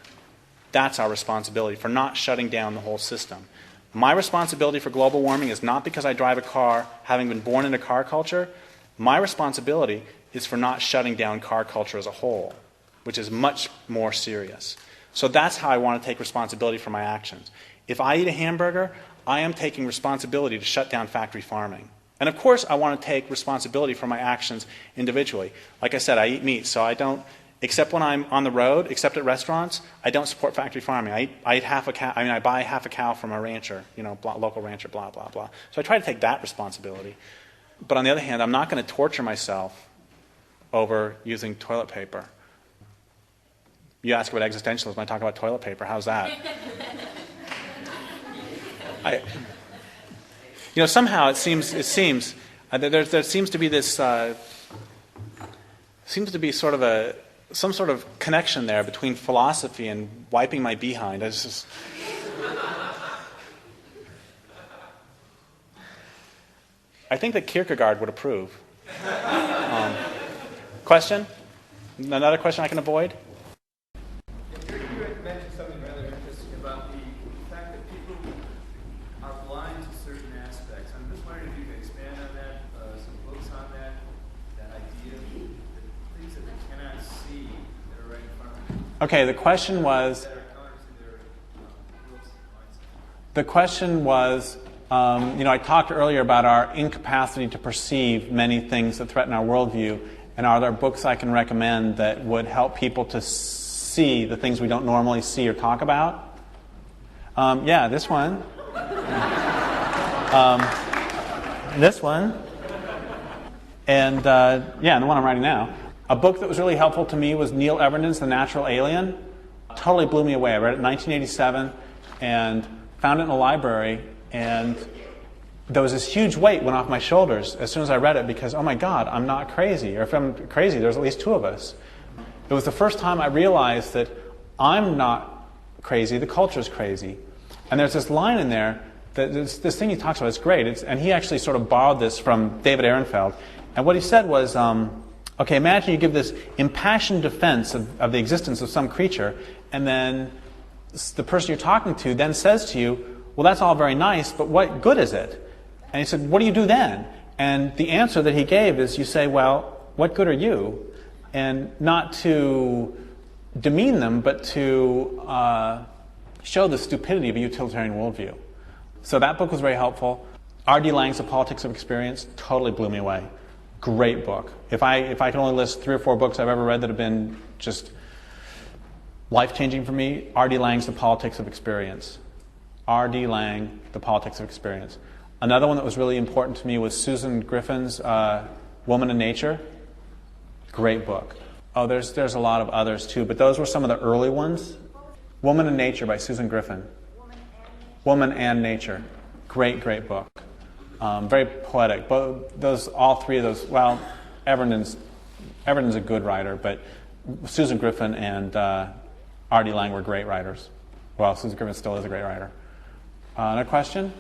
That's our responsibility, for not shutting down the whole system. My responsibility for global warming is not because I drive a car, having been born into car culture. My responsibility is for not shutting down car culture as a whole, which is much more serious. So that's how I want to take responsibility for my actions. If I eat a hamburger, I am taking responsibility to shut down factory farming. And of course, I want to take responsibility for my actions individually. Like I said, I eat meat, so I don't, except when I'm on the road, except at restaurants, I don't support factory farming. I eat half a cow. I mean, I buy half a cow from a rancher, local rancher, blah, blah, blah. So I try to take that responsibility. But on the other hand, I'm not going to torture myself over using toilet paper. You ask about existentialism, I talk about toilet paper. How's that? Somehow it seems there seems to be this seems to be sort of some sort of connection there between philosophy and wiping my behind. I think that Kierkegaard would approve. Question? Another question I can avoid? You had mentioned something rather interesting about the fact that people are blind to certain aspects. I'm just wondering if you could expand on that, some books on that idea, the things that they cannot see that are right in front of them. Okay, the question was... The question was, I talked earlier about our incapacity to perceive many things that threaten our worldview, and are there books I can recommend that would help people to see the things we don't normally see or talk about. Yeah, this one. This one. And yeah, the one I'm writing now. A book that was really helpful to me was Neil Evernden's The Natural Alien. Totally blew me away. I read it in 1987 and found it in a library, and there was this huge weight went off my shoulders as soon as I read it because, oh my God, I'm not crazy. Or if I'm crazy, there's at least two of us. It was the first time I realized that I'm not crazy, the culture's crazy. And there's this line in there, that this thing he talks about, it's great. And he actually sort of borrowed this from David Ehrenfeld. And what he said was, okay, imagine you give this impassioned defense of the existence of some creature, and then the person you're talking to then says to you, well, that's all very nice, but what good is it? And he said, what do you do then? And the answer that he gave is you say, well, what good are you? And not to demean them, but to show the stupidity of a utilitarian worldview. So that book was very helpful. R.D. Laing's The Politics of Experience totally blew me away. Great book. If I can only list 3 or 4 books I've ever read that have been just life-changing for me, R.D. Laing's The Politics of Experience. R.D. Laing, The Politics of Experience. Another one that was really important to me was Susan Griffin's Woman and Nature. Great book. Oh, there's a lot of others too, but those were some of the early ones. Woman and Nature by Susan Griffin. Woman and Nature. Great, great book. Very poetic. But all 3 of those, well, Everden's a good writer, but Susan Griffin and R.D. Laing were great writers. Well, Susan Griffin still is a great writer. Another question?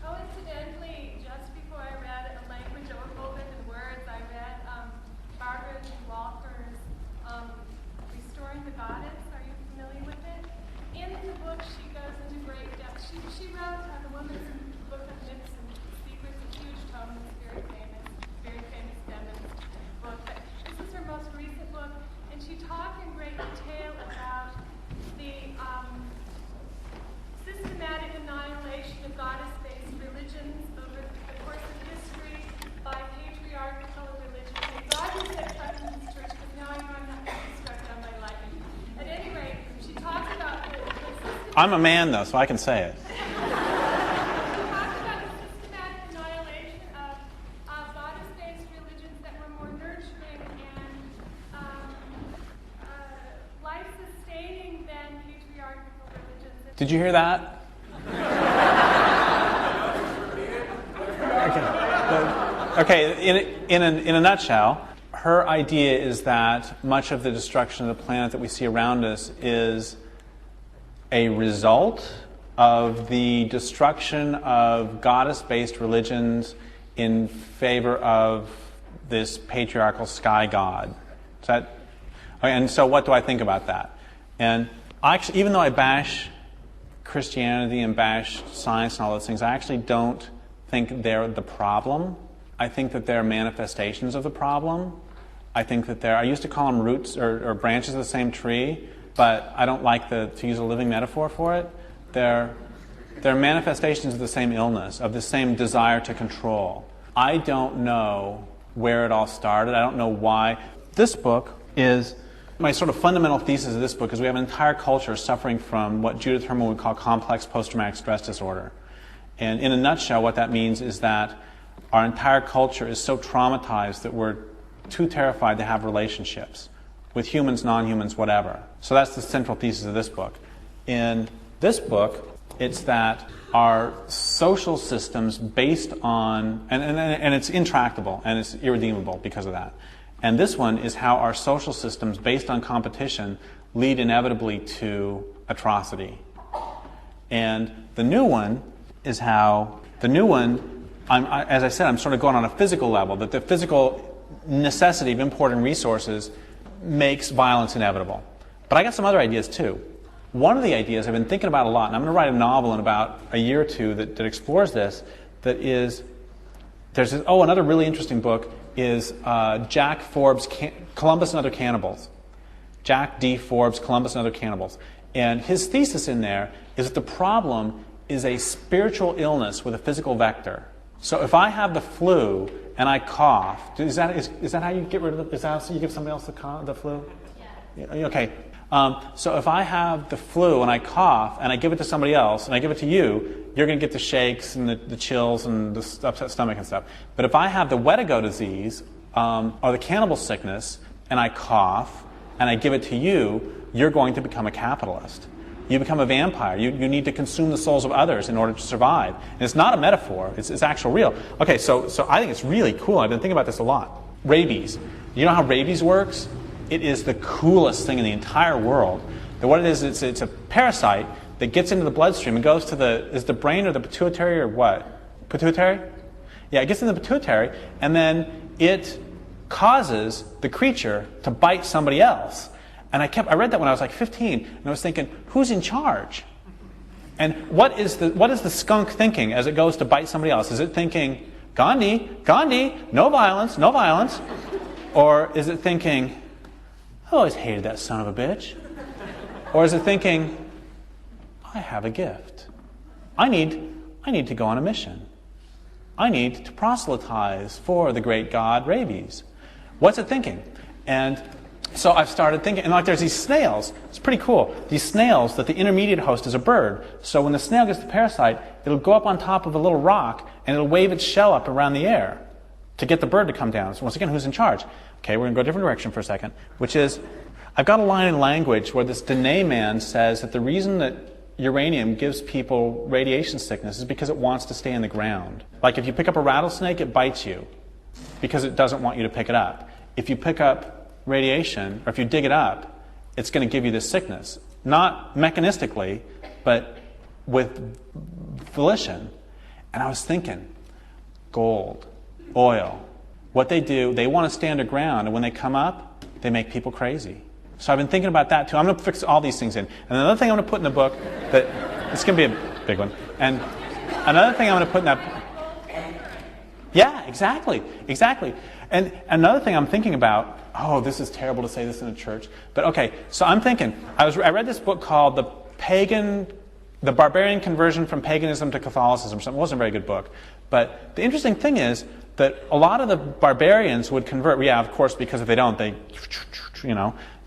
Coincidentally, just before I read A Language Overwoven in Words, I read Barbara G. Walker's Restoring the Goddess. Are you familiar with it? In the book, she goes into great depth. She wrote The Woman's Book of Myths and Secrets, a huge tome, it's very famous feminist book. But this is her most recent book, and she talked in great detail about the systematic annihilation of goddess-based religions over the course of history by patriarchal religions. And God has said something in this church, because now I know I'm not going to be struck down by lightning. At any rate, she talks about the systematic... I'm a man, though, so I can say it. She talks about the systematic annihilation of goddess-based religions that were more nurturing and life-sustaining than patriarchal religions. Did you hear that? Okay. In a nutshell, her idea is that much of the destruction of the planet that we see around us is a result of the destruction of goddess-based religions in favor of this patriarchal sky god. Is that? And so, what do I think about that? And actually, even though I bash Christianity and bash science and all those things, I actually don't think they're the problem. I think that they're manifestations of the problem. I think that I used to call them roots or branches of the same tree, but I don't like to use a living metaphor for it. They're manifestations of the same illness, of the same desire to control. I don't know where it all started. I don't know why. This book is... My sort of fundamental thesis of this book is we have an entire culture suffering from what Judith Herman would call complex post-traumatic stress disorder. And in a nutshell, what that means is that our entire culture is so traumatized that we're too terrified to have relationships with humans, non-humans, whatever. So that's the central thesis of this book. In this book, it's that our social systems based on, and it's intractable and it's irredeemable because of that. And this one is how our social systems based on competition lead inevitably to atrocity. And the new one is how, as I said, I'm sort of going on a physical level, that the physical necessity of importing resources makes violence inevitable. But I got some other ideas too. One of the ideas I've been thinking about a lot, and I'm going to write a novel in about a year or two that explores this, another really interesting book is Jack Forbes' Columbus and Other Cannibals. Jack D. Forbes, Columbus and Other Cannibals. And his thesis in there is that the problem is a spiritual illness with a physical vector. So if I have the flu and I cough, is that how you get rid of it? Is that how you give somebody else the flu? Okay. So if I have the flu and I cough and I give it to somebody else and I give it to you, you're going to get the shakes and the chills and the upset stomach and stuff. But if I have the Wedigo disease or the cannibal sickness and I cough and I give it to you, you're going to become a capitalist. You become a vampire. You need to consume the souls of others in order to survive. And it's not a metaphor. It's actual real. Okay, so I think it's really cool. I've been thinking about this a lot. Rabies. You know how rabies works? It is the coolest thing in the entire world. What it is, it's a parasite that gets into the bloodstream and goes to the brain or the pituitary or what? Pituitary? Yeah, it gets in the pituitary, and then it causes the creature to bite somebody else. And I read that when I was like 15, and I was thinking, who's in charge? And what is the skunk thinking as it goes to bite somebody else? Is it thinking, Gandhi, no violence, no violence? Or is it thinking, I always hated that son of a bitch? Or is it thinking, I have a gift. I need to go on a mission. I need to proselytize for the great god rabies. What's it thinking? And so I've started thinking, and like there's these snails. It's pretty cool. These snails that the intermediate host is a bird. So when the snail gets the parasite, it'll go up on top of a little rock and it'll wave its shell up around the air to get the bird to come down. So once again, who's in charge? Okay, we're going to go a different direction for a second, which is, I've got a line in language where this Dene man says that the reason that uranium gives people radiation sickness is because it wants to stay in the ground. Like if you pick up a rattlesnake, it bites you because it doesn't want you to pick it up. If you pick up radiation, or if you dig it up, it's going to give you this sickness. Not mechanistically, but with volition. And I was thinking, gold, oil, what they do, they want to stay underground, and when they come up, they make people crazy. So I've been thinking about that too. I'm going to fix all these things in. And another thing I'm going to put in the book, that it's going to be a big one. And another thing I'm going to put in that... Yeah, exactly. And another thing I'm thinking about, oh, this is terrible to say this in a church, but okay, so I'm thinking, I read this book called The Barbarian Conversion from Paganism to Catholicism. It wasn't a very good book. But the interesting thing is that a lot of the barbarians would convert, yeah, of course, because if they don't, they,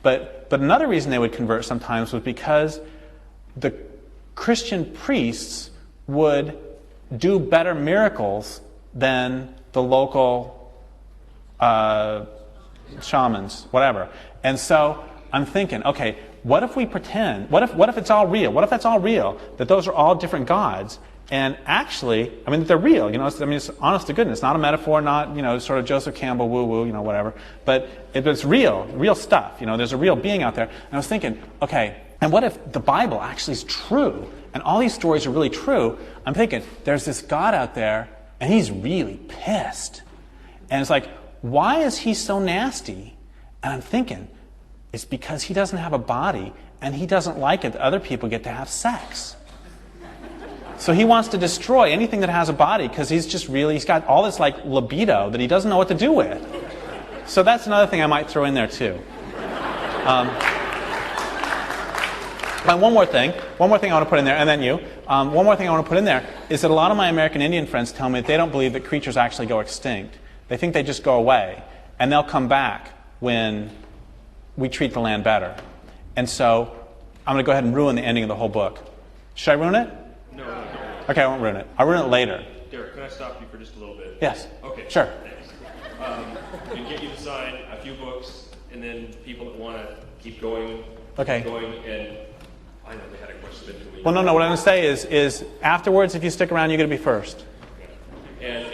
But another reason they would convert sometimes was because the Christian priests would do better miracles than the local shamans, whatever. And so I'm thinking, okay, what if we pretend, what if it's all real? What if that's all real? That those are all different gods, and actually, I mean, they're real, it's honest to goodness, not a metaphor, not, sort of Joseph Campbell woo-woo, whatever. But it's real stuff, there's a real being out there. And I was thinking, okay, and what if the Bible actually is true, and all these stories are really true? I'm thinking, there's this God out there, and he's really pissed. And it's like, why is he so nasty? And I'm thinking, it's because he doesn't have a body, and he doesn't like it that other people get to have sex. So he wants to destroy anything that has a body because he's got all this like libido that he doesn't know what to do with. So that's another thing I might throw in there too. But one more thing I want to put in there, and then you. One more thing I want to put in there is that a lot of my American Indian friends tell me that they don't believe that creatures actually go extinct. They think they just go away, and they'll come back when we treat the land better. And so I'm going to go ahead and ruin the ending of the whole book. Should I ruin it? No. Okay, I won't ruin it. I'll ruin it later. Derrick, can I stop you for just a little bit? Yes. Okay. Sure. Thanks. And get you to sign a few books, and then people that want to keep going. Okay. Keep going, and I know they had a question. Well, no. What I'm going to say is afterwards, if you stick around, you're going to be first. And